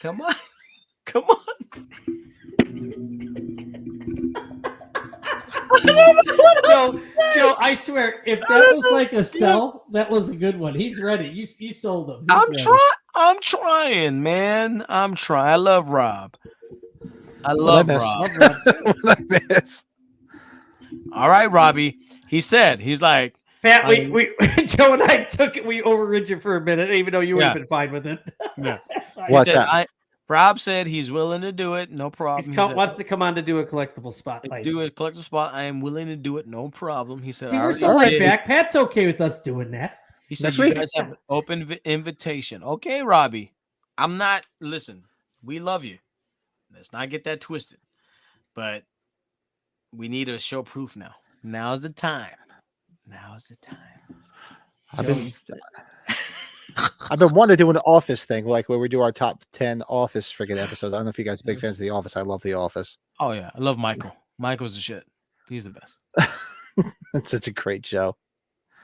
Come on. Come on. Joe, I swear, if that was like a sell, that was a good one. He's ready. You sold him. He's ready. I'm trying, man. I'm trying. I love Rob. I love miss? Rob. What I miss? All right, Robbie. He's like, Pat, we Joe and I took it. We overrid you for a minute, even though you would have been fine with it. Yeah. That's fine. What's he said, that? Rob said he's willing to do it. No problem. He He said, wants to come on to do a collectible spotlight. do a collectible spot. I am willing to do it. No problem. He said, See, I we're already so laid did. back. Pat's okay with us doing that. He said, Next you week? guys have an open invitation. Okay, Robbie. Listen, we love you. Let's not get that twisted. But we need to show proof now. Now's the time. Now's the time. I've been wanting to do an Office thing, like where we do our top 10 Office friggin' episodes. I don't know if you guys are big fans of The Office. I love The Office. Oh, yeah. I love Michael. Michael's the shit. He's the best. It's such a great show.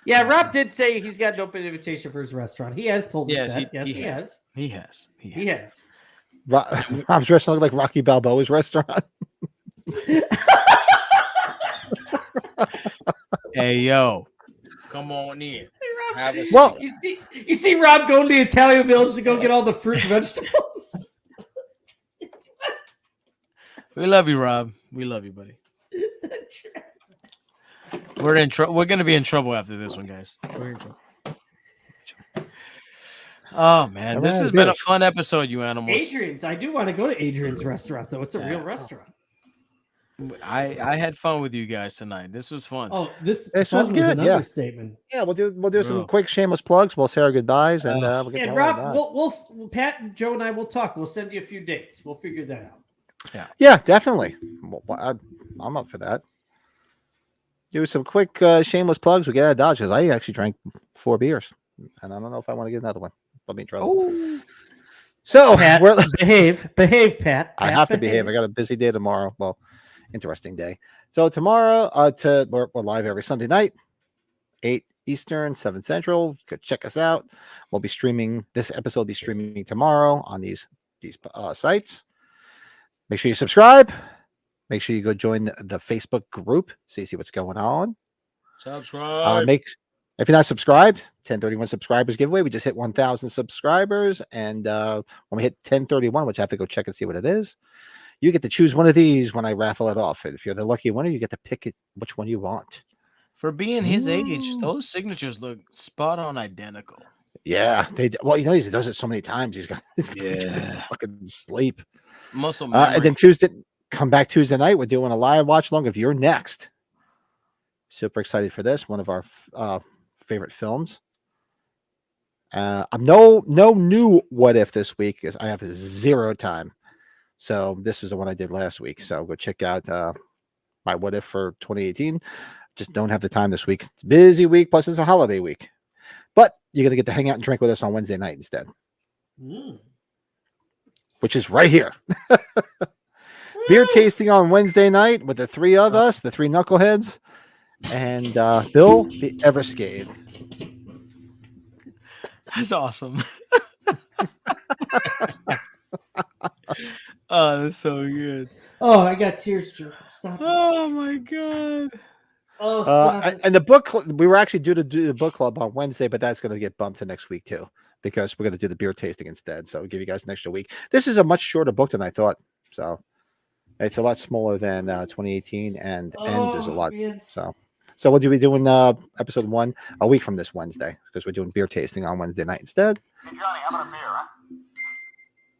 Yeah, Rob did say he's got an open invitation for his restaurant. He has told us Yes, that. he has. He has. He has. Rob's restaurant look like Rocky Balboa's restaurant. Hey, yo. Come on in. Have a Well, You see Rob going to the Italian village to go get all the fruit and vegetables? We love you, Rob. We love you, buddy. We're in trouble. We're gonna be in trouble after this one, guys. We're in trouble. Oh man, this has been a fun episode, you animals. Adrian's. I do want to go to Adrian's restaurant, though. It's a real restaurant. I had fun with you guys tonight. This was fun. Oh, this was was good, an yeah. understatement. yeah, we'll do some Bro. quick shameless plugs. We'll say our goodbyes and we'll get And the hell out of Rob, that. we'll Pat, and Joe, and I will talk. We'll send you a few dates. We'll figure that out. Yeah, definitely. I'm up for that. Do some quick shameless plugs. We get out of Dodge because I actually drank 4 beers, and I don't know if I want to get another one. Put me in trouble. Oh, So Pat, we're, behave, Pat. I have to behave. I got a busy day tomorrow. Well, interesting day. So tomorrow, we're live every Sunday night, 8 Eastern, 7 Central. You could check us out. We'll be streaming. This episode will be streaming tomorrow on these sites. Make sure you subscribe. Make sure you go join the Facebook group. See what's going on. subscribe. If you're not subscribed, 1031 subscribers giveaway. We just hit 1,000 subscribers, and when we hit 1031, which I have to go check and see what it is, you get to choose one of these when I raffle it off. And if you're the lucky winner, you get to pick it which one you want. For being his age, Ooh. those signatures look spot on identical. Yeah, well, he does it so many times. He's got Yeah. fucking sleep. Muscle memory. And then come back Tuesday night. We're doing a live watch along of You're Next. Super excited for this. One of our favorite films. I'm no new What If this week because I have 0 time. So this is the one I did last week. So go check out my What If for 2018. Just don't have the time this week. It's a busy week, plus it's a holiday week. But you're going to get to hang out and drink with us on Wednesday night instead. Which is right here. Beer tasting on Wednesday night with the 3 of us, the 3 knuckleheads, and Bill, the Everscathe. That's awesome. Oh, that's so good. Oh, I got tears, Joe. Stop. Oh my god. Oh, stop it. And the book we were actually due to do the book club on Wednesday, but that's going to get bumped to next week too because we're going to do the beer tasting instead. So we'll give you guys an extra week. This is a much shorter book than I thought. So it's a lot smaller than 2018, and ends is a lot. Man. So we'll be doing episode 1 a week from this Wednesday because we're doing beer tasting on Wednesday night instead. Hey, Johnny, having a beer, huh?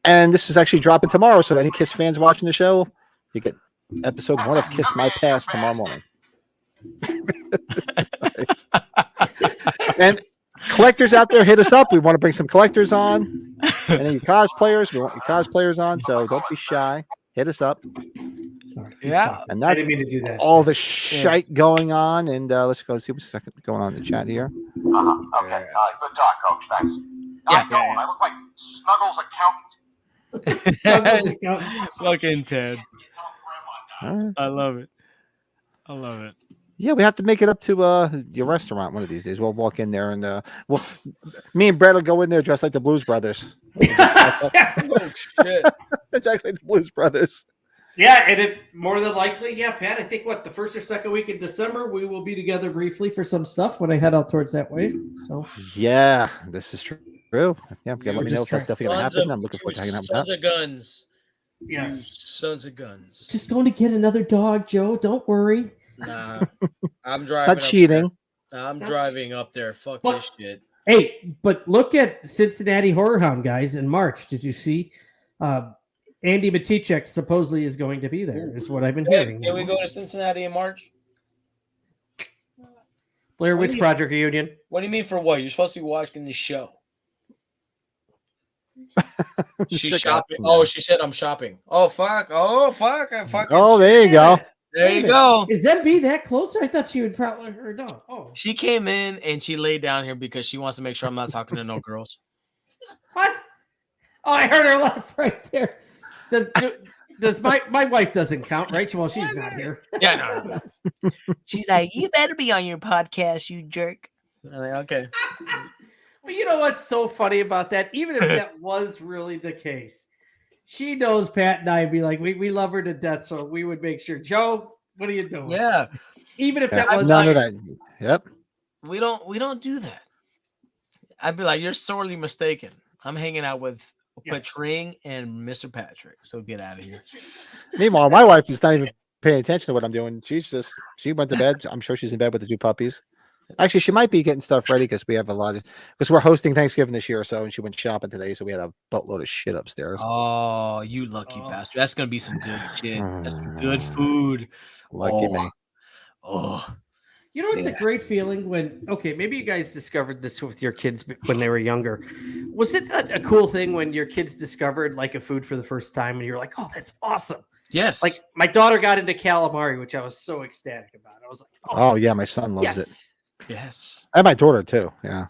And this is actually dropping tomorrow. So any Kiss fans watching the show, you get episode 1 of Kiss My Past tomorrow morning. And collectors out there, hit us up. We want to bring some collectors on. And then you cosplayers, we want your cosplayers on. So don't be shy. Hit us up. Sorry. Yeah. And I that's didn't mean to do that. all the shite going on. And let's go see what's going on in the chat here. Uh-huh. Okay. Good talk, Coach. Thanks. Yeah. I don't. I look like Snuggles' accountant. Fucking Ted. All right. I love it. I love it. Yeah, we have to make it up to your restaurant one of these days. We'll walk in there and me and Brad will go in there dressed like the Blues Brothers. Oh shit. Exactly, the Blues Brothers. Yeah, and it more than likely, yeah, Pat. I think the first or second week in December we will be together briefly for some stuff when I head out towards that way. So Yeah, this is true. Yeah, let me just know if that's definitely going to happen. I'm looking You forward to hanging out with sons that. of guns. You yes, sons of guns. just going to get another dog, Joe. Don't worry. Nah. I'm driving. Not cheating. I'm driving up there. Fuck What? this shit. Hey, but look at Cincinnati Horror Hound guys in March. Did you see? Andy Matichek supposedly is going to be there. Is what I've been hearing. Can we go to Cincinnati in March? Blair What Witch do you- Project reunion. What do you mean for what? You're supposed to be watching the show. She's Check shopping. out- Oh, she said I'm shopping. Oh fuck. Oh fuck. I fucking. Oh, there you go. There you go. Is MB that close? I thought she would probably her dog. Oh, She came in and she laid down here because she wants to make sure I'm not talking to no girls. what? Oh, I heard her laugh right there. Does my wife doesn't count, right? Well, she's not here. Yeah, no. She's like, you better be on your podcast, you jerk. I'm like, okay. But you know what's so funny about that? Even if that was really the case, she knows Pat and I'd be like, we love her to death, so we would make sure. Joe, what are you doing? Yeah. Even if Yeah, that was none of that. Yep. We don't do that. I'd be like, you're sorely mistaken. I'm hanging out with Patring and Mr. Patrick. So get out of here. Meanwhile, my wife is not even paying attention to what I'm doing. She went to bed. I'm sure she's in bed with the 2 puppies. Actually, she might be getting stuff ready because we have because we're hosting Thanksgiving this year or so, and she went shopping today, so we had a boatload of shit upstairs. Oh, you lucky bastard. That's gonna be some good shit. That's some good food. Lucky me. Oh, You know, it's a great feeling when, maybe you guys discovered this with your kids when they were younger. Was it a cool thing when your kids discovered like a food for the first time and you're like, oh, that's awesome. yes. Like my daughter got into calamari, which I was so ecstatic about. I was like, Oh yeah, my son loves it, yes. and my daughter too. Yeah.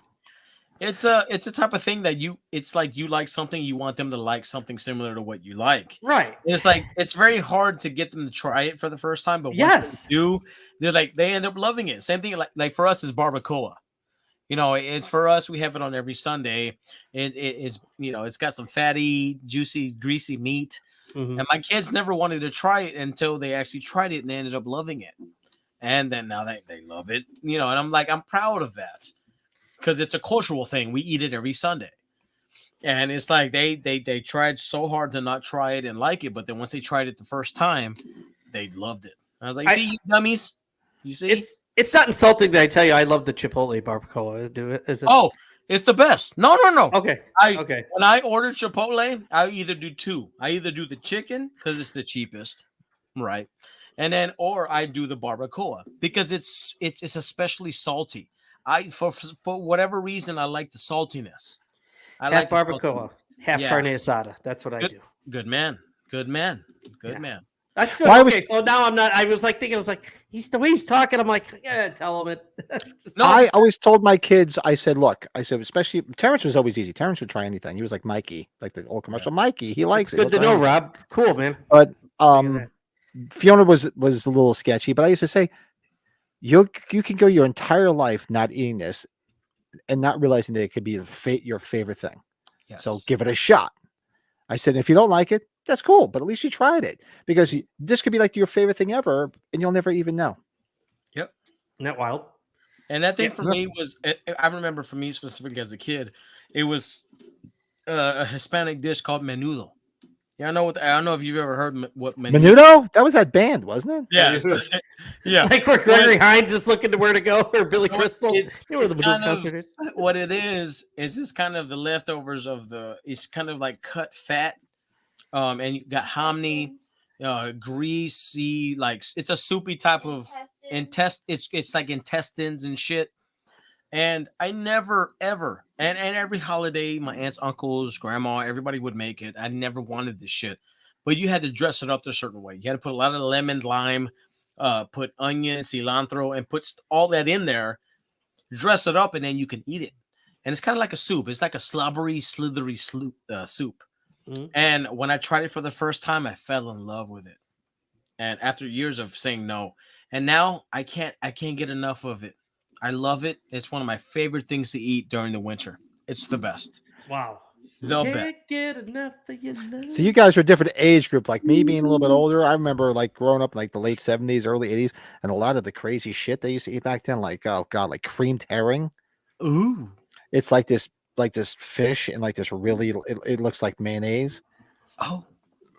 It's a type of thing that it's like you like something, you want them to like something similar to what you like. Right. And it's like it's very hard to get them to try it for the first time, but once Yes. they do, they end up loving it. Same thing like for us is barbacoa. You know, it's for us, we have it on every Sunday. It's it's got some fatty, juicy, greasy meat. Mhm. And my kids never wanted to try it until they actually tried it and they ended up loving it. And then now they love it, and I'm like, I'm proud of that because it's a cultural thing. We eat it every Sunday. And it's like they tried so hard to not try it and like it, but then once they tried it the first time, they loved it. I was like, see, you dummies. You see? It's not insulting that I tell you I love the Chipotle barbacoa. Do it? Is it? Oh, it's the best. No. Okay. Okay. When I order Chipotle, I either do two. I either do the chicken because it's the cheapest, right? And then, or I do the barbacoa because it's especially salty. For whatever reason, I like the saltiness. I Half like the barbacoa, half Yeah. carne asada. That's what I do. Good man. Good man. Good Yeah. man. That's good. Well, Okay, so now I'm not. I was like thinking. I was like, he's the way he's talking. I'm like, yeah, tell him it. No, I always told my kids, I said, look, I said, especially Terrence was always easy. Terrence would try anything. He was like Mikey, like the old commercial. Mikey, he likes It's it. good to He'll try know, anything. Rob. Cool, man. But that. Fiona was a little sketchy, but I used to say, you can go your entire life not eating this and not realizing that it could be your favorite thing. yes. So give it a shot. I said, if you don't like it, that's cool, but at least you tried it because this could be like your favorite thing ever, and you'll never even know. Yep. Isn't that wild? And that thing Yeah. for me was, I remember for me specifically as a kid, it was a Hispanic dish called menudo. Yeah, I don't know if you've ever heard what Menudo? That was that band, wasn't it? Yeah, yeah. Like where Gregory Hines is looking to where to go, or Billy Crystal. It's You know where the kind Menudo of concert is. what it is just kind of the leftovers of it's kind of like cut fat, and you got hominy, greasy, like it's a soupy type of it's like intestines and shit. And I never ever and every holiday, my aunts, uncles, grandma, everybody would make it. I never wanted this shit, but you had to dress it up a certain way. You had to put a lot of lemon, lime, put onion, cilantro, and put all that in there. Dress it up, and then you can eat it. And it's kind of like a soup. It's like a slobbery, slithery soup. Mhm. And when I tried it for the first time, I fell in love with it. And after years of saying no, and now I can't get enough of it. I love it. It's one of my favorite things to eat during the winter. It's the best. Wow. The best. Can't get enough of your love. So you guys are a different age group. Like me being a little bit older, I remember like growing up in like the late 70s, early 80s, and a lot of the crazy shit they used to eat back then, like oh god, like creamed herring. Ooh. It's like this fish and like this really it looks like mayonnaise. Oh.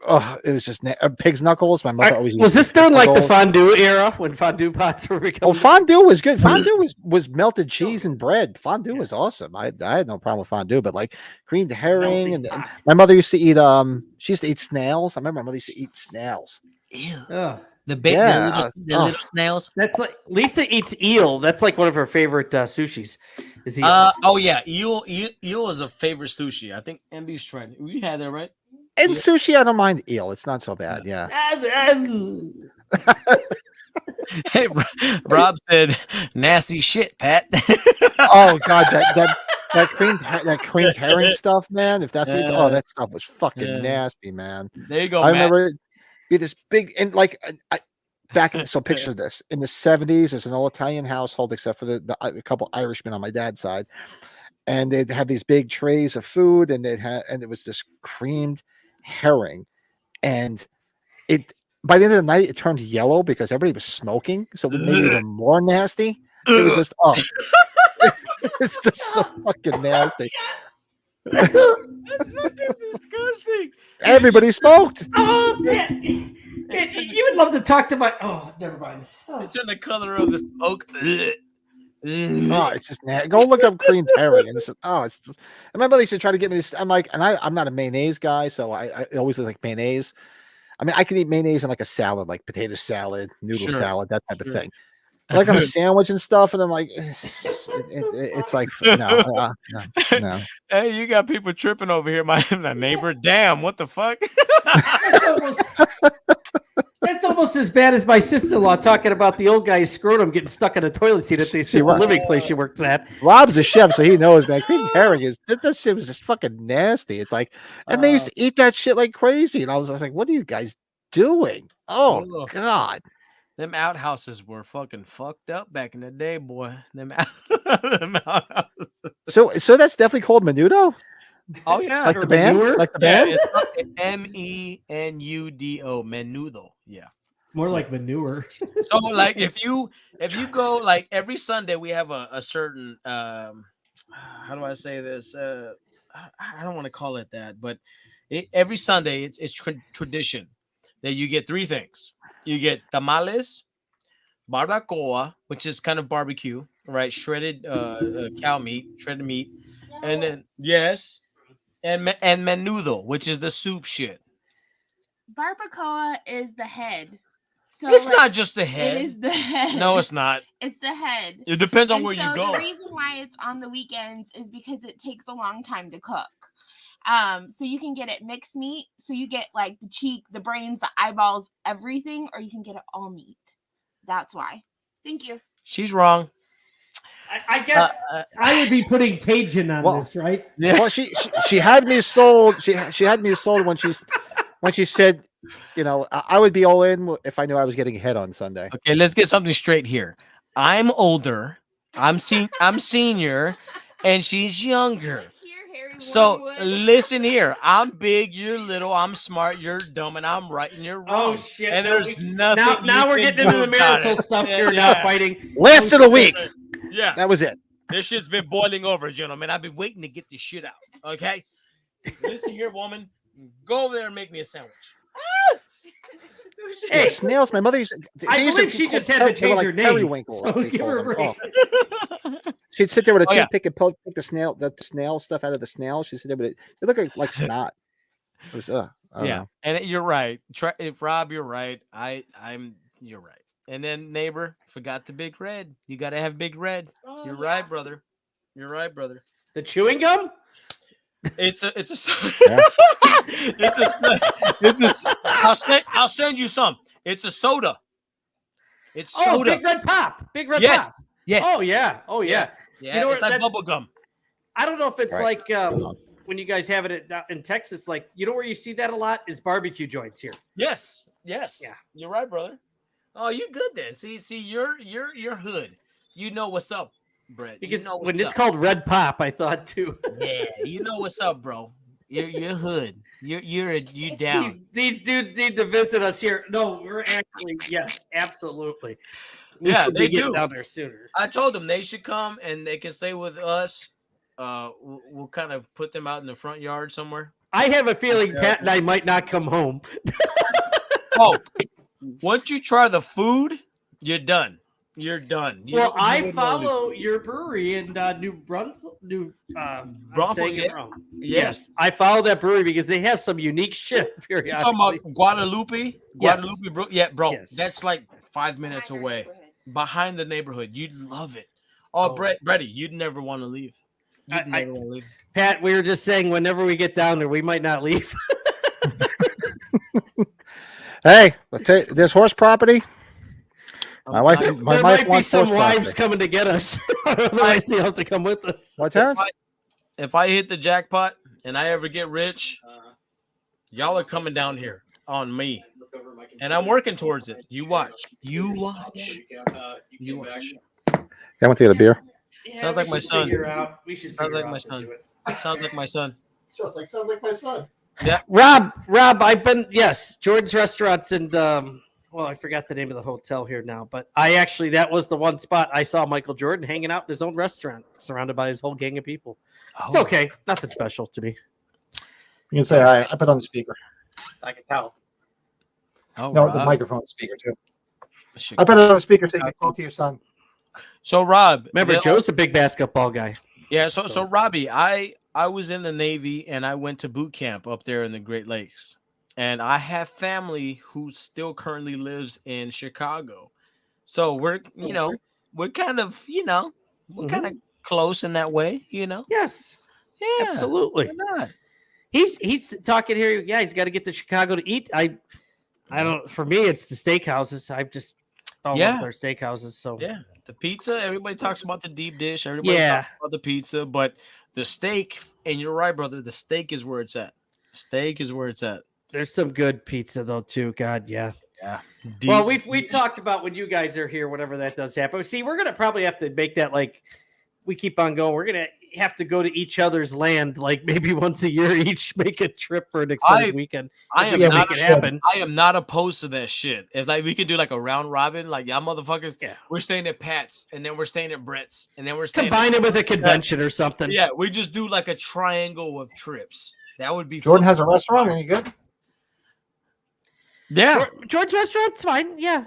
Oh, it was just pig's knuckles. My mother always used Was to this eat during like the knuckles. fondue era when fondue pots were becoming? Oh, fondue was good. Fondue was melted cheese and bread. Fondue was awesome. I had no problem with fondue, but like creamed herring Melting and pot. my mother used to eat she used to eat snails. I remember my mother used to eat snails. Ew. Ugh. The Yeah, little snails. That's like Lisa eats eel. That's like one of her favorite sushis. Is eel. Oh yeah, eel is a favorite sushi. I think MB's tried it. We had that, right? And Yeah. sushi, I don't mind eel. It's not so bad. Yeah. Hey, Rob said, "Nasty shit, Pat." Oh god, that creamed herring stuff, man. If that's what that stuff was fucking nasty, man. There you go, I Matt. remember it be this big and like back in so picture this in the 70s. There's an all Italian household except for a couple Irishmen on my dad's side, and they'd have these big trays of food, and it was this creamed herring, and it by the end of the night it turned yellow because everybody was smoking, so it made it even more nasty. It was just it's just so fucking nasty. That's fucking disgusting. Everybody smoked. Oh, man. You would love to talk to my. Oh, never mind. Oh. It turned the color of the smoke. Oh, it's just go look up creamed herring, and it's just it's just. And my mother used to try to get me this. I'm like, and I'm not a mayonnaise guy, so I always like mayonnaise. I mean, I can eat mayonnaise in like a salad, like potato salad, noodle Sure, salad, that type of sure. thing. Like on a sandwich and stuff, and I'm like, it's like no. Hey, you got people tripping over here, my neighbor. Damn, what the fuck? That's almost as bad as my sister-in-law talking about the old guy's scrotum getting stuck in a toilet seat at the assisted living place she works at. Rob's a chef, so he knows, man. Creamed herring that shit was just fucking nasty. It's like, and they used to eat that shit like crazy, and I was like, what are you guys doing? Oh god. Them outhouses were fucking fucked up back in the day, boy. Them outhouses. So that's definitely called menudo, Oh yeah, like the band, manure? like the yeah, band. it's menudo, menudo. Yeah. More like manure. So like if you go like every Sunday we have a certain how do I say this I don't want to call it that, but every Sunday it's tradition that you get three things. You get tamales, barbacoa, which is kind of barbecue, right? Shredded cow meat, shredded meat, and then yes, and menudo, which is the soup shit. Barbacoa is the head. So It's like, not just the head. It is the head. No, it's not. It's the head. It depends on And where so you go. The reason why it's on the weekends is because it takes a long time to cook. So you can get it mixed meat. So you get like the cheek, the brains, the eyeballs, everything, or you can get it all meat. That's why. Thank you. She's wrong. I guess I would be putting Tajin on this, right? Yeah. Well, she had me sold. She had me sold when she said, you know, I would be all in if I knew I was getting hit on Sunday. Okay, let's get something straight here. I'm older. I'm senior, and she's younger. So listen here. I'm big. You're little. I'm smart. You're dumb, and I'm right, and you're wrong. Oh shit! And there's nothing. Now we're getting into the marital stuff here. Now fighting. Last of the week. Yeah, that was it. This shit's been boiling over, gentlemen. I've been waiting to get this shit out. Okay. Listen here, woman. Go over there and make me a sandwich. Hey, snails. My mother used. I believe she just had to change her name. Periwinkle, So give her a break. She'd sit there with a yeah. toothpick and pick the snail stuff out of the snail. She'd sit there, but it looked like snot. It was, I don't know. And you're right. If Rob, you're right. You're right. And then neighbor forgot the big red. You got to have big red. Oh, You're right, brother. You're right, brother. The chewing gum? It's a Yeah. I'll send you some. It's a soda. It's soda. Big red pop. Big red Yes. pop. Yes. Oh yeah. Oh yeah. Yeah. You know It's what, like bubble gum. I don't know if it's Right. like when you guys have it in Texas, like you know where you see that a lot is barbecue joints here. Yes. Yes. Yeah. You're right, brother. Oh, you good then. See, you're hood. You know what's up, Brett. Because you know what's when up. it's called red pop, I thought too. Yeah, you know what's up, bro. You're hood. You down. These dudes need to visit us here. No, we're actually yes, absolutely. We Yeah, should they be getting do. down there sooner. I told them they should come and they can stay with us. We'll kind of put them out in the front yard somewhere. I have a feeling Pat and I might not come home. Oh, once you try the food, you're done. You're done. Well, I follow your brewery in New Brunswick. I'm saying it wrong. Yes, I follow that brewery because they have some unique shit. You're talking about Guadalupe? Yes. Guadalupe, bro. Yeah, bro. Yes. That's like 5 minutes away. Behind the neighborhood. You'd love it. Oh, Bretty, you'd never want to leave. You'd never want to leave. Pat, we were just saying whenever we get down there, we might not leave. Hey, let's say there's horse property. My wife there wife might be wants some horse wives property. coming to get us. Otherwise, they'll have to come with us. What, Terrence? If I hit the jackpot and I ever get rich, y'all are coming down here on me. And I'm working towards it. You watch. You watch. You watch. I went to get a beer. Sounds like my son. Sounds like my son. Sounds like my son. Sounds like my son. Rob, I've been Jordan's Restaurants and well, I forgot the name of the hotel here now, but that was the one spot I saw Michael Jordan hanging out in his own restaurant, surrounded by his whole gang of people. It's okay, nothing special to me. You can say I put on the speaker. I can tell. Oh, No, Rob. the microphone speaker too. I put it on the speaker so you can call to your son. So Rob, Remember, Joe's a big basketball guy. Yeah, so Robbie, I was in the Navy and I went to boot camp up there in the Great Lakes. And I have family who still currently lives in Chicago. So we're kind of, we're kind of close in that way, Yes. Yeah. Absolutely. Why not? He's talking here. Yeah, he's got to get to Chicago to eat. I don't. For me, it's the steakhouses. I've just love their steakhouses. So Yeah, the pizza. Everybody talks about the deep dish. Everybody talks about the pizza, but the steak. And you're right, brother. The steak is where it's at. Steak is where it's at. there's some good pizza though too. God, yeah. Yeah. Well, we talked about when you guys are here, whenever that does happen. See, we're gonna probably have to make that like we keep on going. We're gonna have to go to each other's land like maybe once a year each, make a trip for an extended weekend. I am Yeah, not we make it happen. I am not opposed to that shit. If like we could do like a round robin, like y'all motherfuckers, we're staying at Pat's and then we're staying at Brett's and then we're staying Combine it with a convention or something. Yeah, we just do like a triangle of trips. That would be Jordan fun. has a restaurant. Any good? Yeah. George's restaurant's fine. Yeah.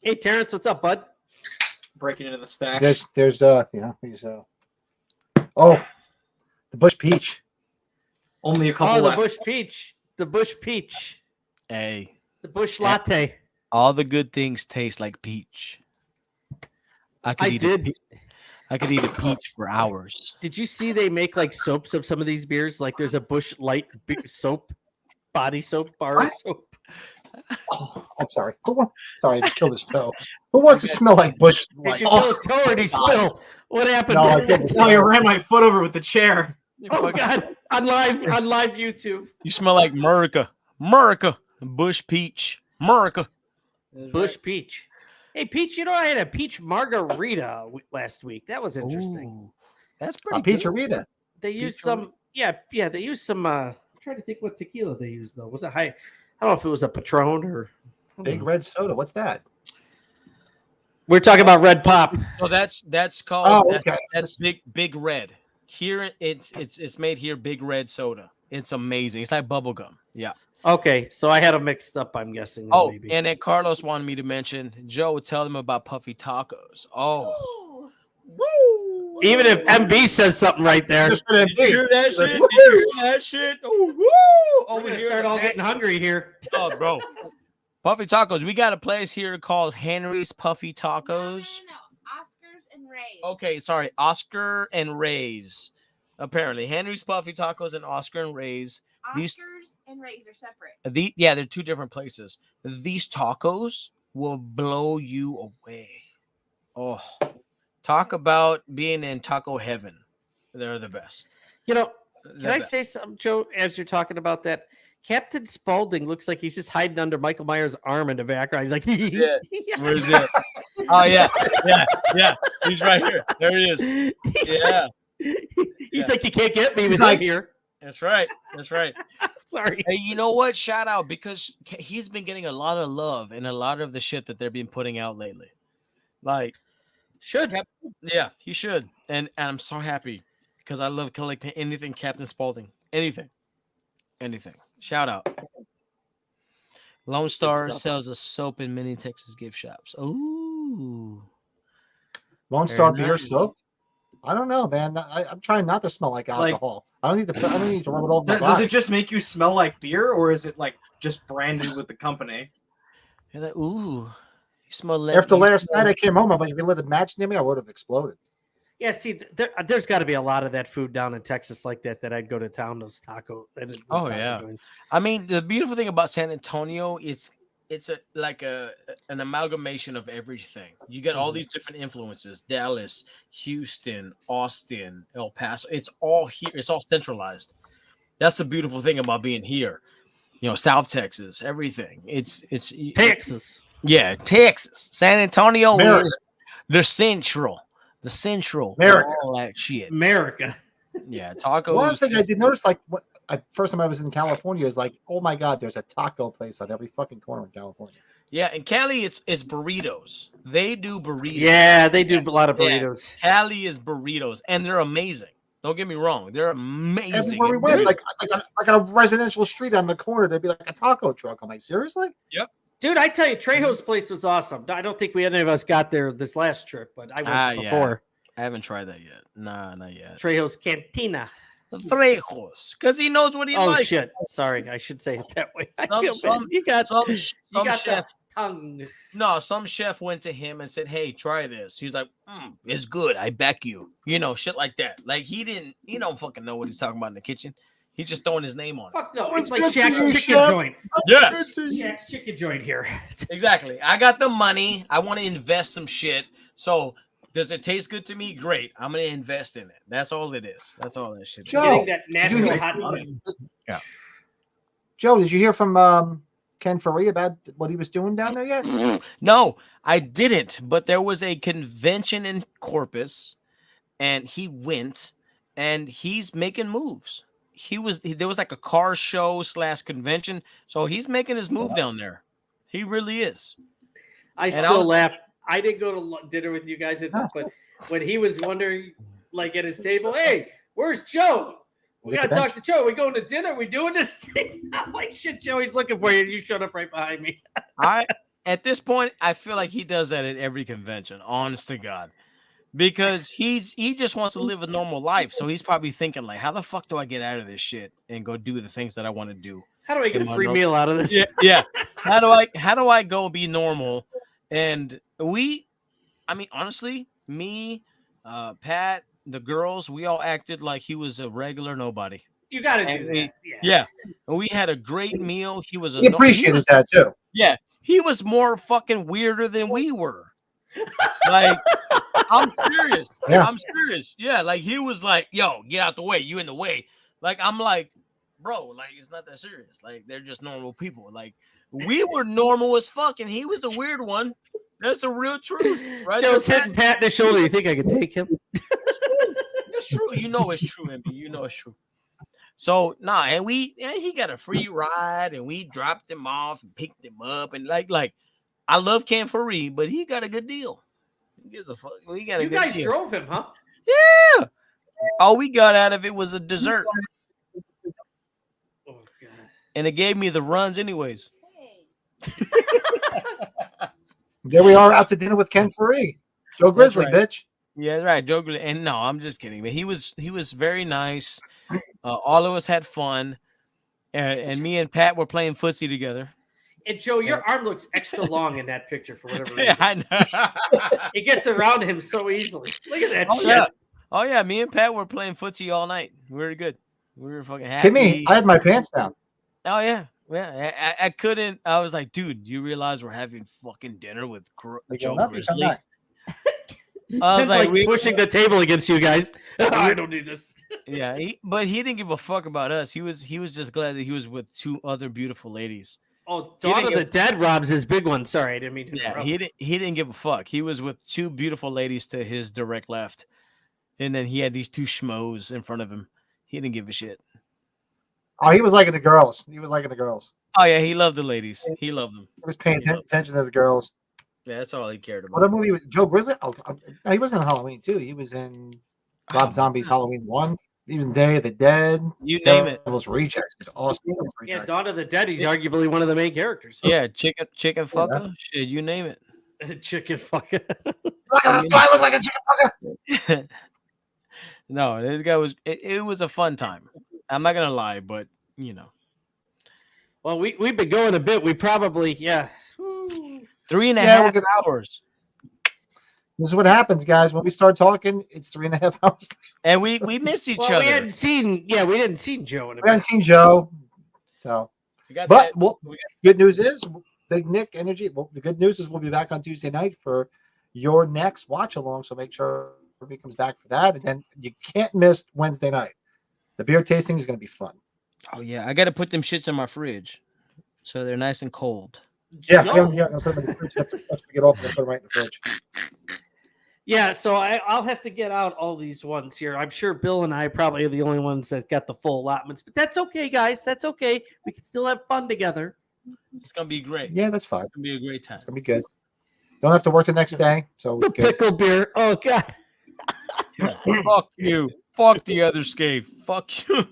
Hey, Terrence, what's up, bud? Breaking into the stash. There's he's oh, the Bush Peach. Only a couple Oh, the left. Bush Peach. The Bush Peach. Hey, The Bush Latte. all the good things taste like peach. I could eat a peach for hours. Did you see they make like soaps of some of these beers? Like there's a Bush Light soap, body soap, bar What? soap. Oh, I'm sorry. Sorry, I just killed his toe. Who wants to smell like Bush? Did Like, you kill his toe or did he spill? What happened? No, I didn't. Oh, you ran my foot over with the chair. Oh God! On live YouTube. You smell like America. Bush peach. America. Bush Peach. Hey, Peach, you know I had a peach margarita last week. That was interesting. Ooh, that's a pretty good. pizzeria. They used some, they used some. I'm trying to think what tequila they used though. Was it high? I don't know if it was a Patron or Big red soda. What's that? We're talking about Red Pop. So that's called Oh, okay. that's big red. Here it's made here big red soda. It's amazing. It's like bubble gum. Yeah. Okay, so I had them mixed up. I'm guessing. Oh, maybe. and then Carlos wanted me to mention Joe. Tell them about puffy tacos. Oh, woo! Even if MB says something right there, Just for that Did you hear that He's like, shit? Did you hear that shit? Oh, woo! we're Over gonna here, start all getting hungry here. oh, bro. Puffy tacos. We got a place here called Henry's Puffy Tacos. No. Oscars and Rays. Okay, sorry, Oscar and Ray's. Apparently, Henry's Puffy Tacos and Oscar and Ray's. These- Oscars and Rays are separate. They're two different places. These tacos will blow you away. Oh, talk about being in taco heaven. They're the best. You know, can They're I the- say something, Joe? As you're talking about that, Captain Spaulding looks like he's just hiding under Michael Myers' arm in the background. He's like, Yeah. Where's it? Oh yeah. He's right here. There he is. He's Yeah, He's like, you can't get me with like- him here. that's right. That's right. Sorry. Hey, you know what? Shout out because he's been getting a lot of love and a lot of the shit that they're been putting out lately. Like, Should. yeah, he should. And I'm so happy because I love collecting anything Captain Spaulding. Anything. Shout out. Lone Star stuff. sells a soap in many Texas gift shops. Ooh. Lone Star Very beer nice. soap. I don't know, man. I'm trying not to smell like alcohol. I don't need to rub it over my Does body. it just make you smell like beer, or is it like just branded with the company? You're like, ooh. You smell After you last smell- night, I came home. I'm like, if you lit a match near me, I would have exploded. Yeah, see, there's got to be a lot of that food down in Texas like that I'd go to town, those taco. Those Oh, taco yeah. joints. I mean, the beautiful thing about San Antonio is it's an amalgamation of everything. You get all these different influences: Dallas, Houston, Austin, El Paso. It's all here. It's all centralized. That's the beautiful thing about being here. You know, South Texas, everything. It's Texas. yeah, Texas, San Antonio America. is the central of America. all that shit. America. Yeah, tacos. One thing I did notice, like, first time I was in California, is like, oh my god, there's a taco place on every fucking corner in California. Yeah, in Cali, it's burritos. They do burritos. Yeah, they do a lot of Yeah. burritos. Cali is burritos, and they're amazing. Don't get me wrong; they're amazing. Everywhere we went, like on a residential street on the corner, there'd be like a taco truck. I'm like, seriously? Dude, I tell you, Trejo's place was awesome. I don't think any of us got there this last trip, but I went Yeah. before. I haven't tried that yet. Nah, not yet. Trejo's Cantina. Trejos, because he knows what he Oh likes. shit! Sorry, I should say it that way. I Some- feel some- bad. You got Some you got chef, the tongue. no, some chef went to him and said, "Hey, try this." He's like, "It's good. I back you." You know, shit like that. Like he don't fucking know what he's talking about in the kitchen. He's just throwing his name on it. Fuck no! What's It's like good to Shaq's you, chicken chef? joint. Yes. Shaq's chicken joint here. Exactly. I got the money. I want to invest some shit. So does it taste good to me? Great. I'm gonna invest in it. That's all it is. That's all that shit is. Joe, Getting that did you natural hear- hot. Joe, did you hear from Ken Faree about what he was doing down there yet? No, I didn't. But there was a convention in Corpus, and he went, and he's making moves. There was like a car show / convention, so he's making his move down there. He really is. I And still was- laugh. I didn't go to dinner with you guys, but when he was wondering, like at his table, hey, where's Joe? We gotta talk to Joe. We going to dinner? We doing this thing? I'm like, shit, Joe, he's looking for you. And you showed up right behind me. At this point, I feel like he does that at every convention, honest to God. Because he just wants to live a normal life. So he's probably thinking, like, how the fuck do I get out of this shit and go do the things that I want to do? How do I get a free meal out of this? Yeah. How do I go be normal? And honestly, me, Pat, the girls, we all acted like he was a regular nobody. You got to do that. Yeah. And we had a great meal. He appreciated that too. Yeah. He was more fucking weirder than we were. Like, I'm serious. Yeah. I'm serious. Yeah. Like, he was like, yo, get out the way. You in the way. Like, I'm like, bro, like, it's not that serious. Like, they're just normal people. Like, we were normal as fuck, and he was the weird one. That's the real truth, right? Joe's hitting Pat in the shoulder. You think I could take him? It's true. You know it's true, MB. You know it's true. So and he got a free ride, and we dropped him off and picked him up, and like I love Ken Faree, but he got a good deal. He gives a fuck. We got a you good guys deal. drove him, huh? Yeah. All we got out of it was a dessert, Oh god. and it gave me the runs anyways. There we are out to dinner with Ken Faree. Joe Grizzly, right. bitch. Yeah, right. Joe, and no, I'm just kidding. But he was very nice. All of us had fun, and me and Pat were playing footsie together. And Joe, your arm looks extra long in that picture for whatever reason. Yeah, I know. It gets around him so easily. Look at that shit. Yeah. Oh yeah, me and Pat were playing footsie all night. We were good. We were fucking happy. Kimmy, I had my pants down. Oh yeah. I couldn't. I was like, dude, you realize we're having fucking dinner with Joe Grizzly? I was like we pushing the table against you guys. I don't do this. Yeah, but he didn't give a fuck about us. He was just glad that he was with two other beautiful ladies. Oh, Dawn of the Dead robs his big one. Sorry, I didn't mean to. Yeah, he didn't give a fuck. He was with two beautiful ladies to his direct left, and then he had these two schmoes in front of him. He didn't give a shit. Oh, he was liking the girls. Oh yeah, he loved the ladies. He loved them. He was paying attention to the girls. Yeah, that's all he cared about. What movie was Joe Grizzly? Oh, he was in Halloween too. He was in Rob Zombie's Halloween 1. He was in Day of the Dead. You name it. Devil's Rejects. It's awesome. Yeah, Dawn of the Dead. He's arguably one of the main characters. Yeah, chicken fucker. Shit, you name it. Chicken fucker. Do I look like a chicken fucker? No, this guy was. It was a fun time. I'm not gonna lie, but you know. Well, we've been going a bit. We probably 3.5 hours. This is what happens, guys. When we start talking, it's 3.5 hours. And we missed each other. We hadn't seen Joe in a bit. We haven't seen Joe. So, but good news is Big Nick Energy. Well, the good news is we'll be back on Tuesday night for your next watch along. So make sure everybody comes back for that. And then you can't miss Wednesday night. The beer tasting is going to be fun. Oh yeah, I got to put them shits in my fridge so they're nice and cold. Yeah, put them in the fridge. Have to get off and put them right in the fridge. Yeah, so I'll have to get out all these ones here. I'm sure Bill and I probably are the only ones that got the full allotments, but that's okay, guys. That's okay. We can still have fun together. It's gonna be great. Yeah, that's fine. It's gonna be a great time. It's gonna be good. Don't have to work the next day, so the pickle beer. Oh god. Fuck you. Fuck the other scave. Fuck you.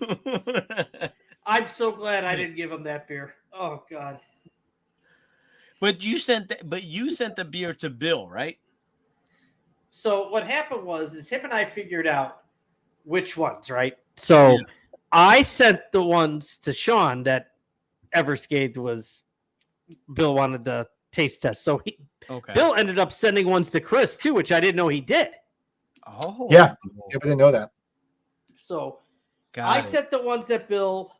I'm so glad I didn't give him that beer. Oh god. But you sent the beer to Bill, right? So what happened is him and I figured out which ones, right? So I sent the ones to Sean that Everscathed was Bill wanted to taste test. So Bill ended up sending ones to Chris too, which I didn't know he did. Oh yeah, we didn't know that. So I sent the ones that Bill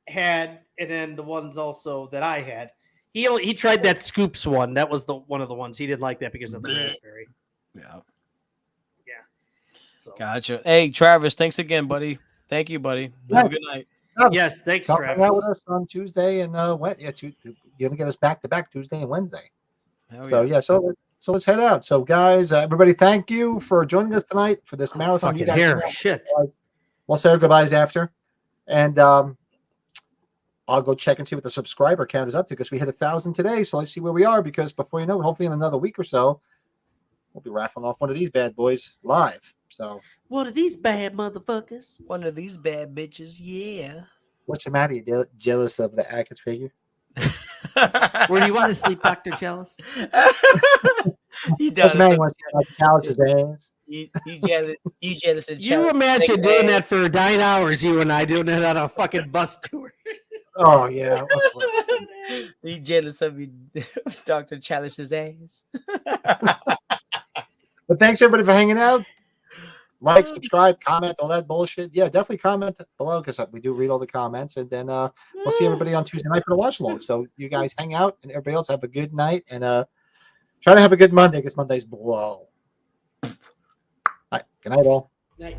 had, and then the ones also that I had. He tried that Scoops one. That was one of the ones he didn't like that because of the raspberry. Yeah. So. Gotcha. Hey, Travis, thanks again, buddy. Thank you, buddy. Have a good night. Yes, thanks, Travis. Out with us on Tuesday and you're gonna get us back to back Tuesday and Wednesday. Hell so yeah. So So let's head out. So guys, everybody, thank you for joining us tonight for this marathon. Fucking You guys hair. know, Shit. we'll say our goodbyes after, and I'll go check and see what the subscriber count is up to because we hit 1,000 today. So let's see where we are because before you know it, hopefully in another week or so, we'll be raffling off one of these bad boys live. So One of these bad motherfuckers. One of these bad bitches, yeah. what's the matter? You jealous of the action figure? Where do you want to sleep, Dr. Jealous? He This does. man wants to challenge his ass. You jealous? You jealous of You Chelsea? imagine doing that for 9 hours, you and I doing it on a fucking bus tour. Oh yeah. You jealous of me, Dr. Chalice's ass? But thanks everybody for hanging out. Like, subscribe, comment, all that bullshit. Yeah, definitely comment below because we do read all the comments. And then we'll see everybody on Tuesday night for the watch along. So you guys hang out and everybody else have a good night and try to have a good Monday because Monday's blow. All right, good night all. Night.